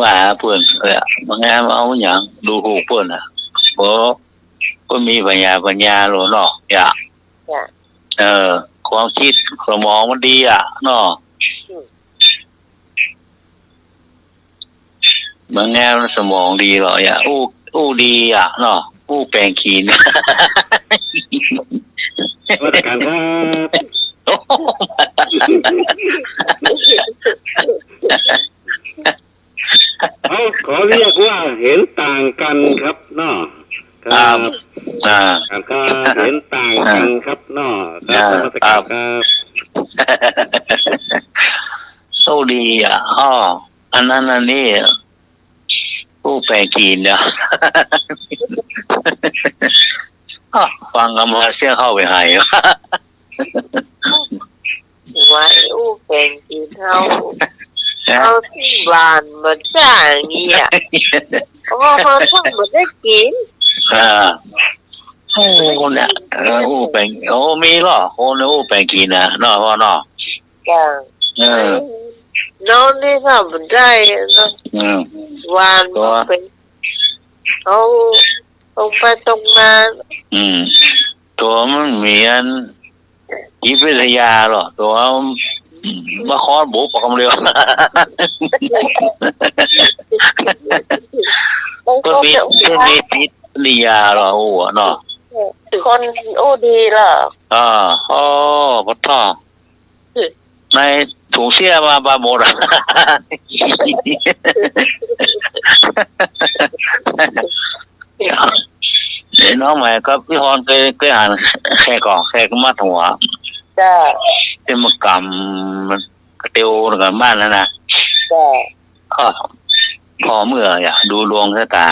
ว่าเพื่อนมันงามเอาอย่างดูหูเพื่อนอ่ะเพราะก็มีปัญญาหรอเนาะอย่าความคิดสมองมันดีอ่ะเนาะมันแง่สมองดีหรออย่าอู้ดีอ่ะเนาะอู้แปลงขีนมาตรการครับขอเรียกว่าเห็นต่างกันครับเนาะครับเห็นต่างกันครับเนาะครับมาตรการครับสู้ดีอ่ะอันนั้นอันนี้ผู้แปลกินเนี่ยฟังกันมาเสียเข้าไปหายไว้อู้แปลกินเท่าที่บ้านมันจ่าอย่างนี้อ่ะเพราะว่ามันทั้งหมดได้กินคนเนี่ยแปลงมีหรอคนแปลงกินนะเนาะว่าเนาะจ้าน้องนี่ทำได้นะ วานเป็นเขาตรงไปตรงมา ตัวมันมีอันยิบวิทยาหรอตัวมาคอนบุกปากคำเร็วก็มีพิษวิทยาหรอโอ้เนาะคนโอ้ดีเหรอโอ้ปะท่อในถุงเสียมาบาหมดน้องใหม่ก็พี่ฮอนเคยอ่านแค่ก่อนแค่ก็มาถัวจ้าเป็นมากำเตียวกับบ้านแล้วนะจ้าพอเมื่ออย่าดูดวงชะตา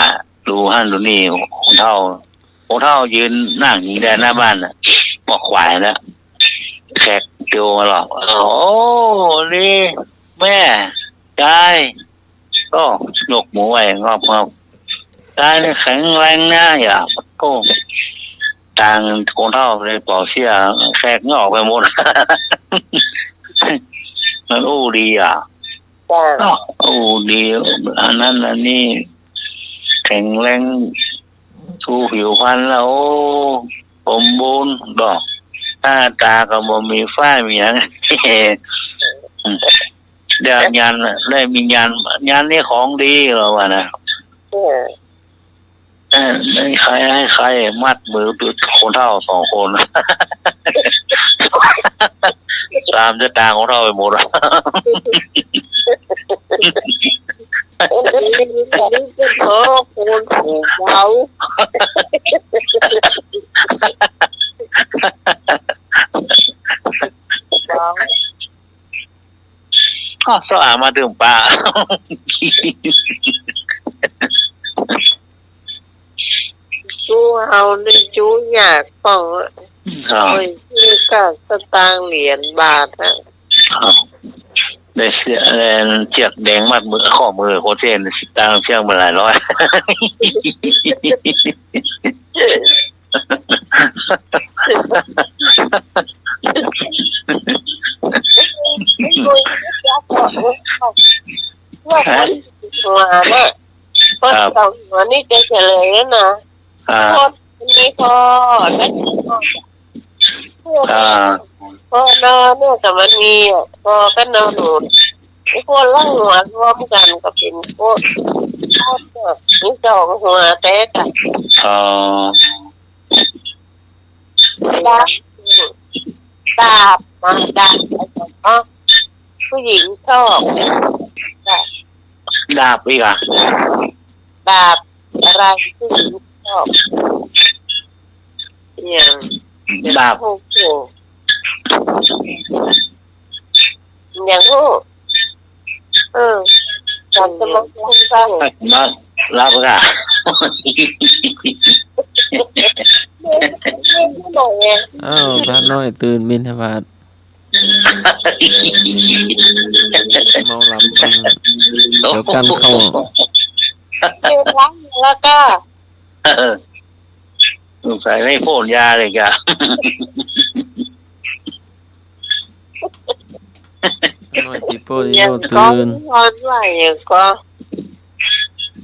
ดูฮั่นดูนี่คนเท่ายืนนั่งยิงแดนหน้าบ้านน่ะบอกขวายแล้วแขกเตียวมาหรอกโอ้นี่แม่ใจก็ยกหมูไว้งอบใจแข็งแรงนะอย่าก็ต่างคนเท่าเลยปล่อยเสียแขกงอกไปหมดมันอู้ดีอู้ดีอันนั้นอันนี้แข็งแรงสู้ผิวพรรณแล้วสมบูรณ์ดอกหน้าตาก็บ่มีฝ้ามีอย่างเดี๋ยวงานได้มีงานนี่ของดีเหรอวะนะไม่ให้ใครมัดมือปิดคนเท่า2 คนตามจะตาของเราไปหมดโอ้คนถูกเขาสะอาดมาถึงป่าจูเอาในจูอยากฟังโอ้ยนี่ก็สตางค์เหรียญบาทนะได้เสียเจียกแดงมัดมือข้อมือโคเทนตางเชียงมาหลายร้อยว่าคนหัวน่ะคนสองหัวนี่จะเฉลยนะคนมีพอไม่พอนอนเนี่ยแต่มันมีพอก็นอนหนุนไอ้คนล่างหัวรวมกันก็เป็นคนนี่สองหัวแตกอ่ะดาบมาดาบอ๋อผู้หญิงชอบดาบอีกอ่ะดาบอะไรผู้หญิงชอบอย่างดาบโอ้โหอย่างโอ้จันจะมาสร้างมาลาบอ่ะพระน้อยตื่นบิณฑบาตเมาหลับเดี๋ยวกันเข้าเป็นล้างแล้วก็สงสัยไม่พ่นยาเลยจ้ะน้อยปีโป้ที่โยตื่นนอนไหวอย่างก็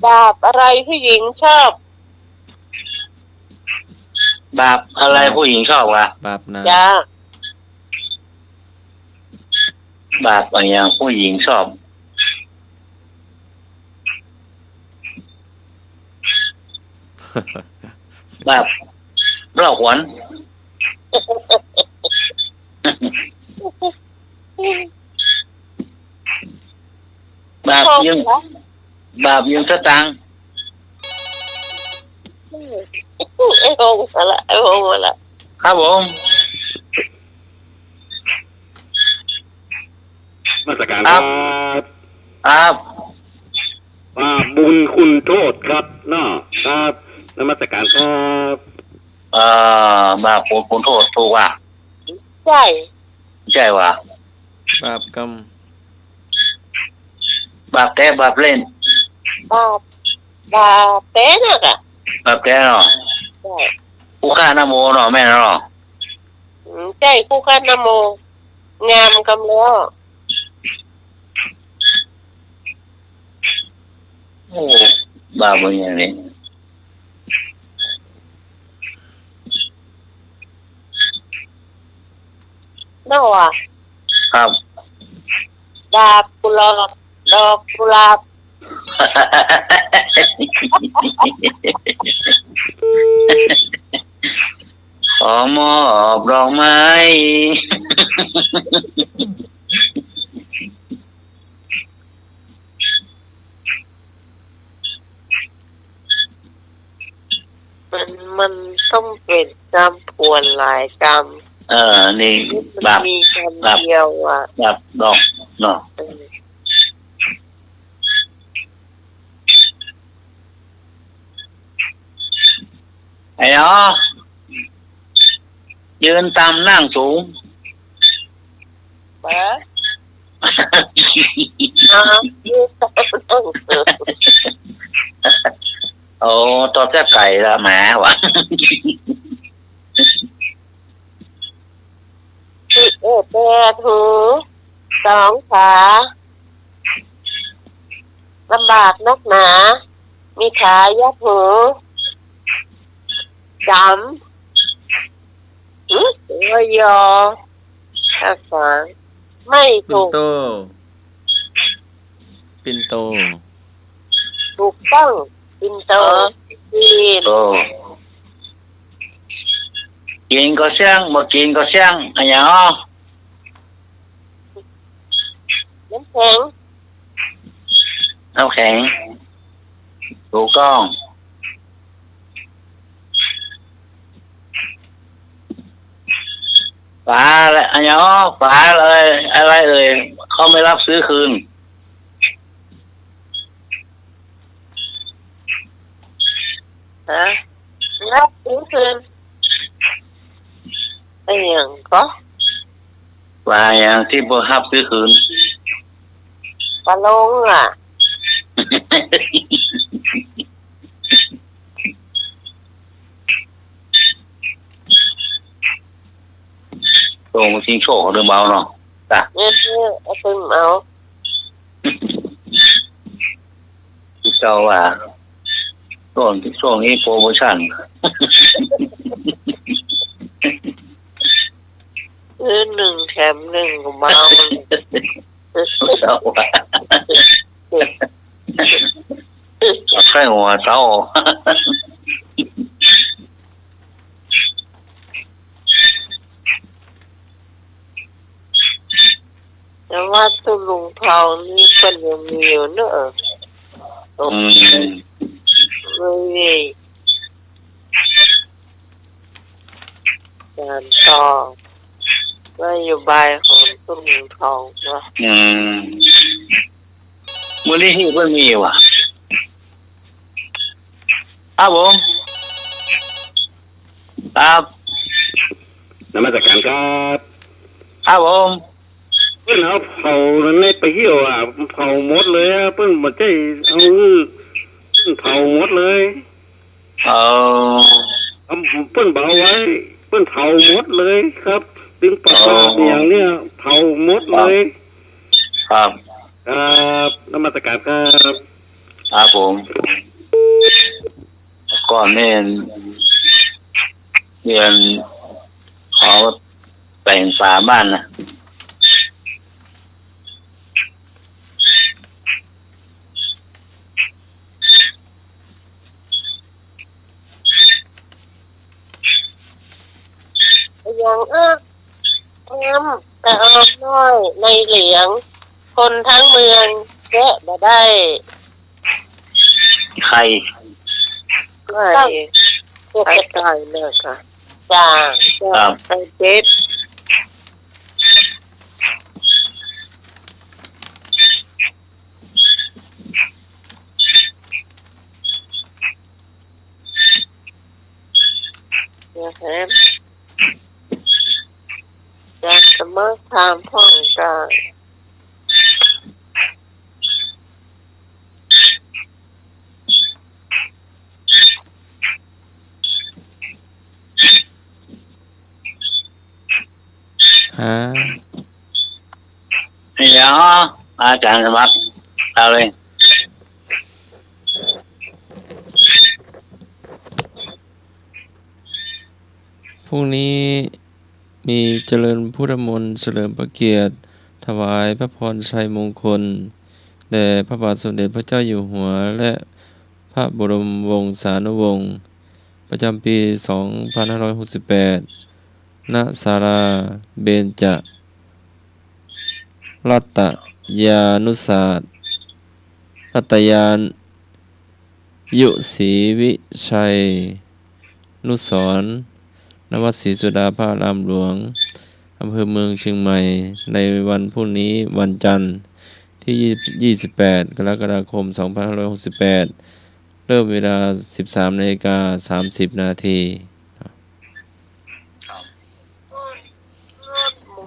บาปอะไรผู้หญิงชอบบาปอะไรผู้หญิงชอบวะบาปนะจ้าบาปอะไรอย่างผู้หญิงชอบบาปเล่าขวัญบาปยังสตังไอ้โหงมาละครับผมมาตรการครับบุญคุณโทษครับเนาะครับนมัสการครับบาปคุณโทษถูกว่ะใช่ว่ะบาปกรรมบาปแท้บาปเล่นบาปแท้น่ะกะบาปแท้เนาะผู้ฆ่านะโมเนาะแม่เนาะใช่ผู้ฆ่านะโมงามกำแล้ว โอ้บ้าบ่อย่างนี้ เนาะอ่ะ ครับ ดาบกุหลาบดอกกุหลาบ ขอมอบดอกไม้ มันต้องเป็นกรรมผวนหลายกรรม นี่ มัน บาป มีกรรมเดียวอ่ะ บาปดอกเนาะไอ้เนาะยืนตามนั่งสูง มายืดต้องโอ้ตัวแค่ไก่ละหมาวะ แปดหูสองขาลำบากนักหนา มีขายัดหูจำหัวยอข้าขวางไม่ ปิ่น ถูก โตปิ่นโต ถูกต้องปินโตจีน โอ้กินก็เสี่ยงบ่กินก็เสี่ยงไอ้เนาะ น้ำแข็ง น้ำแข็งถูกต้องฝาอะไรไอ้เนาะฝาอะไรเอ่ยเขาไม่รับซื้อคืน ฮะรับถึงคืนไอ้ยังก็ ฝาอย่างที่บ่รับซื้อคืน ปลาลงอ่ะ ตรงทิ้งโชคเขาเดิมเบาเนาะจ้ะ เนี่ยเอาตึงเอา ที่เจ้าว่าช่วงนี้โปรโมชั่น หนึ่งแถมหนึ่งก็เบา เจ้าว่าแค่หัวเจ้า แต่ว่าตุลุงเผานี่เป็นยังมีอยู่เนอะเลยการต่อนโยบายของตุลุงเผาว่า มื้อนี้ที่เพิ่นมีว่ะครับผมครับ นมัสการครับ ครับผม เพิ่นเอาเผาในไปเหี่ยวอ่ะเผาหมดเลยอ่ะเพิ่นบ่ใช่เอาเผาหมดเลย เออ เพิ่นเบาไว้เพิ่นเผาหมดเลยครับถึงปลาอย่างเนี้ยเผาหมดเลย ครับ ครับนมัสการครับ ครับผมก่อนนี่เรียนเขาแต่งฝาบ้านนะ อย่างงามแต่ออกน้อยในเหลียง คนทั้งเมืองแกะมาได้ ใคร ได้พวกกระต่ายเนี่ยค่ะจ้า ครับ ไอเจ็ดนะครับอยากจะมาถามพ่องกัน ฮะ เดี๋ยวอาจารย์สมัครเอาเลย พรุ่งนี้มีเจริญพุทธมนต์เฉลิมพระเกียรติถวายพระพรชัยมงคลแด่พระบาทสมเด็จพระเจ้าอยู่หัวและพระบรมวงศานุวงศ์ประจำปี 2568 ณ ศาลาเบญจรัตยานุศาสตร์รัตยายุศรีวิชัยนุสรณ์ณ วัดศรีสุดาพระอารามหลวงอำเภอเมืองเชียงใหม่ในวันพรุ่งนี้วันจันทร์ที่ 28 กรกฎาคม 2568 เริ่มเวลา 13:30 นาที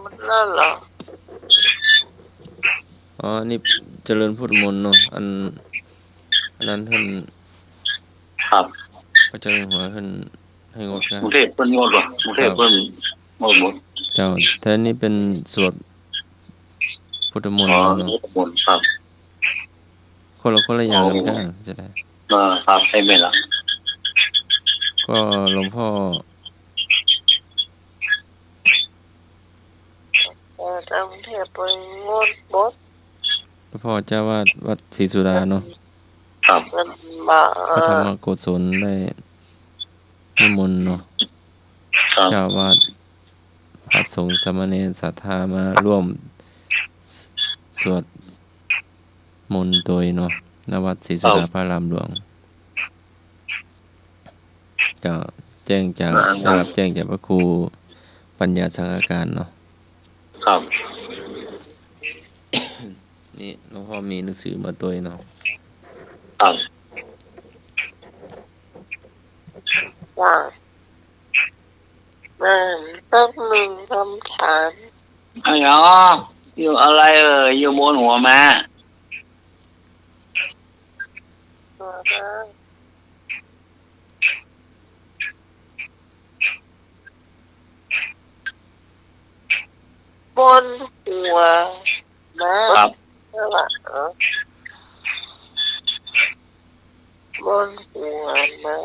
หมดแล้วเหรอ อ๋อ นี่เจริญพุทธมนต์เนาะ อันนั้นท่าน ครับ พระเจ้าอยู่หัวท่านให้งดงาม กรุงเทพเพิ่นงดบ่กรุงเทพเพิ่นงดหมด เจ้าแต่อันนี้เป็นสวดพุทธมนต์ อ๋อ เนาะ หมดครับ คนละอย่างกันก็จะได้ ครับใช่ไหมล่ะ ก็หลวงพ่อ กรุงเทพไปงดบด พระพ่อเจ้าวาดวัดศรีสุดาเนาะ ครับ มันมา พระธรรมโกศลได้นิมนต์เนาะ ครับ เจ้าวาดพระสงฆ์สามเณรศรัทธามาร่วมสวดมนต์โดยเนาะณวัดศรีสุดาพระอารามหลวงก็แจ้งจากได้รับแจ้งจากพระครูปัญญาสังฆการเนาะ ครับ นี่หลวงพ่อมีหนังสือมาตัวเนาะ ครับ ว่าสักหนึ่งคำถาม อ๋ออยู่อะไรอยู่บนหัวแม่ บนหัวนะครับ ว่าบนหัวมา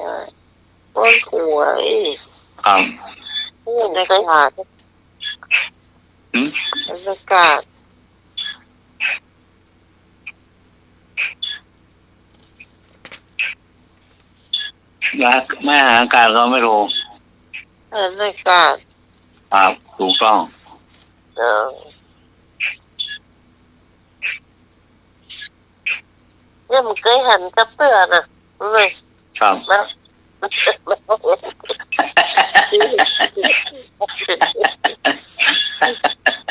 บนหัวอีก ครับ บรรยากาศ หืม บรรยากาศ แม่หาการเราไม่รู้ บรรยากาศ ครับถูกต้อง เนี่ยมันเคยหันกับเตือน่ะเลย ครับ นะ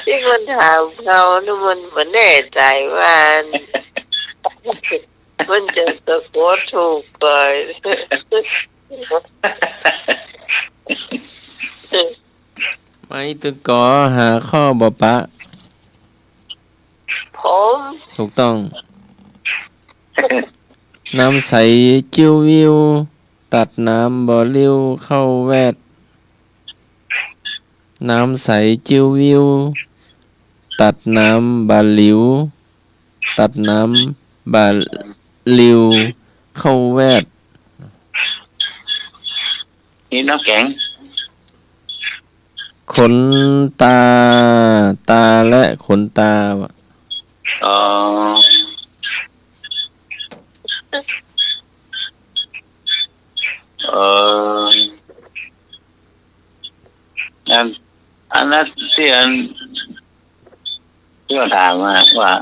ที่คนถามเขาเนี่ยมันเหมือนแน่ใจว่ามันจะตะโกนถูกไป ไม่ตึกก่อหาข้อบ่ปะ ผม ถูกต้อง น้ำใสจิ้ววิวตัดน้ำบ่อลิ้วเข้าแวด น้ำใสจิ้ววิวตัดน้ำบาหลิวตัดน้ำบาหลิวเข้าแวด นี่น้ำแข็ง ขนตาและขนตา เอ่ออันนั้นที่เราถามว่า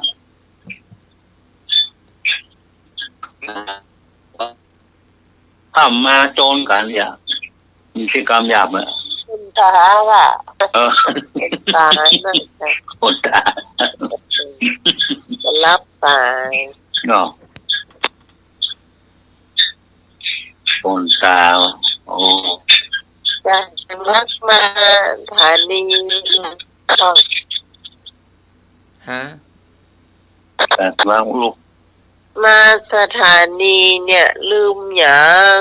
ทำมาโจรกันอย่ามีที่กรรมหยาบไหม คุณตาว่ะ คุณตานั่นจะ คนตา รับตาย เนาะคนตาโอ้ จากรักมาฐานีต้อง ฮะ แต่ว่าลูก มาสถานีเนี่ยลืมอย่าง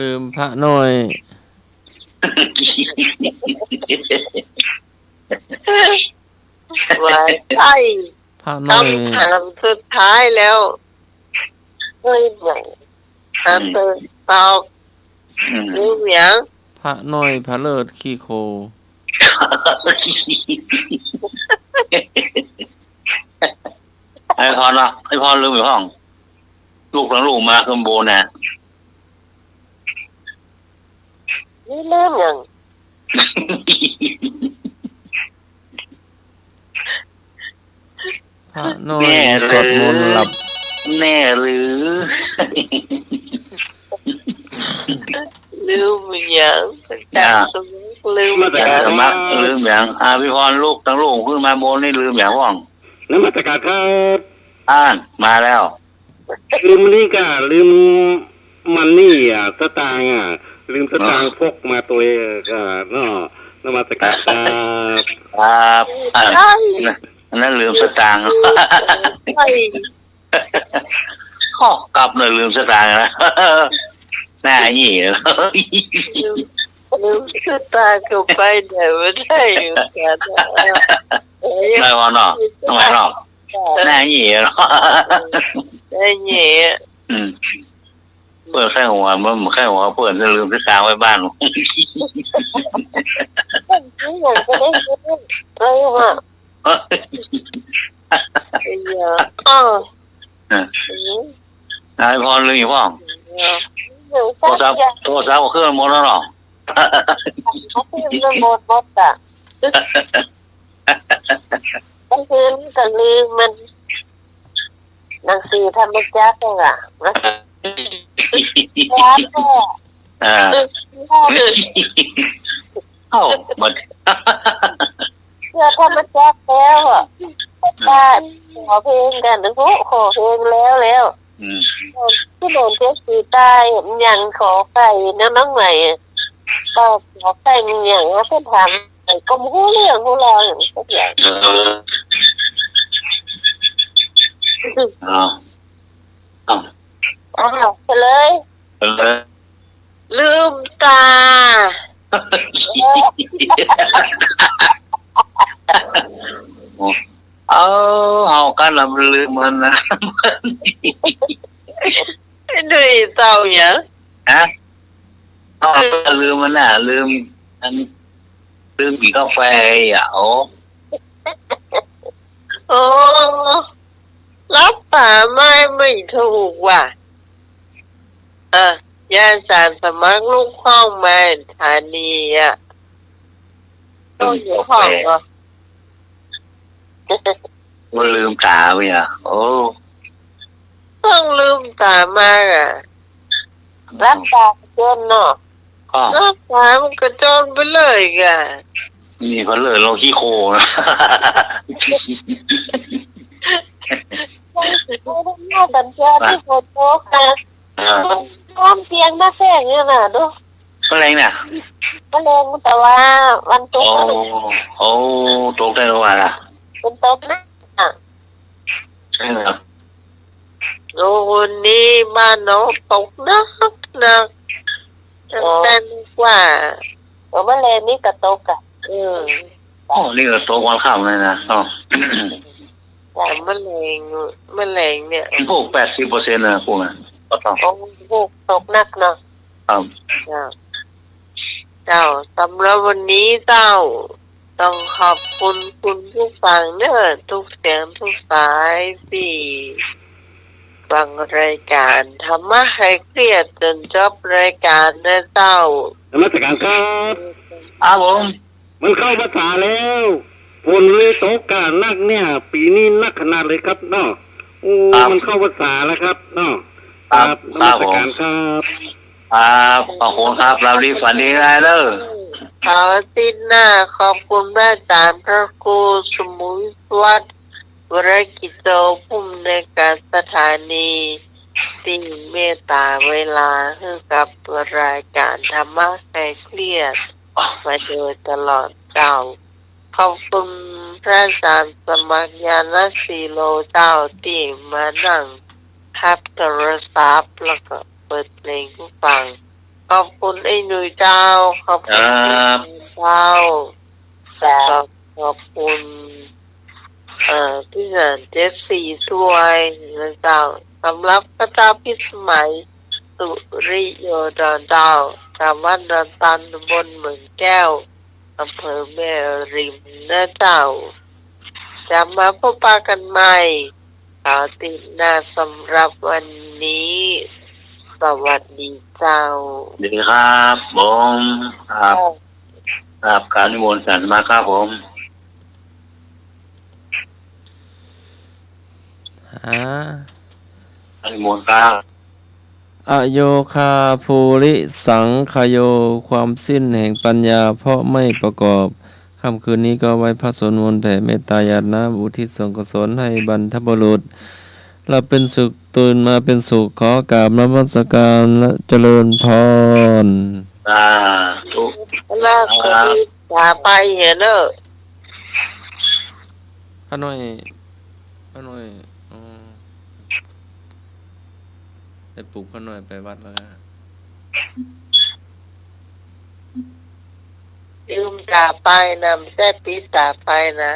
ลืมพระน้อย ว่าใช่ พระน้อย คำถามสุดท้ายแล้วเฮ้ยใหม่ถามตอบลืมอย่าง พ พระน้อยพระเลิศขี้โค ไอ้พรล่ะไอ้พรลืมอยู่ห้อง ลูกหลังลูกมาขึ้นโบน่ะ นี่เริ่มยัง พระน้อยสวดมนต์หลับ แน่หรือ ลืมอย่างจำลืม แต่สมัครลืมอย่างพี่พรลูกทั้งลูกขึ้นมาโบนี่ลืมอย่างห้อง นมัสการครับ มาแล้ว ลืมนี่ก็ลืมมันนี่สตางค์ลืมสตางค์พกมาตัวเองเนาะนมัสการครับนั่นลืมสตางค์ข้อกลับเลยลืมสตางค์นะหน้าหยี่ลืมสตางค์ก็ไปไหนไม่ได้อยู่กันไม่พอเนาะทำไมเนาะหน้าหยี่เนาะได้หยี่เปิดแค่หัวมันแค่หัวเปิดจะลืมสตางค์ไว้บ้านอะไรวะนายพรลืมอยู่ป่ะโทรศัพท์เครื่องหมดแล้วเนาะลืมหมดอ่ะก็คือก็ลืมมันหนังสือธรรมจักรอ่ะหมดเพื่อธรรมจักรแล้วอ่ะได้ขอเพลงกันหรือขอเพลงแล้วที่โดนเทสตีใต้ยังขอไก่น้องใหม่ก็ขอไก่อย่างว่าเพื่อนทำไอ้ก็มู้เรื่องของเราอย่างสักอย่างไปเลยลืมตาเอากันละลืมมันนะด้วยเต่าอย่างลืมมันน่ะลืมกินกาแฟโอ้รับป่าไม่ถูกว่ะยาสารสมัครลูกห้องมาธานีต้องอยู่ห้องเหรอมันลืมตาไปโอ้ต้องลืมตามารับตาจนเนาะรับตามันก็จนไปเลยนี่เขาเลยเราขี้โคนะน่าสัญญาที่โฟโต้ค่ะน้อมเตียงมาแฝงเนี่ยนะดูอะไรน่ะมะเร็งแต่ว่าวันตกโอ้ตกได้หรือเปล่าเป็นตกนะใช่ครับโอ้นี่บ้านน้องตกนักแต่กว่ามะเร็งนี่กระตกนี่ก็ตกวันข้ามเลยนะแต่มะเร็งเนี่ยพวก80%นะพวกนั้นก็ต้องพวกตกนักเนาะเจ้าสำหรับวันนี้เจ้าต้องขอบคุณคุณผู้ฟังเนอะทุกเสียงทุกสายที่ฟังรายการธรรมะให้เครียดจนจบรายการนะเจ้านมัสการครับผมมันเข้าภาษาแล้วฝนเลยตกกันนักเนี่ยปีนี้นักขนาดเลยครับเนาะโอ้มันเข้าภาษาแล้วครับเนาะครับนมัสการครับขอบคุณครับเราดีฝันดีนะเด้อติดหน้าขอบคุณพระอาจารย์พระครูสมุยวัฒน์วรกิจโตผู้อำนวยการสถานีที่เมตตาเวลาให้กับรายการธรรมะคลายเครียดมาโดยตลอดเจ้าขอบคุณพระอาจารย์สมัครญาณสีโลเจ้าที่มานั่งทับโทรศัพท์แล้วก็เปิดเพลงผู้ฟังขอบคุณไอ้หนุ่ยเจ้าขอบคุณเจ้าขอบคุณที่นั่นเจสซี่ช่วยนะเจ้าสำหรับพระเจ้าพิสมัยสุริโยดอนเจ้า วัดระตันตำบลเหมืองแก้วอำเภอแม่ริมนะเจ้าจะมาพบปะกันใหม่ข่าวติดหน้าสำหรับวันนี้ สวัสดีเจ้า ดีครับผมครับการนิมนต์สันมาครับผม การนิมนต์ครับ อโยคาภูริสังคโยความสิ้นแห่งปัญญาเพราะไม่ประกอบค่ำคืนนี้ก็ไว้พระสวดมนต์แผ่เมตตาญาติน้ำอุทิศส่วนกุศลให้บรรพบุรุษเราเป็นสุขตื่นมาเป็นสุขขอกราบนมัสการและเจริญพร ทุก แล้วก็จะไปเห็นเนอะ ข้าน้อยไปปลุกข้าน้อยไปวัดแล้วนะ ลืมตาไปนะไม่ใช่ปิดตาไปนะ